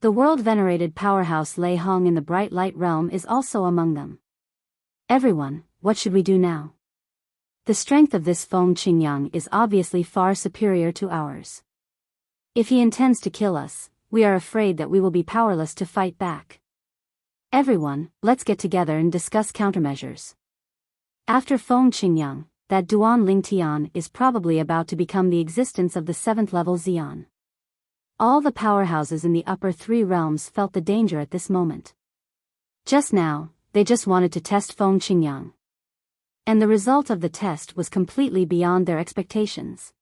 The world-venerated powerhouse Lei Hong in the bright light realm is also among them. Everyone, what should we do now? The strength of this Feng Qingyang is obviously far superior to ours. If he intends to kill us, we are afraid that we will be powerless to fight back. Everyone, let's get together and discuss countermeasures. After Feng Qingyang, that Duan Ling Tian is probably about to become the existence of the 7th level Xian. All the powerhouses in the upper 3 realms felt the danger at this moment. Just now, they just wanted to test Feng Qingyang. And the result of the test was completely beyond their expectations.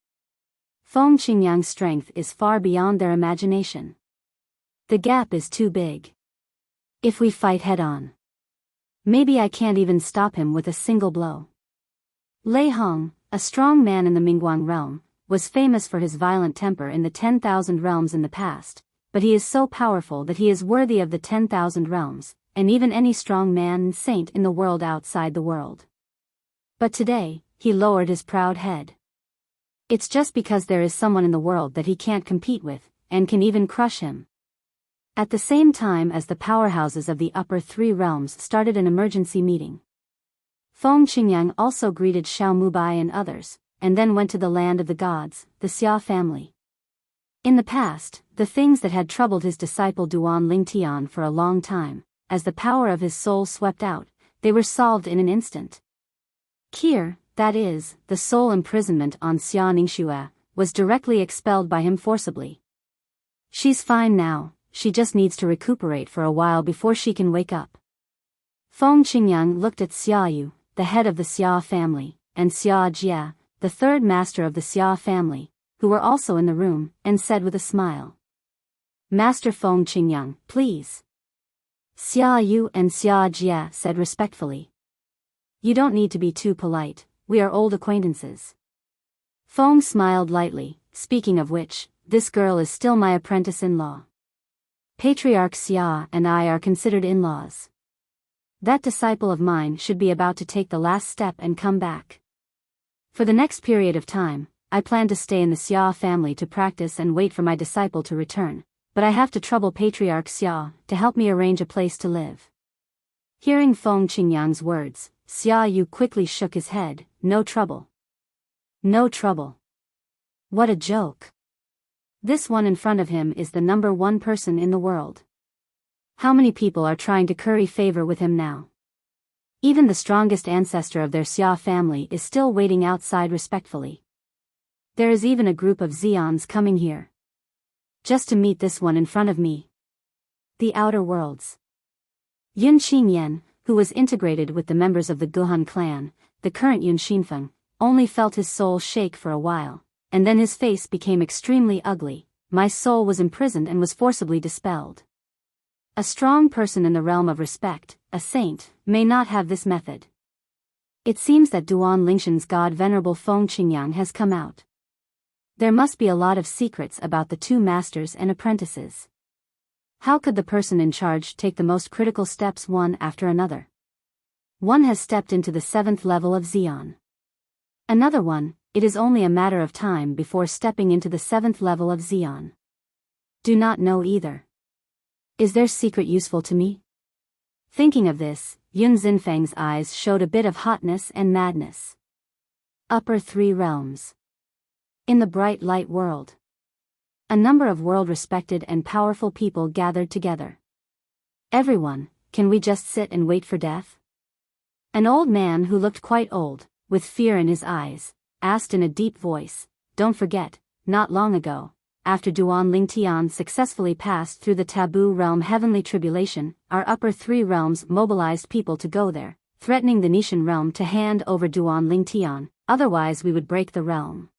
Feng Qingyang's strength is far beyond their imagination. The gap is too big. If we fight head-on, maybe I can't even stop him with a single blow. Lei Hong, a strong man in the Mingguang realm, was famous for his violent temper in the 10,000 realms in the past, but he is so powerful that he is worthy of the 10,000 realms, and even any strong man and saint in the world outside the world. But today, he lowered his proud head. It's just because there is someone in the world that he can't compete with, and can even crush him. At the same time as the powerhouses of the upper 3 realms started an emergency meeting, Feng Qingyang also greeted Xiao Mubai and others, and then went to the land of the gods, the Xia family. In the past, the things that had troubled his disciple Duan Ling Tian for a long time, as the power of his soul swept out, they were solved in an instant. Qir, that is, the soul imprisonment on Xia Ningxue, was directly expelled by him forcibly. She's fine now, she just needs to recuperate for a while before she can wake up. Feng Qingyang looked at Xia Yu, the head of the Xia family, and Xia Jie, the 3rd master of the Xia family, who were also in the room, and said with a smile, "Master Feng Qingyang, please." Xia Yu and Xia Jie said respectfully, "You don't need to be too polite, we are old acquaintances." Feng smiled lightly, "Speaking of which, this girl is still my apprentice-in-law. Patriarch Xia and I are considered in-laws. That disciple of mine should be about to take the last step and come back. For the next period of time, I plan to stay in the Xia family to practice and wait for my disciple to return, but I have to trouble Patriarch Xia to help me arrange a place to live." Hearing Feng Qingyang's words, Xia Yu quickly shook his head. "No trouble. No trouble. What a joke. This one in front of him is the number 1 person in the world. How many people are trying to curry favor with him now? Even the strongest ancestor of their Xia family is still waiting outside respectfully. There is even a group of Xians coming here, just to meet this one in front of me. The outer worlds." Yun Qingyan, who was integrated with the members of the Guhan clan, the current Yun Xinfeng, only felt his soul shake for a while, and then his face became extremely ugly. "My soul was imprisoned and was forcibly dispelled." A strong person in the realm of respect, a saint, may not have this method. It seems that Duan Lingshan's god Venerable Feng Qingyang has come out. There must be a lot of secrets about the 2 masters and apprentices. How could the person in charge take the most critical steps one after another? One has stepped into the 7th level of Xian. Another one, it is only a matter of time before stepping into the 7th level of Xian. Do not know either. Is their secret useful to me? Thinking of this, Yun Xinfeng's eyes showed a bit of hotness and madness. Upper 3 realms. In the bright light world, a number of world-respected and powerful people gathered together. "Everyone, can we just sit and wait for death?" An old man who looked quite old, with fear in his eyes, asked in a deep voice. "Don't forget, not long ago, after Duan Ling Tian successfully passed through the taboo realm heavenly tribulation, our upper 3 realms mobilized people to go there, threatening the Nishan realm to hand over Duan Ling Tian, otherwise we would break the realm.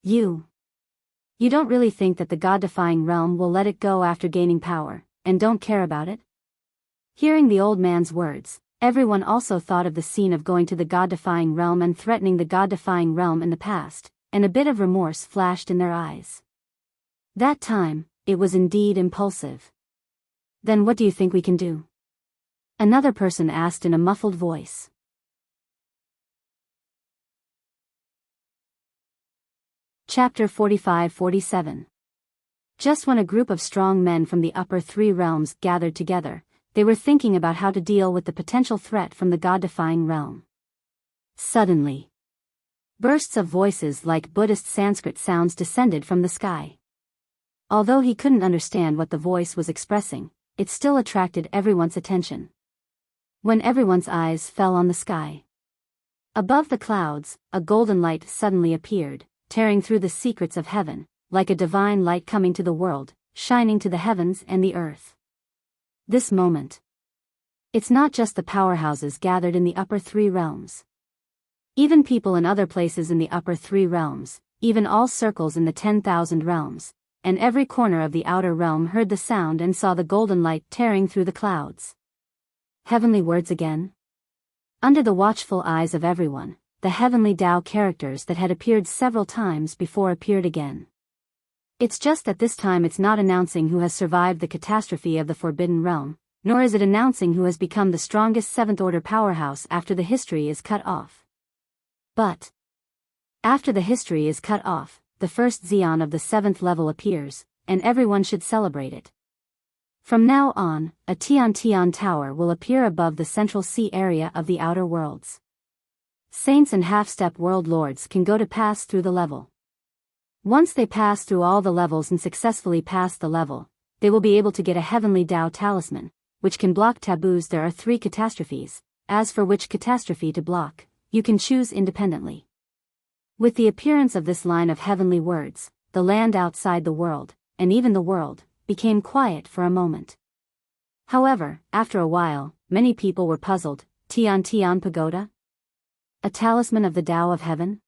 You don't really think that the god-defying realm will let it go after gaining power, and don't care about it?" Hearing the old man's words, everyone also thought of the scene of going to the god-defying realm and threatening the god-defying realm in the past, and a bit of remorse flashed in their eyes. That time, it was indeed impulsive. "Then what do you think we can do?" Another person asked in a muffled voice. Chapter 45-47. Just when a group of strong men from the upper 3 realms gathered together, they were thinking about how to deal with the potential threat from the god-defying realm. Suddenly, Bursts of voices like Buddhist Sanskrit sounds descended from the sky. Although he couldn't understand what the voice was expressing, it still attracted everyone's attention. When everyone's eyes fell on the sky, above the clouds, a golden light suddenly appeared, tearing through the secrets of heaven, like a divine light coming to the world, shining to the heavens and the earth. This moment. It's not just the powerhouses gathered in the upper three realms. Even people in other places in the upper three realms, even all circles in the 10,000 realms, and every corner of the outer realm heard the sound and saw the golden light tearing through the clouds. Heavenly words again? Under the watchful eyes of everyone, the heavenly Tao characters that had appeared several times before appeared again. It's just that this time it's not announcing who has survived the catastrophe of the Forbidden Realm, nor is it announcing who has become the strongest seventh-order powerhouse after the history is cut off. But after the history is cut off, the first Xian of the 7th level appears, and everyone should celebrate it. From now on, a Tian Tian tower will appear above the central sea area of the outer worlds. Saints and half-step world lords can go to pass through the level. Once they pass through all the levels and successfully pass the level, they will be able to get a heavenly Tao talisman, which can block taboos. There are 3 catastrophes, as for which catastrophe to block, you can choose independently. With the appearance of this line of heavenly words, the land outside the world, and even the world, became quiet for a moment. However, after a while, many people were puzzled. Tian Tian Pagoda? A talisman of the Tao of Heaven?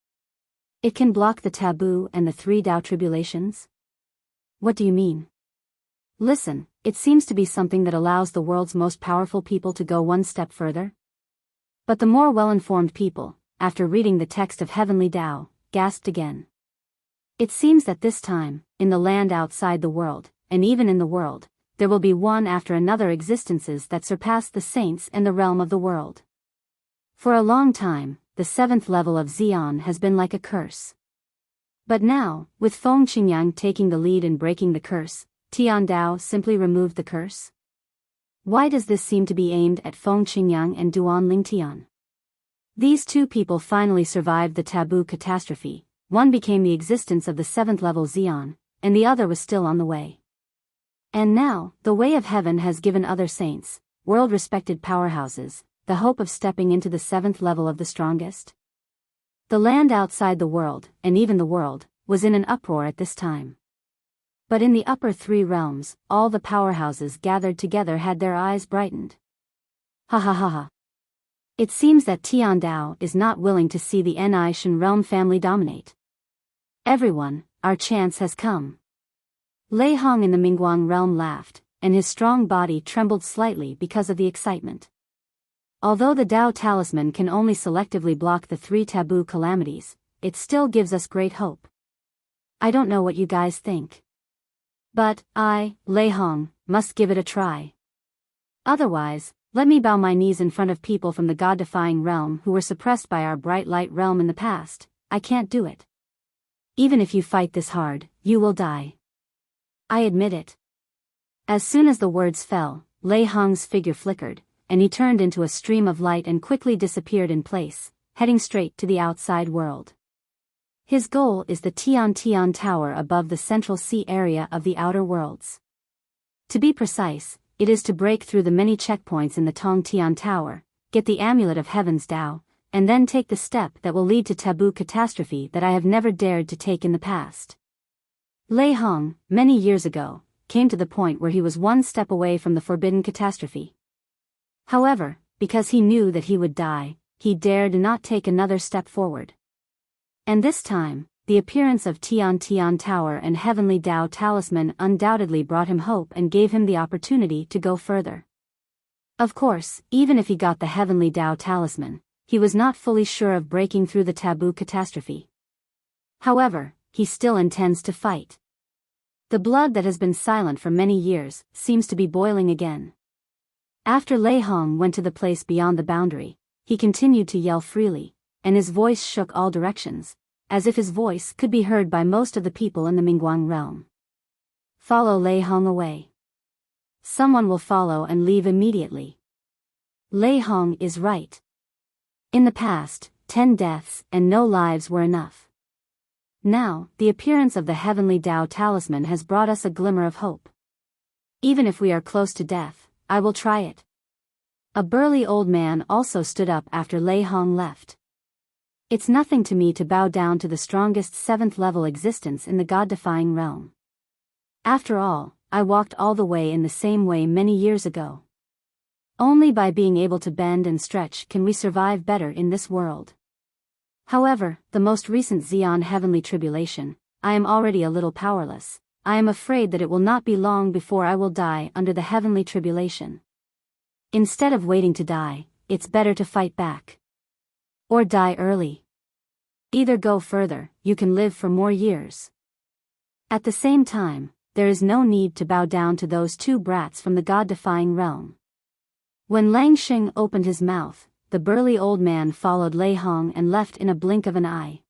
It can block the taboo and the 3 Tao tribulations? What do you mean? Listen, it seems to be something that allows the world's most powerful people to go one step further. But the more well-informed people, after reading the text of Heavenly Tao, gasped again. It seems that this time, in the land outside the world, and even in the world, there will be one after another existences that surpass the saints and the realm of the world. For a long time, the 7th level of Xian has been like a curse. But now, with Feng Qingyang taking the lead in breaking the curse, Tian Dao simply removed the curse? Why does this seem to be aimed at Feng Qingyang and Duan Lingtian? These 2 people finally survived the taboo catastrophe. One became the existence of the 7th level Xian, and the other was still on the way. And now, the way of heaven has given other saints, world-respected powerhouses, the hope of stepping into the 7th level of the strongest. The land outside the world, and even the world, was in an uproar at this time. But in the upper 3 realms, all the powerhouses gathered together had their eyes brightened. Ha ha ha ha. It seems that Tian Dao is not willing to see the Ni Shen realm family dominate. Everyone, our chance has come. Lei Hong in the Mingguang realm laughed, and his strong body trembled slightly because of the excitement. Although the Tao talisman can only selectively block the 3 taboo calamities, it still gives us great hope. I don't know what you guys think. But I, Lei Hong, must give it a try. Otherwise, let me bow my knees in front of people from the God-defying realm who were suppressed by our bright light realm in the past. I can't do it. Even if you fight this hard, you will die. I admit it. As soon as the words fell, Lei Hong's figure flickered, and he turned into a stream of light and quickly disappeared in place, heading straight to the outside world. His goal is the Tian Tian Tower above the central sea area of the outer worlds. To be precise, it is to break through the many checkpoints in the Tong Tian Tower, get the amulet of Heaven's Tao, and then take the step that will lead to taboo catastrophe that I have never dared to take in the past. Lei Hong, many years ago, came to the point where he was one step away from the forbidden catastrophe. However, because he knew that he would die, he dared not take another step forward. And this time, the appearance of Tian Tian Tower and Heavenly Tao Talisman undoubtedly brought him hope and gave him the opportunity to go further. Of course, even if he got the Heavenly Tao Talisman, he was not fully sure of breaking through the taboo catastrophe. However, he still intends to fight. The blood that has been silent for many years seems to be boiling again. After Lei Hong went to the place beyond the boundary, he continued to yell freely, and his voice shook all directions, as if his voice could be heard by most of the people in the Mingguang realm. Follow Lei Hong away. Someone will follow and leave immediately. Lei Hong is right. In the past, 10 deaths, and no lives were enough. Now, the appearance of the heavenly Tao talisman has brought us a glimmer of hope. Even if we are close to death, I will try it. A burly old man also stood up after Lei Hong left. It's nothing to me to bow down to the strongest 7th level existence in the God-defying realm. After all, I walked all the way in the same way many years ago. Only by being able to bend and stretch can we survive better in this world. However, the most recent Xian heavenly tribulation, I am already a little powerless. I am afraid that it will not be long before I will die under the heavenly tribulation. Instead of waiting to die, it's better to fight back. Or die early. Either go further, you can live for more years. At the same time, there is no need to bow down to those 2 brats from the God-defying realm. When Lang Xing opened his mouth, the burly old man followed Lei Hong and left in a blink of an eye.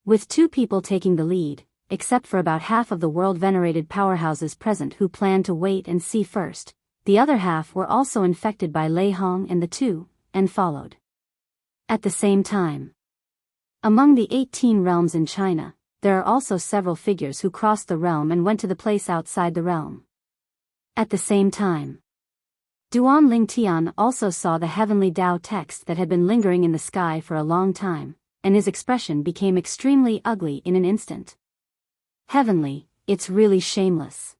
With 2 people taking the lead, except for about half of the world-venerated powerhouses present who planned to wait and see first, the other half were also infected by Lei Hong and the 2, and followed. At the same time, among the 18 realms in China, there are also several figures who crossed the realm and went to the place outside the realm. At the same time, Duan Lingtian also saw the heavenly Tao text that had been lingering in the sky for a long time, and his expression became extremely ugly in an instant. Heavenly, it's really shameless.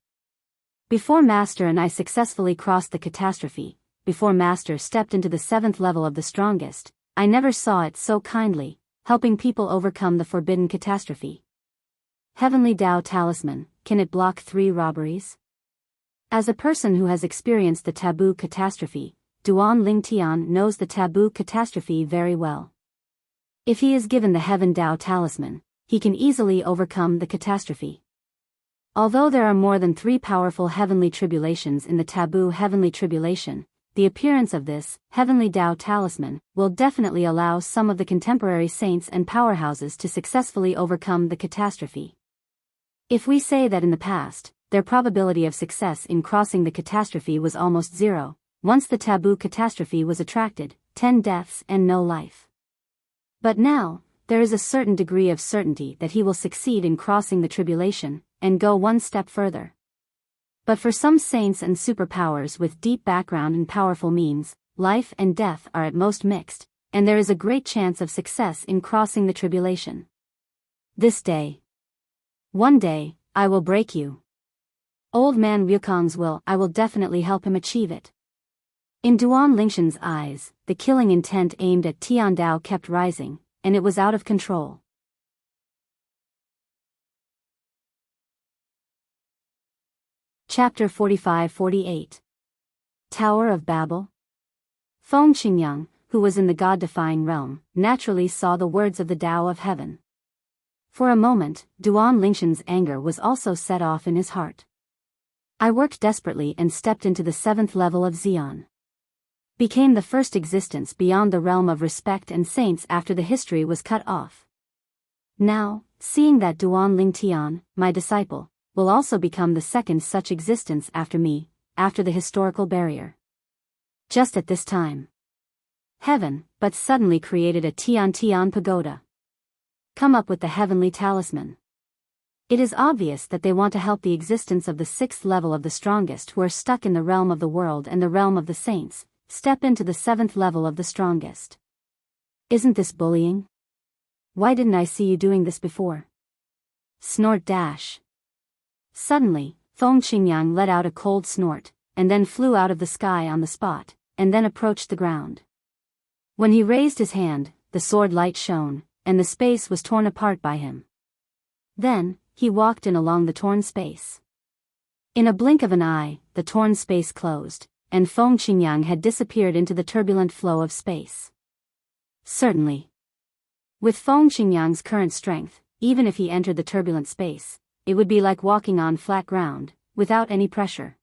Before Master and I successfully crossed the catastrophe, before Master stepped into the 7th level of the strongest, I never saw it so kindly, helping people overcome the forbidden catastrophe. Heavenly Tao talisman, can it block 3 robberies? As a person who has experienced the taboo catastrophe, Duan Lingtian knows the taboo catastrophe very well. If he is given the Heaven Tao talisman, he can easily overcome the catastrophe. Although there are more than 3 powerful heavenly tribulations in the taboo heavenly tribulation, the appearance of this heavenly Tao talisman will definitely allow some of the contemporary saints and powerhouses to successfully overcome the catastrophe. If we say that in the past, their probability of success in crossing the catastrophe was almost 0, once the taboo catastrophe was attracted, 10 deaths and no life. But now, there is a certain degree of certainty that he will succeed in crossing the tribulation, and go 1 step further. But for some saints and superpowers with deep background and powerful means, life and death are at most mixed, and there is a great chance of success in crossing the tribulation. This day. One day, I will break you. Old man Wukong's I will definitely help him achieve it. In Duan Lingshan's eyes, the killing intent aimed at Tian Dao kept rising, and it was out of control. Chapter 45-48. Tower of Babel. Feng Qingyang, who was in the God-defying realm, naturally saw the words of the Tao of Heaven. For a moment, Duan Lingshan's anger was also set off in his heart. I worked desperately and stepped into the 7th level of Xian. Became the first existence beyond the realm of respect and saints after the history was cut off. Now, seeing that Duan Lingtian, my disciple, will also become the 2nd such existence after me, after the historical barrier. Just at this time, heaven, but suddenly created a Tian Tian pagoda. Come up with the heavenly talisman. It is obvious that they want to help the existence of the 6th level of the strongest who are stuck in the realm of the world and the realm of the saints, step into the 7th level of the strongest. Isn't this bullying? Why didn't I see you doing this before? Snort dash. Suddenly, Feng Qingyang let out a cold snort, and then flew out of the sky on the spot, and then approached the ground. When he raised his hand, the sword light shone, and the space was torn apart by him. Then, he walked in along the torn space. In a blink of an eye, the torn space closed, and Feng Qingyang had disappeared into the turbulent flow of space. Certainly. With Feng Qingyang's current strength, even if he entered the turbulent space, it would be like walking on flat ground, without any pressure.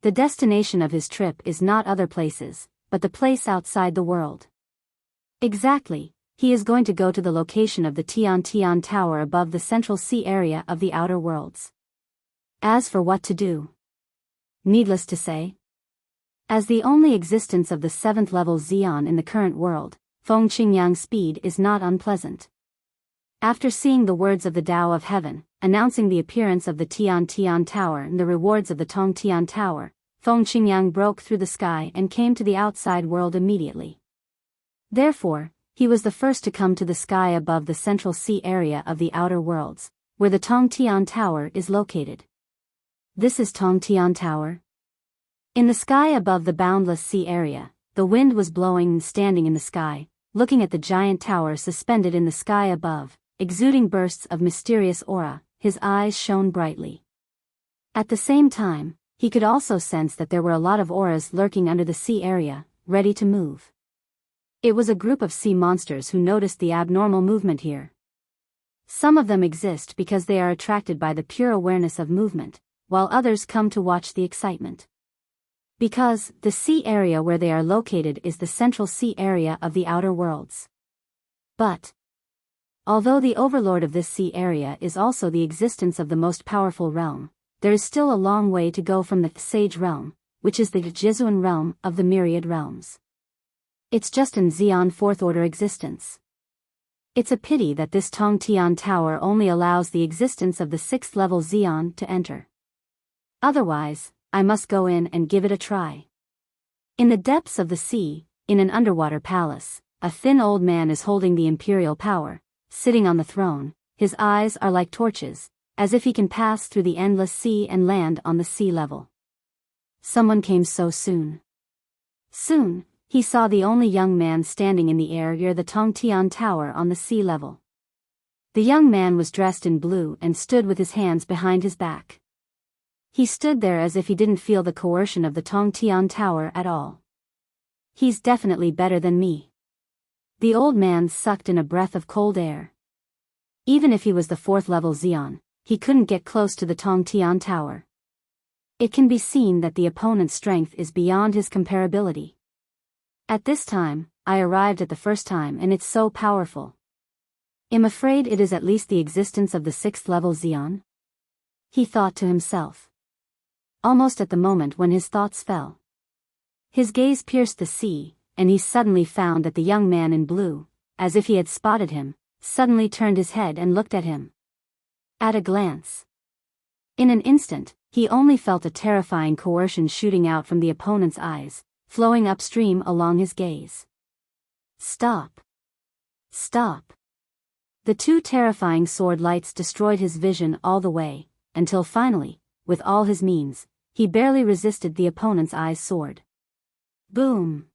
The destination of his trip is not other places, but the place outside the world. Exactly. He is going to go to the location of the Tian Tian Tower above the Central Sea area of the Outer Worlds. As for what to do, needless to say, as the only existence of the 7th level Xian in the current world, Feng Qingyang's speed is not unpleasant. After seeing the words of the Tao of Heaven, announcing the appearance of the Tian Tian Tower and the rewards of the Tong Tian Tower, Feng Qingyang broke through the sky and came to the outside world immediately. Therefore, he was the first to come to the sky above the central sea area of the outer worlds, where the Tong Tian Tower is located. This is Tong Tian Tower. In the sky above the boundless sea area, the wind was blowing and standing in the sky, looking at the giant tower suspended in the sky above, exuding bursts of mysterious aura, his eyes shone brightly. At the same time, he could also sense that there were a lot of auras lurking under the sea area, ready to move. It was a group of sea monsters who noticed the abnormal movement here. Some of them exist because they are attracted by the pure awareness of movement, while others come to watch the excitement. Because the sea area where they are located is the central sea area of the outer worlds. But although the overlord of this sea area is also the existence of the most powerful realm, there is still a long way to go from the Sage realm, which is the Jizuan realm of the myriad realms. It's just an Xian fourth-order existence. It's a pity that this Tong Tian Tower only allows the existence of the sixth-level Xian to enter. Otherwise, I must go in and give it a try. In the depths of the sea, in an underwater palace, a thin old man is holding the imperial power, sitting on the throne. His eyes are like torches, as if he can pass through the endless sea and land on the sea level. Someone came so soon. Soon, he saw the only young man standing in the air near the Tong Tian Tower on the sea level. The young man was dressed in blue and stood with his hands behind his back. He stood there as if he didn't feel the coercion of the Tong Tian Tower at all. He's definitely better than me. The old man sucked in a breath of cold air. Even if he was the fourth-level Xian, he couldn't get close to the Tong Tian Tower. It can be seen that the opponent's strength is beyond his comparability. At this time, I arrived at the first time and it's so powerful. I'm afraid it is at least the existence of the sixth-level Xian. He thought to himself. Almost at the moment when his thoughts fell, his gaze pierced the sea, and he suddenly found that the young man in blue, as if he had spotted him, suddenly turned his head and looked at him. At a glance. In an instant, he only felt a terrifying coercion shooting out from the opponent's eyes, flowing upstream along his gaze. Stop. Stop. The two terrifying sword lights destroyed his vision all the way, until finally, with all his means, he barely resisted the opponent's eye's sword. Boom.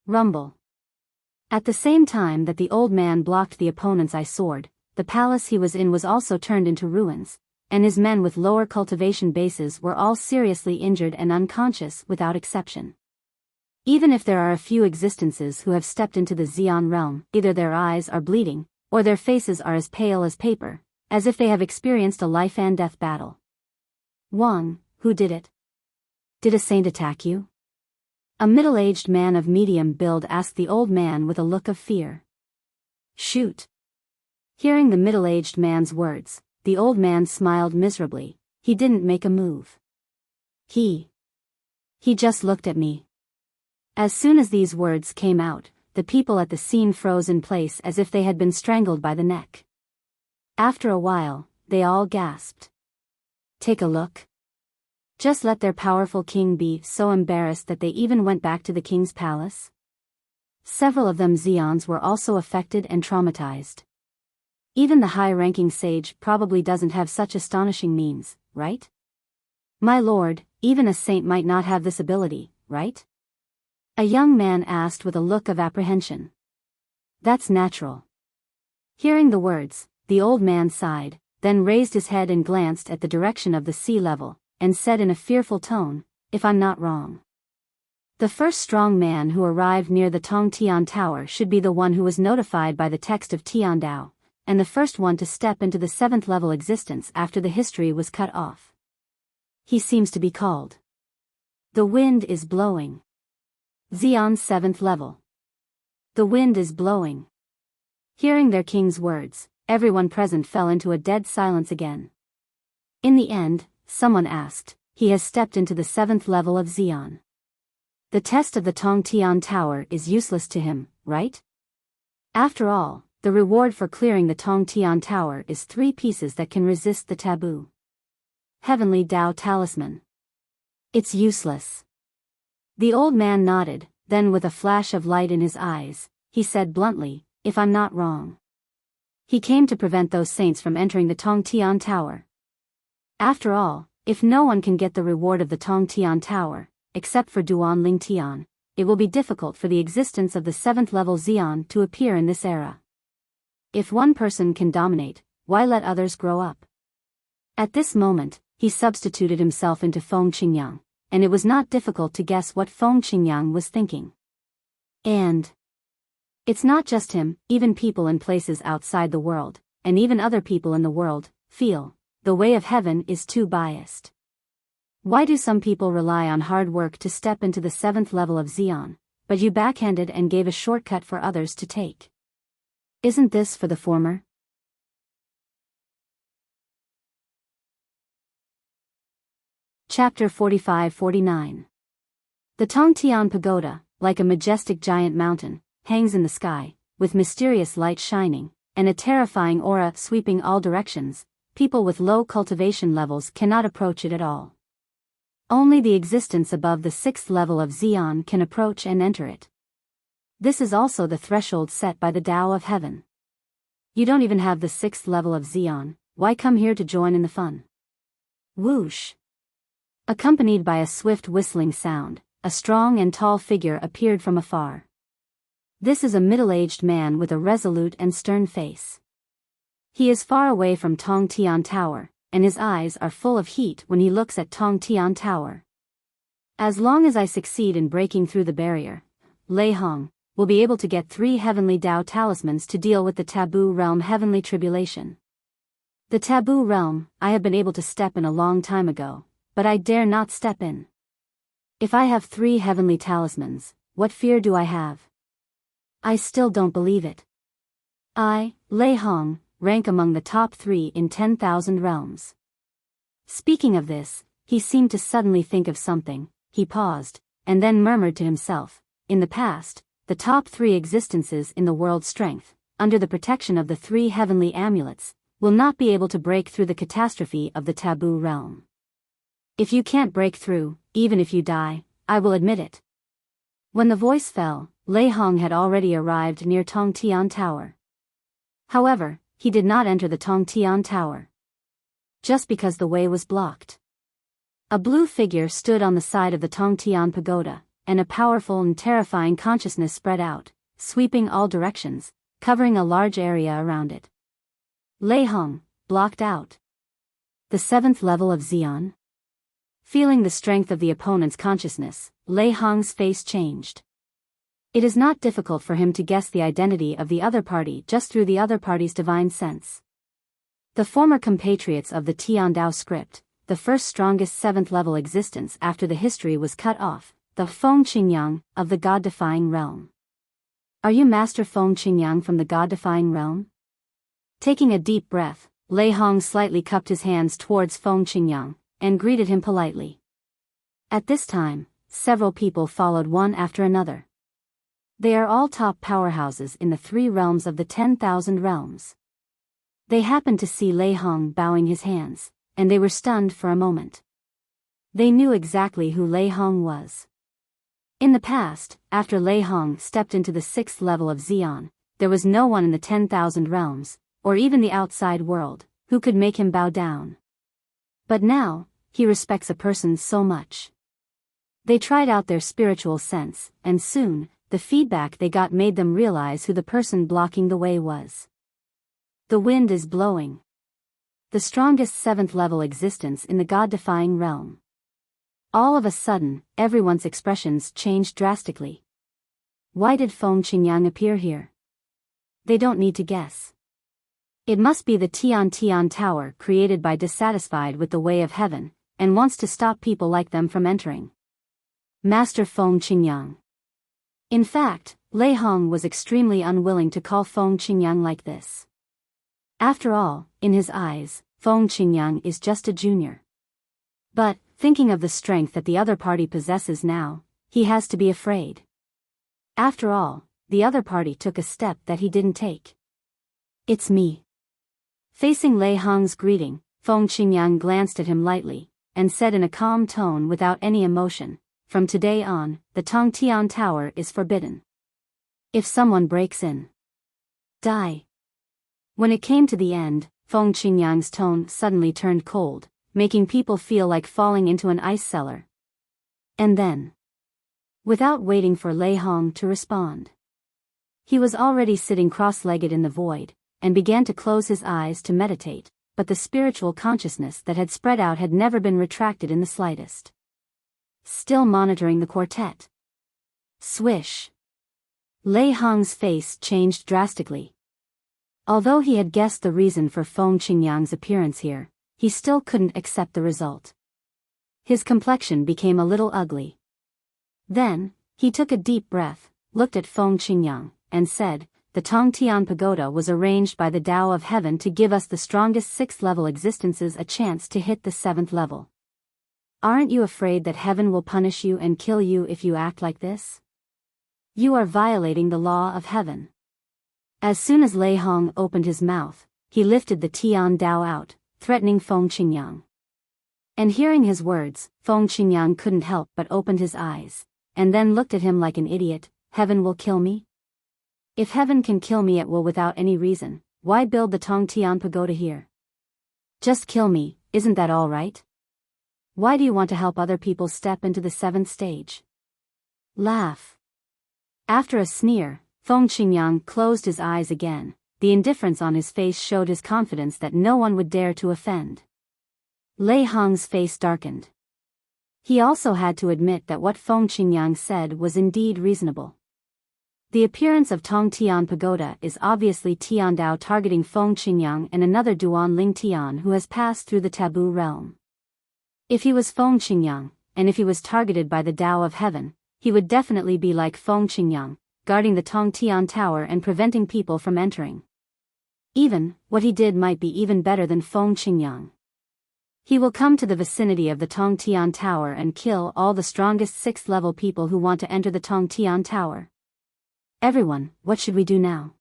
Rumble. At the same time that the old man blocked the opponent's eye sword, the palace he was in was also turned into ruins, and his men with lower cultivation bases were all seriously injured and unconscious without exception. Even if there are a few existences who have stepped into the Xian realm, either their eyes are bleeding, or their faces are as pale as paper, as if they have experienced a life-and-death battle. Wang, who did it? Did a saint attack you? A middle-aged man of medium build asked the old man with a look of fear. Shoot. Hearing the middle-aged man's words, the old man smiled miserably. He didn't make a move. He just looked at me. As soon as these words came out, the people at the scene froze in place as if they had been strangled by the neck. After a while, they all gasped. Take a look. Just let their powerful king be so embarrassed that they even went back to the king's palace? Several of them Xians were also affected and traumatized. Even the high-ranking sage probably doesn't have such astonishing means, right? My lord, even a saint might not have this ability, right? A young man asked with a look of apprehension. That's natural. Hearing the words, the old man sighed, then raised his head and glanced at the direction of the sea level, and said in a fearful tone, if I'm not wrong. The first strong man who arrived near the Tong Tian Tower should be the one who was notified by the text of Tiandao, and the first one to step into the seventh-level existence after the history was cut off. He seems to be called. The wind is blowing. Xian's seventh level. The wind is blowing. Hearing their king's words, everyone present fell into a dead silence again. In the end, someone asked, he has stepped into the seventh level of Xian. The test of the Tong Tian Tower is useless to him, right? After all, the reward for clearing the Tongtian Tower is 3 pieces that can resist the taboo. Heavenly Tao Talisman. It's useless. The old man nodded, then with a flash of light in his eyes, he said bluntly, if I'm not wrong. He came to prevent those saints from entering the Tongtian Tower. After all, if no one can get the reward of the Tongtian Tower, except for Duan Lingtian, it will be difficult for the existence of the 7th level Xian to appear in this era. If one person can dominate, why let others grow up? At this moment, he substituted himself into Feng Qingyang, and it was not difficult to guess what Feng Qingyang was thinking. And it's not just him, even people in places outside the world, and even other people in the world, feel the way of heaven is too biased. Why do some people rely on hard work to step into the 7th level of Xian, but you backhanded and gave a shortcut for others to take? Isn't this for the former? Chapter 45-49. The Tongtian Pagoda, like a majestic giant mountain, hangs in the sky, with mysterious light shining, and a terrifying aura sweeping all directions. People with low cultivation levels cannot approach it at all. Only the existence above the 6th level of Xian can approach and enter it. This is also the threshold set by the Tao of Heaven. You don't even have the 6th level of Xian, why come here to join in the fun? Whoosh! Accompanied by a swift whistling sound, a strong and tall figure appeared from afar. This is a middle-aged man with a resolute and stern face. He is far away from Tongtian Tower, and his eyes are full of heat when he looks at Tongtian Tower. As long as I succeed in breaking through the barrier, Lei Hong will be able to get 3 heavenly Tao talismans to deal with the taboo realm heavenly tribulation. The taboo realm, I have been able to step in a long time ago, but I dare not step in. If I have 3 heavenly talismans, what fear do I have? I still don't believe it. I, Lei Hong, rank among the top 3 in 10,000 realms. Speaking of this, he seemed to suddenly think of something. He paused, and then murmured to himself, in the past, the top 3 existences in the world's strength, under the protection of the 3 heavenly amulets, will not be able to break through the catastrophe of the taboo realm. If you can't break through, even if you die, I will admit it. When the voice fell, Lei Hong had already arrived near Tongtian Tower. However, he did not enter the Tongtian Tower. Just because the way was blocked. A blue figure stood on the side of the Tongtian Pagoda, and a powerful and terrifying consciousness spread out, sweeping all directions, covering a large area around it. Lei Hong, blocked out. The 7th level of Xian? Feeling the strength of the opponent's consciousness, Lei Hong's face changed. It is not difficult for him to guess the identity of the other party just through the other party's divine sense. The former compatriots of the Tiandao script, the first strongest 7th level existence after the history was cut off, the Feng Qingyang of the God-defying realm. Are you Master Feng Qingyang from the God-defying realm? Taking a deep breath, Lei Hong slightly cupped his hands towards Feng Qingyang, and greeted him politely. At this time, several people followed one after another. They are all top powerhouses in the 3 realms of the 10,000 realms. They happened to see Lei Hong bowing his hands, and they were stunned for a moment. They knew exactly who Lei Hong was. In the past, after Lei Hong stepped into the 6th level of Xian, there was no one in the 10,000 realms, or even the outside world, who could make him bow down. But now, he respects a person so much. They tried out their spiritual sense, and soon, the feedback they got made them realize who the person blocking the way was. The wind is blowing. The strongest 7th level existence in the God-defying realm. All of a sudden, everyone's expressions changed drastically. Why did Feng Qingyang appear here? They don't need to guess. It must be the Tian Tower created by dissatisfied with the way of heaven, and wants to stop people like them from entering. Master Feng Qingyang. In fact, Lei Hong was extremely unwilling to call Feng Qingyang like this. After all, in his eyes, Feng Qingyang is just a junior. But, thinking of the strength that the other party possesses now, he has to be afraid. After all, the other party took a step that he didn't take. "It's me." Facing Lei Hong's greeting, Feng Qingyang glanced at him lightly, and said in a calm tone without any emotion, "From today on, the Tongtian Tower is forbidden. If someone breaks in, die." When it came to the end, Feng Qingyang's tone suddenly turned cold, making people feel like falling into an ice cellar. And then, without waiting for Lei Hong to respond, he was already sitting cross-legged in the void, and began to close his eyes to meditate, but the spiritual consciousness that had spread out had never been retracted in the slightest. Still monitoring the quartet. Swish. Lei Hong's face changed drastically. Although he had guessed the reason for Feng Qingyang's appearance here, he still couldn't accept the result. His complexion became a little ugly. Then, he took a deep breath, looked at Feng Qingyang, and said, "The Tongtian Pagoda was arranged by the Tao of Heaven to give us the strongest 6th-level existences a chance to hit the 7th level. Aren't you afraid that Heaven will punish you and kill you if you act like this? You are violating the law of Heaven." As soon as Lei Hong opened his mouth, he lifted the Tian Dao out, threatening Feng Qingyang. And hearing his words, Feng Qingyang couldn't help but opened his eyes, and then looked at him like an idiot. "Heaven will kill me? If Heaven can kill me at will without any reason, why build the Tongtian Pagoda here? Just kill me, isn't that all right? Why do you want to help other people step into the 7th stage?" Laugh. After a sneer, Feng Qingyang closed his eyes again. The indifference on his face showed his confidence that no one would dare to offend. Lei Hong's face darkened. He also had to admit that what Feng Qingyang said was indeed reasonable. The appearance of Tongtian Pagoda is obviously Tian Dao targeting Feng Qingyang and another Duan Ling Tian who has passed through the taboo realm. If he was Feng Qingyang, and if he was targeted by the Tao of Heaven, he would definitely be like Feng Qingyang, guarding the Tongtian Tower and preventing people from entering. Even, what he did might be even better than Feng Qingyang. He will come to the vicinity of the Tongtian Tower and kill all the strongest 6th-level people who want to enter the Tongtian Tower. "Everyone, what should we do now?"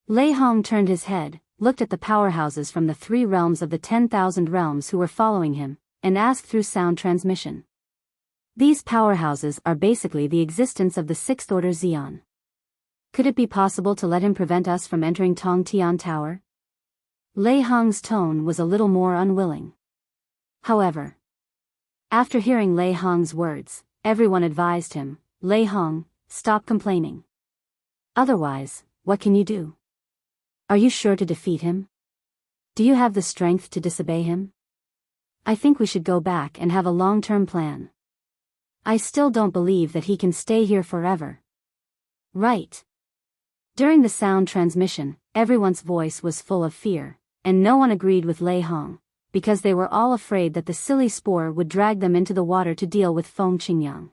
Lei Hong turned his head, looked at the powerhouses from the 3 realms of the 10,000 realms who were following him, and asked through sound transmission. These powerhouses are basically the existence of the 6th Order Xian. Could it be possible to let him prevent us from entering Tongtian Tower? Lei Hong's tone was a little more unwilling. However, after hearing Lei Hong's words, everyone advised him, "Lei Hong, stop complaining. Otherwise, what can you do? Are you sure to defeat him? Do you have the strength to disobey him? I think we should go back and have a long-term plan. I still don't believe that he can stay here forever." Right. During the sound transmission, everyone's voice was full of fear, and no one agreed with Lei Hong, because they were all afraid that the silly spore would drag them into the water to deal with Feng Qingyang.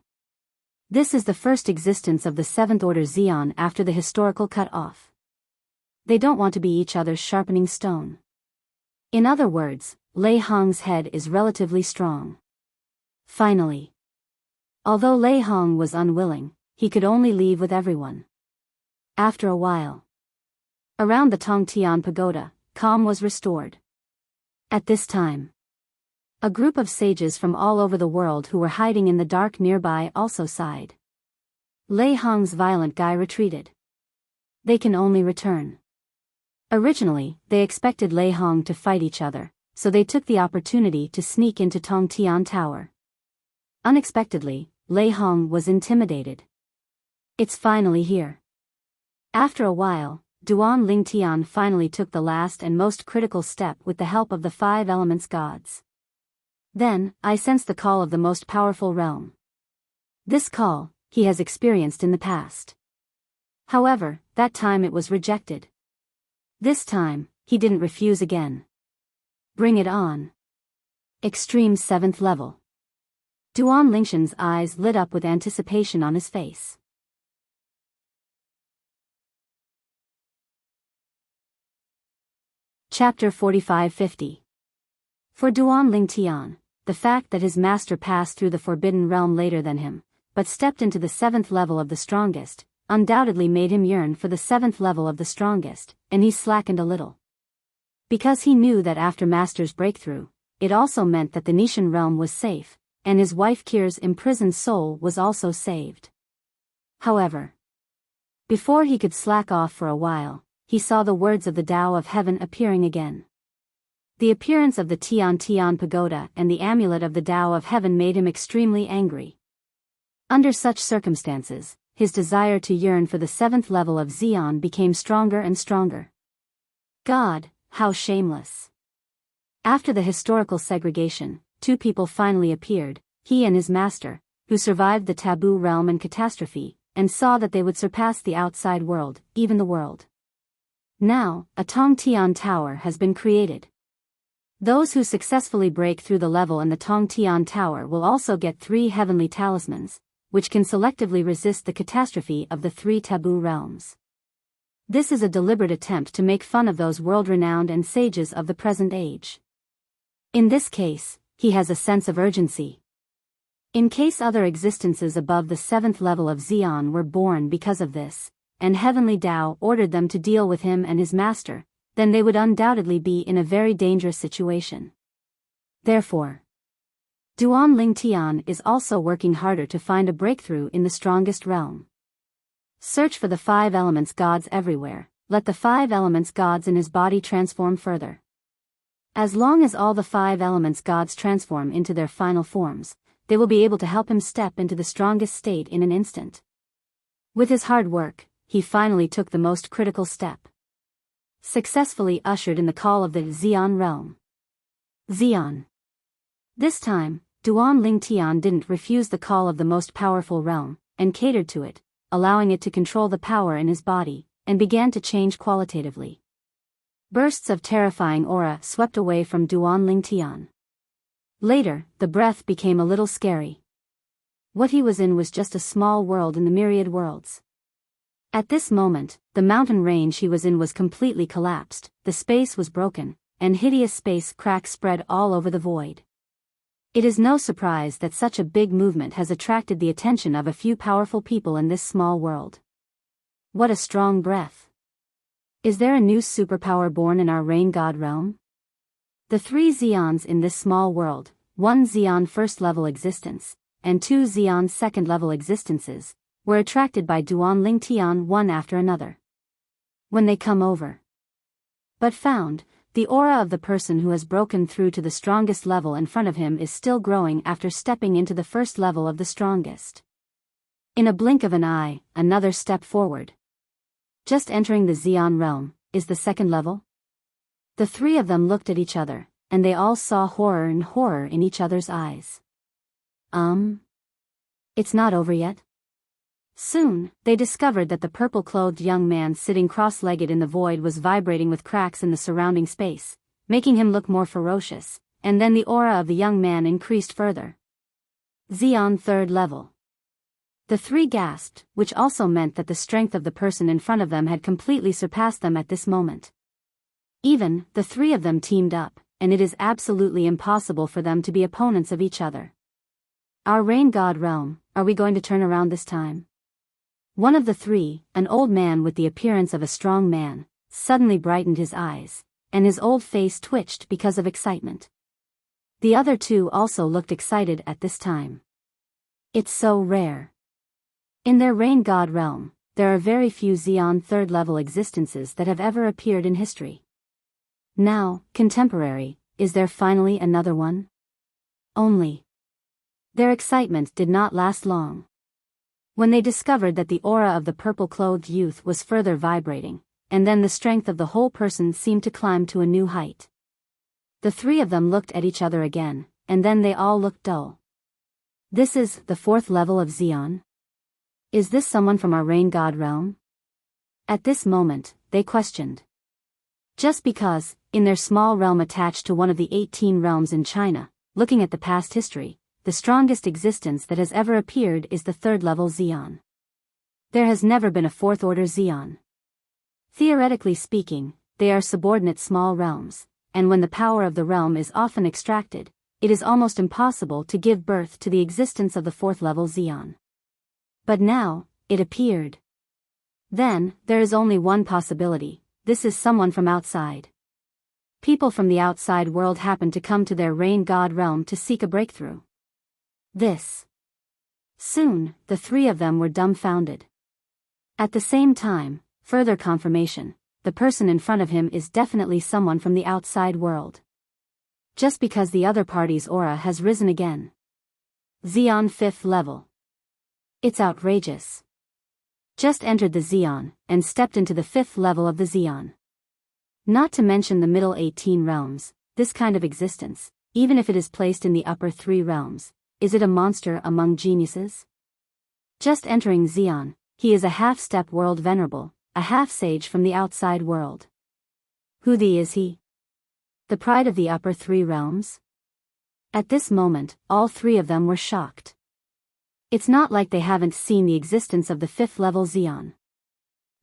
This is the first existence of the 7th Order Xian after the historical cut-off. They don't want to be each other's sharpening stone. In other words, Lei Hong's head is relatively strong. Finally, although Lei Hong was unwilling, he could only leave with everyone. After a while, around the Tongtian Pagoda, calm was restored. At this time, a group of sages from all over the world who were hiding in the dark nearby also sighed. Lei Hong's violent guy retreated. They can only return. Originally, they expected Lei Hong to fight each other, so they took the opportunity to sneak into Tongtian Tower. Unexpectedly, Lei Hong was intimidated. It's finally here. After a while, Duan Ling Tian finally took the last and most critical step with the help of the 5 elements gods. Then, I sensed the call of the most powerful realm. This call, he has experienced in the past. However, that time it was rejected. This time, he didn't refuse again. Bring it on. Extreme 7th level. Duan Lingshan's eyes lit up with anticipation on his face. Chapter 45-50. For Duan Ling Tian, the fact that his master passed through the Forbidden Realm later than him, but stepped into the 7th level of the strongest, undoubtedly made him yearn for the 7th level of the strongest, and he slackened a little. Because he knew that after Master's breakthrough, it also meant that the Nishan realm was safe, and his wife Kir's imprisoned soul was also saved. However, before he could slack off for a while, he saw the words of the Tao of Heaven appearing again. The appearance of the Tian Tian pagoda and the amulet of the Tao of Heaven made him extremely angry. Under such circumstances, his desire to yearn for the 7th level of Xian became stronger and stronger. God, how shameless! After the historical segregation, 2 people finally appeared, he and his master, who survived the taboo realm and catastrophe, and saw that they would surpass the outside world, even the world. Now, a Tongtian Tower has been created. Those who successfully break through the level in the Tongtian Tower will also get 3 heavenly talismans, which can selectively resist the catastrophe of the 3 taboo realms. This is a deliberate attempt to make fun of those world-renowned and sages of the present age. In this case, he has a sense of urgency. In case other existences above the 7th level of Xian were born because of this, and Heavenly Tao ordered them to deal with him and his master, then they would undoubtedly be in a very dangerous situation. Therefore, Duan Ling Tian is also working harder to find a breakthrough in the strongest realm. Search for the 5 elements gods everywhere, let the 5 elements gods in his body transform further. As long as all the 5 elements gods transform into their final forms, they will be able to help him step into the strongest state in an instant. With his hard work, he finally took the most critical step. Successfully ushered in the call of the Xian realm. Xian. This time, Duan Ling Tian didn't refuse the call of the most powerful realm, and catered to it, allowing it to control the power in his body, and began to change qualitatively. Bursts of terrifying aura swept away from Duan Ling Tian. Later, the breath became a little scary. What he was in was just a small world in the myriad worlds. At this moment, the mountain range he was in was completely collapsed, the space was broken, and hideous space cracks spread all over the void. It is no surprise that such a big movement has attracted the attention of a few powerful people in this small world. What a strong breath! Is there a new superpower born in our rain god realm? The 3 Xians in this small world, 1 Xian 1st level existence, and 2 Xian 2nd level existences, were attracted by Duan Ling Tian one after another. When they come over, but found, the aura of the person who has broken through to the strongest level in front of him is still growing after stepping into the 1st level of the strongest. In a blink of an eye, another step forward. Just entering the Xian realm, is the 2nd level? The 3 of them looked at each other, and they all saw horror and horror in each other's eyes. It's not over yet? Soon, they discovered that the purple-clothed young man sitting cross-legged in the void was vibrating with cracks in the surrounding space, making him look more ferocious, and then the aura of the young man increased further. Xian 3rd level. The 3 gasped, which also meant that the strength of the person in front of them had completely surpassed them at this moment. Even, the 3 of them teamed up, and it is absolutely impossible for them to be opponents of each other. Our rain god realm, are we going to turn around this time? One of the 3, an old man with the appearance of a strong man, suddenly brightened his eyes, and his old face twitched because of excitement. The other 2 also looked excited at this time. It's so rare. In their rain god realm, there are very few Xian 3rd level existences that have ever appeared in history. Now, contemporary, is there finally another one? Only. Their excitement did not last long. When they discovered that the aura of the purple-clothed youth was further vibrating, and then the strength of the whole person seemed to climb to a new height. The 3 of them looked at each other again, and then they all looked dull. This is the 4th level of Xian? Is this someone from our rain god realm? At this moment, they questioned. Just because, in their small realm attached to one of the 18 realms in China, looking at the past history, the strongest existence that has ever appeared is the 3rd level Xian. There has never been a 4th order Xian. Theoretically speaking, they are subordinate small realms, and when the power of the realm is often extracted, it is almost impossible to give birth to the existence of the 4th level Xian. But now, it appeared. Then, there is only one possibility: this is someone from outside. People from the outside world happen to come to their rain god realm to seek a breakthrough. Soon, the three of them were dumbfounded. At the same time, further confirmation: the person in front of him is definitely someone from the outside world. Just because the other party's aura has risen again. Xeon 5th level. It's outrageous. Just entered the Xeon, and stepped into the 5th level of the Xeon. Not to mention the middle 18 realms, this kind of existence, even if it is placed in the upper 3 realms, is it a monster among geniuses? Just entering Xeon, he is a half-step world venerable, a half-sage from the outside world. Who is he? The pride of the upper 3 realms? At this moment, all three of them were shocked. It's not like they haven't seen the existence of the 5th level Xeon.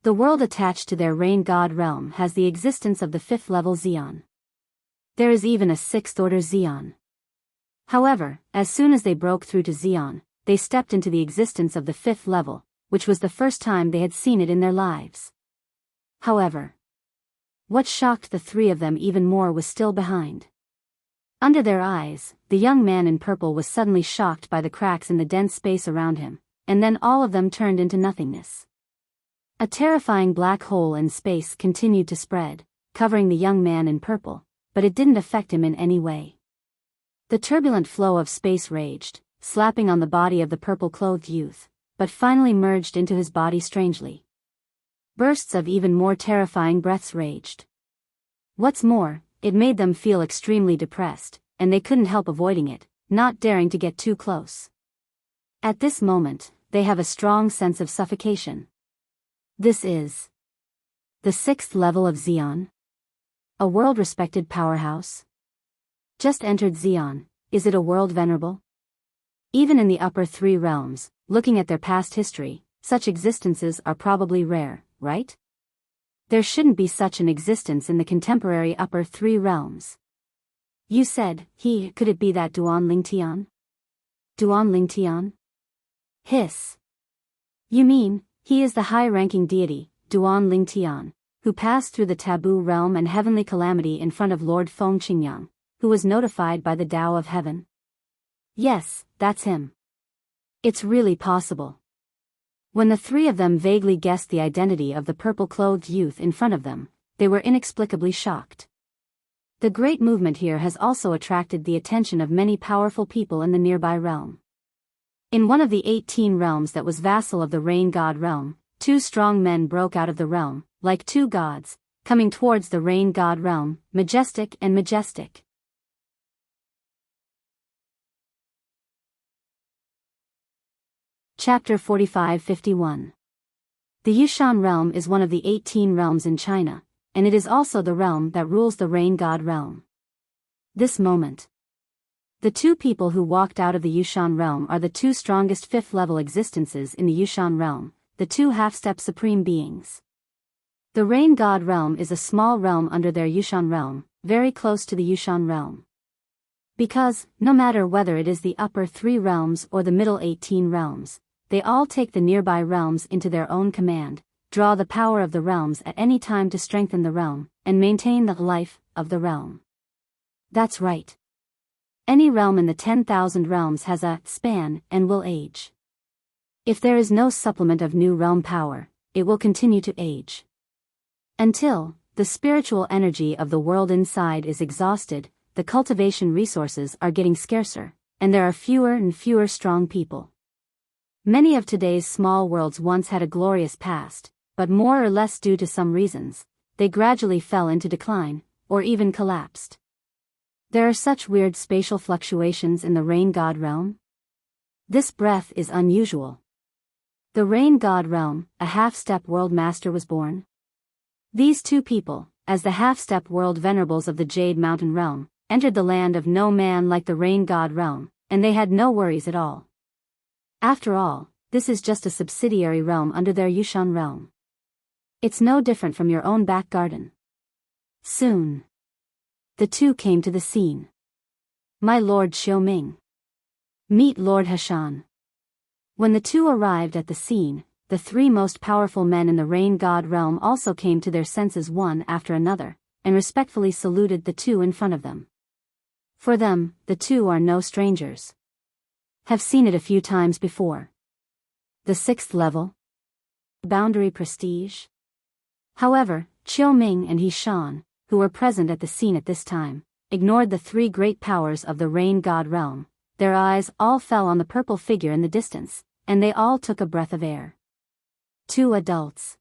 The world attached to their rain god realm has the existence of the 5th level Xeon. There is even a 6th order Xeon. However, as soon as they broke through to Xeon, they stepped into the existence of the 5th level, which was the first time they had seen it in their lives. However, what shocked the three of them even more was still behind. Under their eyes, the young man in purple was suddenly shocked by the cracks in the dense space around him, and then all of them turned into nothingness. A terrifying black hole in space continued to spread, covering the young man in purple, but it didn't affect him in any way. The turbulent flow of space raged, slapping on the body of the purple-clothed youth, but finally merged into his body strangely. Bursts of even more terrifying breaths raged. What's more, it made them feel extremely depressed, and they couldn't help avoiding it, not daring to get too close. At this moment, they have a strong sense of suffocation. This is the 6th level of Xeon. A world-respected powerhouse. Just entered Xeon, is it a world venerable? Even in the upper 3 realms, looking at their past history, such existences are probably rare, right? There shouldn't be such an existence in the contemporary upper 3 realms. You said, could it be that Duan Lingtian? Duan Lingtian? Hiss. You mean, he is the high-ranking deity, Duan Lingtian, who passed through the taboo realm and heavenly calamity in front of Lord Feng Qingyang, who was notified by the Tao of Heaven? Yes, that's him. It's really possible. When the three of them vaguely guessed the identity of the purple-clothed youth in front of them, they were inexplicably shocked. The great movement here has also attracted the attention of many powerful people in the nearby realm. In one of the 18 realms that was vassal of the rain god realm, 2 strong men broke out of the realm, like 2 gods, coming towards the rain god realm, majestic and majestic. Chapter 45-51. The Yushan realm is one of the 18 realms in China, and it is also the realm that rules the rain god realm. This moment. The 2 people who walked out of the Yushan realm are the 2 strongest 5th level existences in the Yushan realm, the 2 half-step supreme beings. The rain god realm is a small realm under their Yushan realm, very close to the Yushan realm. Because, no matter whether it is the upper 3 realms or the middle 18 realms, they all take the nearby realms into their own command, draw the power of the realms at any time to strengthen the realm, and maintain the life of the realm. That's right. Any realm in the 10,000 realms has a span and will age. If there is no supplement of new realm power, it will continue to age. Until the spiritual energy of the world inside is exhausted, the cultivation resources are getting scarcer, and there are fewer and fewer strong people. Many of today's small worlds once had a glorious past, but more or less due to some reasons, they gradually fell into decline, or even collapsed. There are such weird spatial fluctuations in the rain god realm. This breath is unusual. The rain god realm, a half-step world master was born. These 2 people, as the half-step world venerables of the Jade Mountain realm, entered the land of no man like the rain god realm, and they had no worries at all. After all, this is just a subsidiary realm under their Yushan realm. It's no different from your own back garden. Soon, the 2 came to the scene. My Lord Xiaoming. Meet Lord Hashan. When the 2 arrived at the scene, the three most powerful men in the rain god realm also came to their senses one after another, and respectfully saluted the two in front of them. For them, the two are no strangers. Have seen it a few times before. The 6th level? Boundary prestige? However, Chiu Ming and He Shan, who were present at the scene at this time, ignored the three great powers of the rain god realm. Their eyes all fell on the purple figure in the distance, and they all took a breath of air. 2 adults.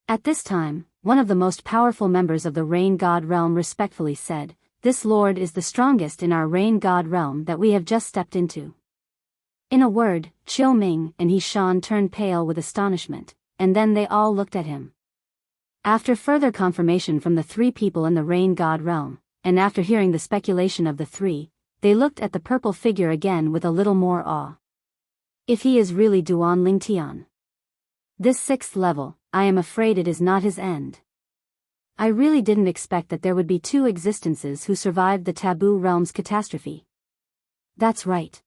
At this time, one of the most powerful members of the rain god realm respectfully said, "This lord is the strongest in our rain god realm that we have just stepped into." In a word, Chiu Ming and He Shan turned pale with astonishment, and then they all looked at him. After further confirmation from the three people in the rain god realm, and after hearing the speculation of the three, they looked at the purple figure again with a little more awe. If he is really Duan Lingtian, this 6th level, I am afraid it is not his end. I really didn't expect that there would be 2 existences who survived the taboo realm's catastrophe. That's right.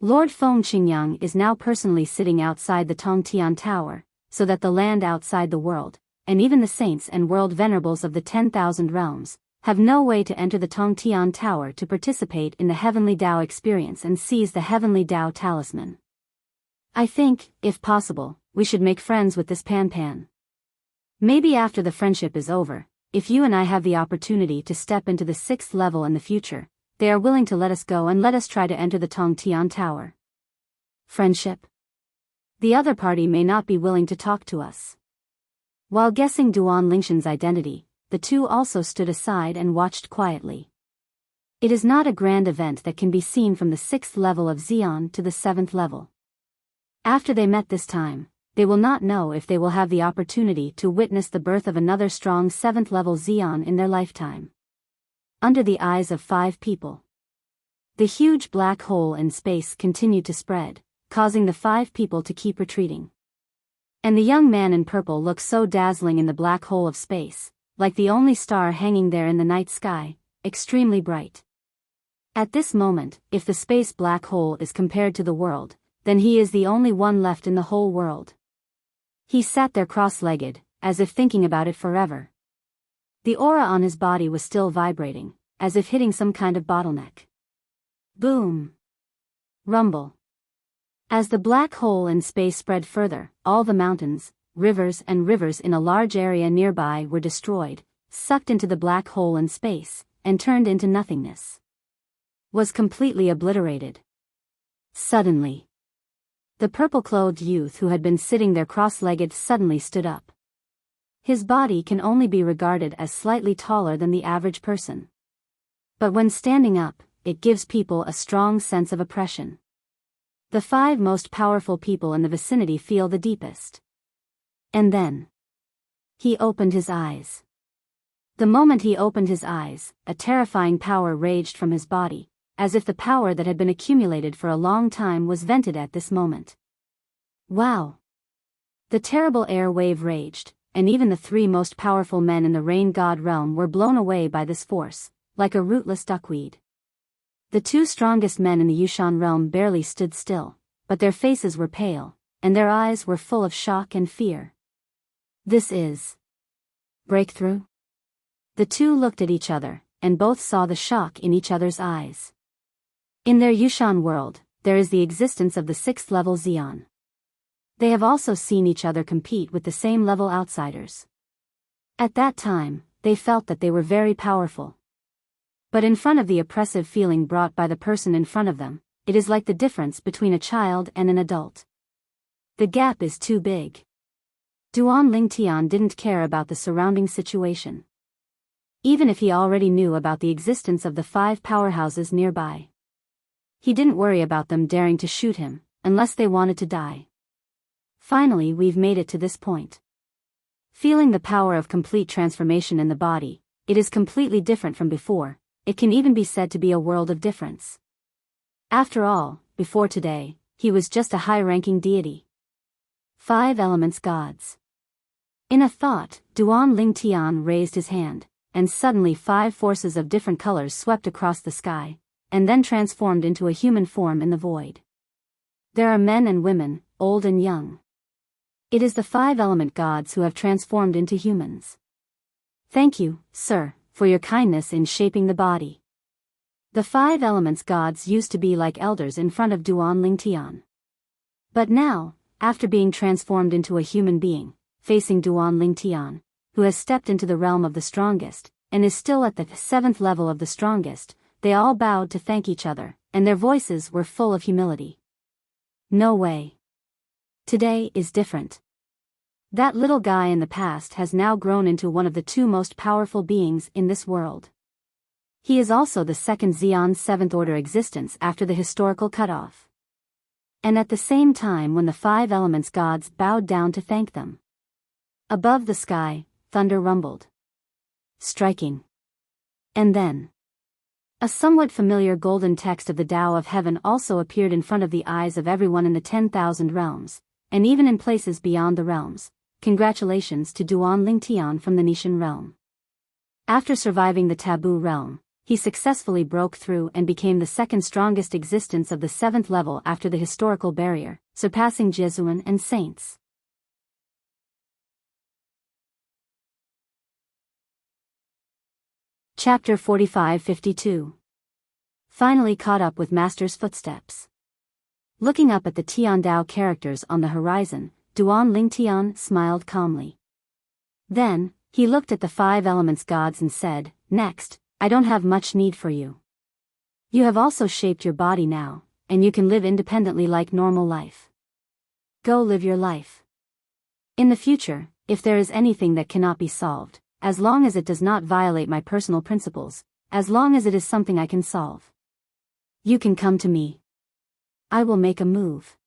Lord Feng Qingyang is now personally sitting outside the Tongtian Tower, so that the land outside the world, and even the saints and world venerables of the 10,000 realms, have no way to enter the Tongtian Tower to participate in the Heavenly Dao experience and seize the Heavenly Dao talisman. I think, if possible, we should make friends with this Pan. Maybe after the friendship is over, if you and I have the opportunity to step into the 6th level in the future, they are willing to let us go and let us try to enter the Tongtian Tower. Friendship? The other party may not be willing to talk to us. While guessing Duan Lingshan's identity, the two also stood aside and watched quietly. It is not a grand event that can be seen from the 6th level of Xian to the 7th level. After they met this time, they will not know if they will have the opportunity to witness the birth of another strong 7th level Xian in their lifetime. Under the eyes of 5 people. The huge black hole in space continued to spread, causing the 5 people to keep retreating. And the young man in purple looked so dazzling in the black hole of space, like the only star hanging there in the night sky, extremely bright. At this moment, if the space black hole is compared to the world, then he is the only one left in the whole world. He sat there cross-legged, as if thinking about it forever. The aura on his body was still vibrating, as if hitting some kind of bottleneck. Boom! Rumble. As the black hole in space spread further, all the mountains, rivers in a large area nearby were destroyed, sucked into the black hole in space, and turned into nothingness. Was completely obliterated. Suddenly, the purple-clothed youth who had been sitting there cross-legged suddenly stood up. His body can only be regarded as slightly taller than the average person. But when standing up, it gives people a strong sense of oppression. The 5 most powerful people in the vicinity feel the deepest. And then, he opened his eyes. The moment he opened his eyes, a terrifying power raged from his body, as if the power that had been accumulated for a long time was vented at this moment. Wow! The terrible air wave raged, and even the 3 most powerful men in the rain god realm were blown away by this force, like a rootless duckweed. The 2 strongest men in the Yushan realm barely stood still, but their faces were pale, and their eyes were full of shock and fear. This is breakthrough? The 2 looked at each other, and both saw the shock in each other's eyes. In their Yushan world, there is the existence of the 6th level Xian. They have also seen each other compete with the same level outsiders. At that time, they felt that they were very powerful. But in front of the oppressive feeling brought by the person in front of them, it is like the difference between a child and an adult. The gap is too big. Duan Lingtian didn't care about the surrounding situation. Even if he already knew about the existence of the 5 powerhouses nearby. He didn't worry about them daring to shoot him, unless they wanted to die. Finally, we've made it to this point. Feeling the power of complete transformation in the body, it is completely different from before. It can even be said to be a world of difference. After all, before today, he was just a high-ranking deity. 5 elements gods. In a thought, Duan Lingtian raised his hand, and suddenly 5 forces of different colors swept across the sky, and then transformed into a human form in the void. There are men and women, old and young. It is the 5 element gods who have transformed into humans. Thank you, sir, for your kindness in shaping the body. The 5 elements gods used to be like elders in front of Duan Lingtian. But now, after being transformed into a human being, facing Duan Lingtian, who has stepped into the realm of the strongest, and is still at the 7th level of the strongest, they all bowed to thank each other, and their voices were full of humility. No way. Today is different. That little guy in the past has now grown into one of the 2 most powerful beings in this world. He is also the second Xian's 7th order existence after the historical cutoff. And at the same time when the 5 elements gods bowed down to thank them. Above the sky, thunder rumbled. Striking. And then a somewhat familiar golden text of the Tao of Heaven also appeared in front of the eyes of everyone in the 10,000 realms, and even in places beyond the realms. Congratulations to Duan Lingtian from the Nishan realm. After surviving the taboo realm, he successfully broke through and became the 2nd strongest existence of the 7th level after the historical barrier, surpassing Jesuan and saints. Chapter 45-52. Finally caught up with Master's footsteps. Looking up at the Tiandao characters on the horizon, Duan Lingtian smiled calmly. Then, he looked at the 5 elements gods and said, "Next, I don't have much need for you. You have also shaped your body now, and you can live independently like normal life. Go live your life. In the future, if there is anything that cannot be solved, as long as it does not violate my personal principles, as long as it is something I can solve, you can come to me. I will make a move.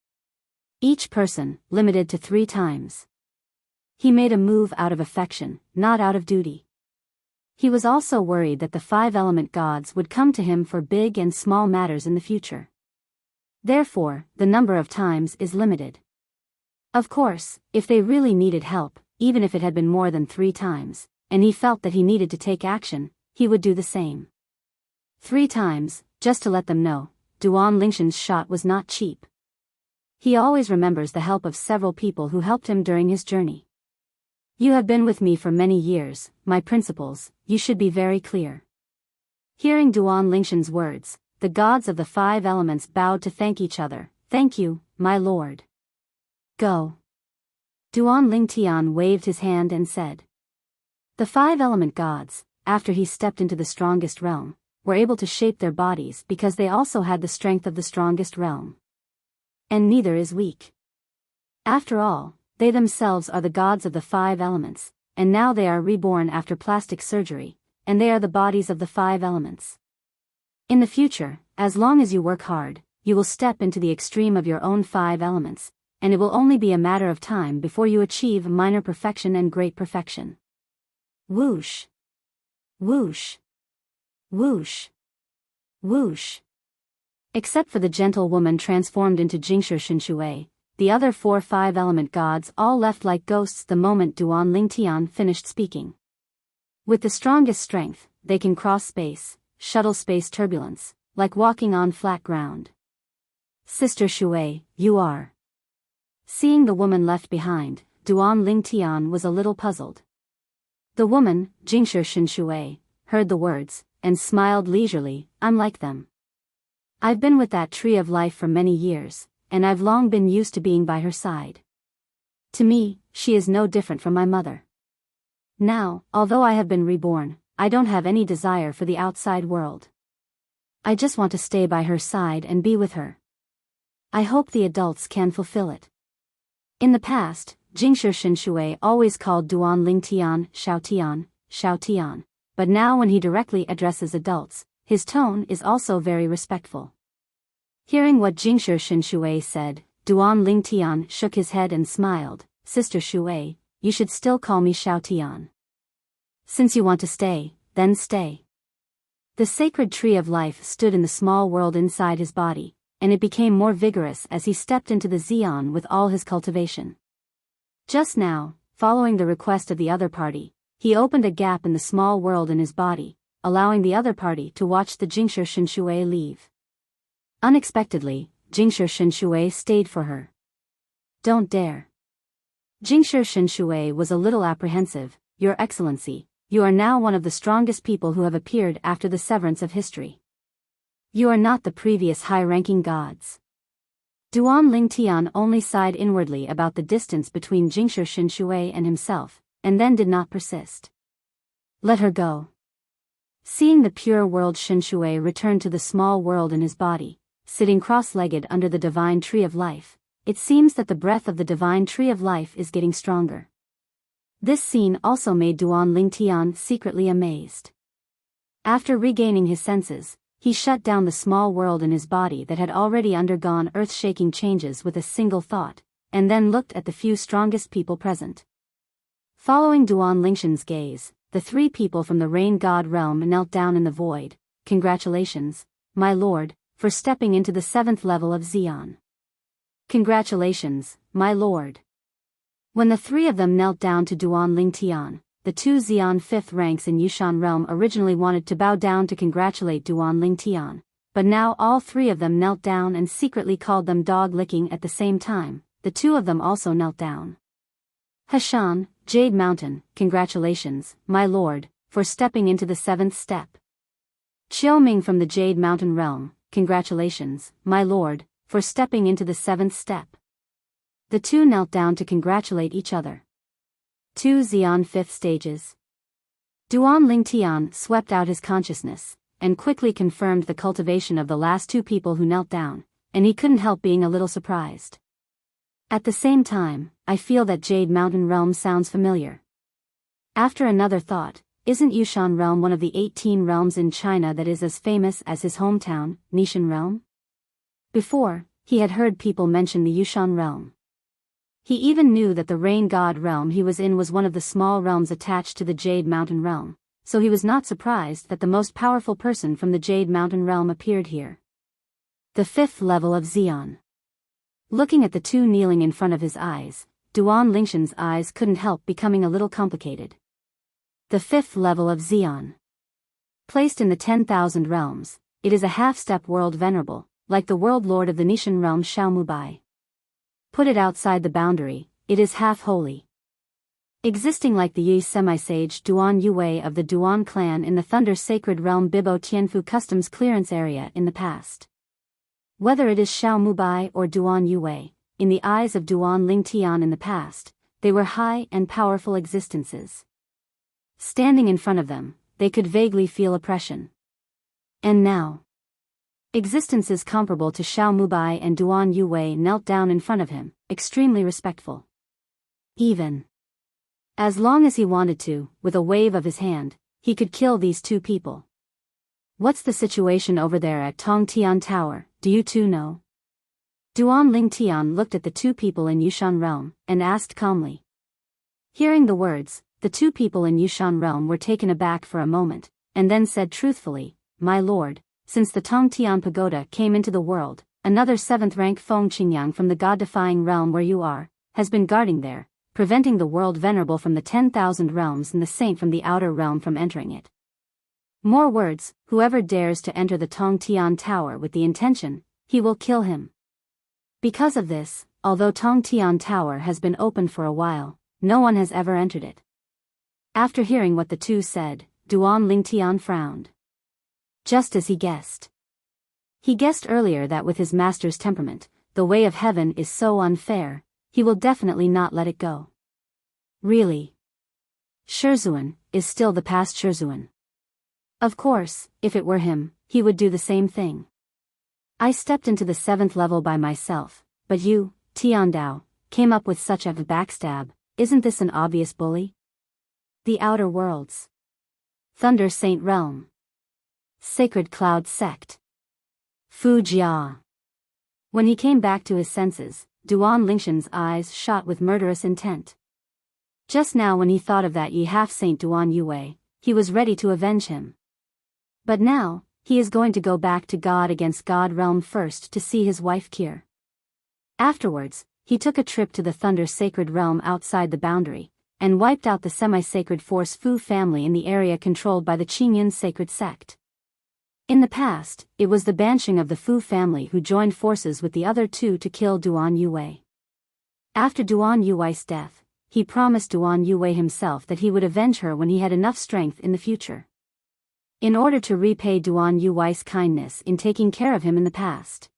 Each person, limited to 3 times. He made a move out of affection, not out of duty. He was also worried that the 5 element gods would come to him for big and small matters in the future. Therefore, the number of times is limited. Of course, if they really needed help, even if it had been more than 3 times, and he felt that he needed to take action, he would do the same. 3 times, just to let them know, Duan Lingshan's shot was not cheap. He always remembers the help of several people who helped him during his journey. You have been with me for many years, my principles, you should be very clear. Hearing Duan Lingshan's words, the gods of the 5 elements bowed to thank each other. Thank you, my lord. Go. Duan Lingtian waved his hand and said. The 5 element gods, after he stepped into the strongest realm, were able to shape their bodies because they also had the strength of the strongest realm. And neither is weak. After all, they themselves are the gods of the 5 elements, and now they are reborn after plastic surgery, and they are the bodies of the 5 elements. In the future, as long as you work hard, you will step into the extreme of your own 5 elements, and it will only be a matter of time before you achieve minor perfection and great perfection. Whoosh. Whoosh. Whoosh. Whoosh. Except for the gentle woman transformed into Jingshi Shinshui, the other 4 5-element gods all left like ghosts the moment Duan Lingtian finished speaking. With the strongest strength, they can cross space, shuttle space turbulence, like walking on flat ground. Sister Shui, you are. Seeing the woman left behind, Duan Lingtian was a little puzzled. The woman, Jingshi Shinshui, heard the words, and smiled leisurely. I'm like them. I've been with that tree of life for many years, and I've long been used to being by her side. To me, she is no different from my mother. Now, although I have been reborn, I don't have any desire for the outside world. I just want to stay by her side and be with her. I hope the adults can fulfill it. In the past, Jingshi Shinshui always called Duan Lingtian Xiaotian, Xiaotian, but now when he directly addresses adults, his tone is also very respectful. Hearing what Jingshi Shinshui said, Duan Lingtian shook his head and smiled. Sister Shui, you should still call me Xiaotian. Since you want to stay, then stay. The sacred tree of life stood in the small world inside his body, and it became more vigorous as he stepped into the Xian with all his cultivation. Just now, following the request of the other party, he opened a gap in the small world in his body, allowing the other party to watch the Jingshi Shinshui leave. Unexpectedly, Jingshi Shinshui stayed for her. Don't dare. Jingshi Shinshui was a little apprehensive. Your Excellency, you are now one of the strongest people who have appeared after the severance of history. You are not the previous high-ranking gods. Duan Lingtian only sighed inwardly about the distance between Jingshi Shinshui and himself, and then did not persist. Let her go. Seeing the pure world, Shinshui returned to the small world in his body, sitting cross-legged under the divine tree of life. It seems that the breath of the divine tree of life is getting stronger. This scene also made Duan Lingtian secretly amazed. After regaining his senses, he shut down the small world in his body that had already undergone earth-shaking changes with a single thought, and then looked at the few strongest people present. Following Duan Lingtian's gaze, the three people from the rain god realm knelt down in the void. Congratulations, my lord, for stepping into the 7th level of Xian. Congratulations, my lord. When the three of them knelt down to Duan Lingtian, the two Xian 5th ranks in Yushan realm originally wanted to bow down to congratulate Duan Lingtian, but now all three of them knelt down and secretly called them dog-licking at the same time. The two of them also knelt down. Hashan, Jade Mountain, congratulations, my lord, for stepping into the 7th step. Xiaoming from the Jade Mountain realm, congratulations, my lord, for stepping into the 7th step. The two knelt down to congratulate each other. 2 Xian 5th stages. Duan Lingtian swept out his consciousness, and quickly confirmed the cultivation of the last two people who knelt down, and he couldn't help being a little surprised. At the same time, I feel that Jade Mountain realm sounds familiar. After another thought, isn't Yushan realm one of the 18 realms in China that is as famous as his hometown, Nishan realm? Before, he had heard people mention the Yushan realm. He even knew that the rain god realm he was in was one of the small realms attached to the Jade Mountain realm, so he was not surprised that the most powerful person from the Jade Mountain realm appeared here. The 5th level of Xian. Looking at the two kneeling in front of his eyes, Duan Lingtian's eyes couldn't help becoming a little complicated. The 5th level of Xian. Placed in the 10,000 realms, it is a half-step world venerable, like the world lord of the Nishan realm Xiaomubai. Put it outside the boundary, it is half-holy. Existing like the Yi semi-sage Duan Yue of the Duan clan in the Thunder Sacred Realm Bibo Tianfu Customs Clearance Area in the past. Whether it is Xiaomubai or Duan Yue, in the eyes of Duan Lingtian in the past, they were high and powerful existences. Standing in front of them, they could vaguely feel oppression. And now, existences comparable to Xiaomubai and Duan Yue knelt down in front of him, extremely respectful. Even as long as he wanted to, with a wave of his hand, he could kill these two people. What's the situation over there at Tongtian Tower, do you two know? Duan Lingtian looked at the two people in Yushan realm, and asked calmly. Hearing the words, the two people in Yushan realm were taken aback for a moment, and then said truthfully, my lord, since the Tongtian Pagoda came into the world, another 7th rank Feng Qingyang from the god-defying realm where you are, has been guarding there, preventing the world venerable from the 10,000 realms and the saint from the outer realm from entering it. More words, whoever dares to enter the Tongtian Tower with the intention, he will kill him. Because of this, although Tongtian Tower has been open for a while, no one has ever entered it. After hearing what the two said, Duan Lingtian frowned. Just as he guessed. He guessed earlier that with his master's temperament, the way of heaven is so unfair, he will definitely not let it go. Really? Shizhuan is still the past Shizhuan. Of course, if it were him, he would do the same thing. I stepped into the 7th level by myself, but you, Tiandao, came up with such a backstab. Isn't this an obvious bully? The Outer Worlds. Thunder Saint Realm. Sacred Cloud Sect. Fujia. When he came back to his senses, Duan Lingtian's eyes shot with murderous intent. Just now when he thought of that Yi half-saint Duan Yue, he was ready to avenge him. But now, he is going to go back to God against God realm first to see his wife Kir. Afterwards, he took a trip to the Thunder Sacred Realm outside the boundary, and wiped out the semi-sacred force Fu family in the area controlled by the Qingyun sacred sect. In the past, it was the Bansheng of the Fu family who joined forces with the other two to kill Duan Yue. After Duan Yue's death, he promised Duan Yuwei himself that he would avenge her when he had enough strength in the future. In order to repay Duan Yuwei's kindness in taking care of him in the past.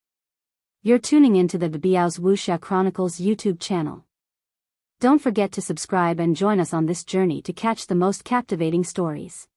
You're tuning into the Biyao's Wuxia Chronicles YouTube channel. Don't forget to subscribe and join us on this journey to catch the most captivating stories.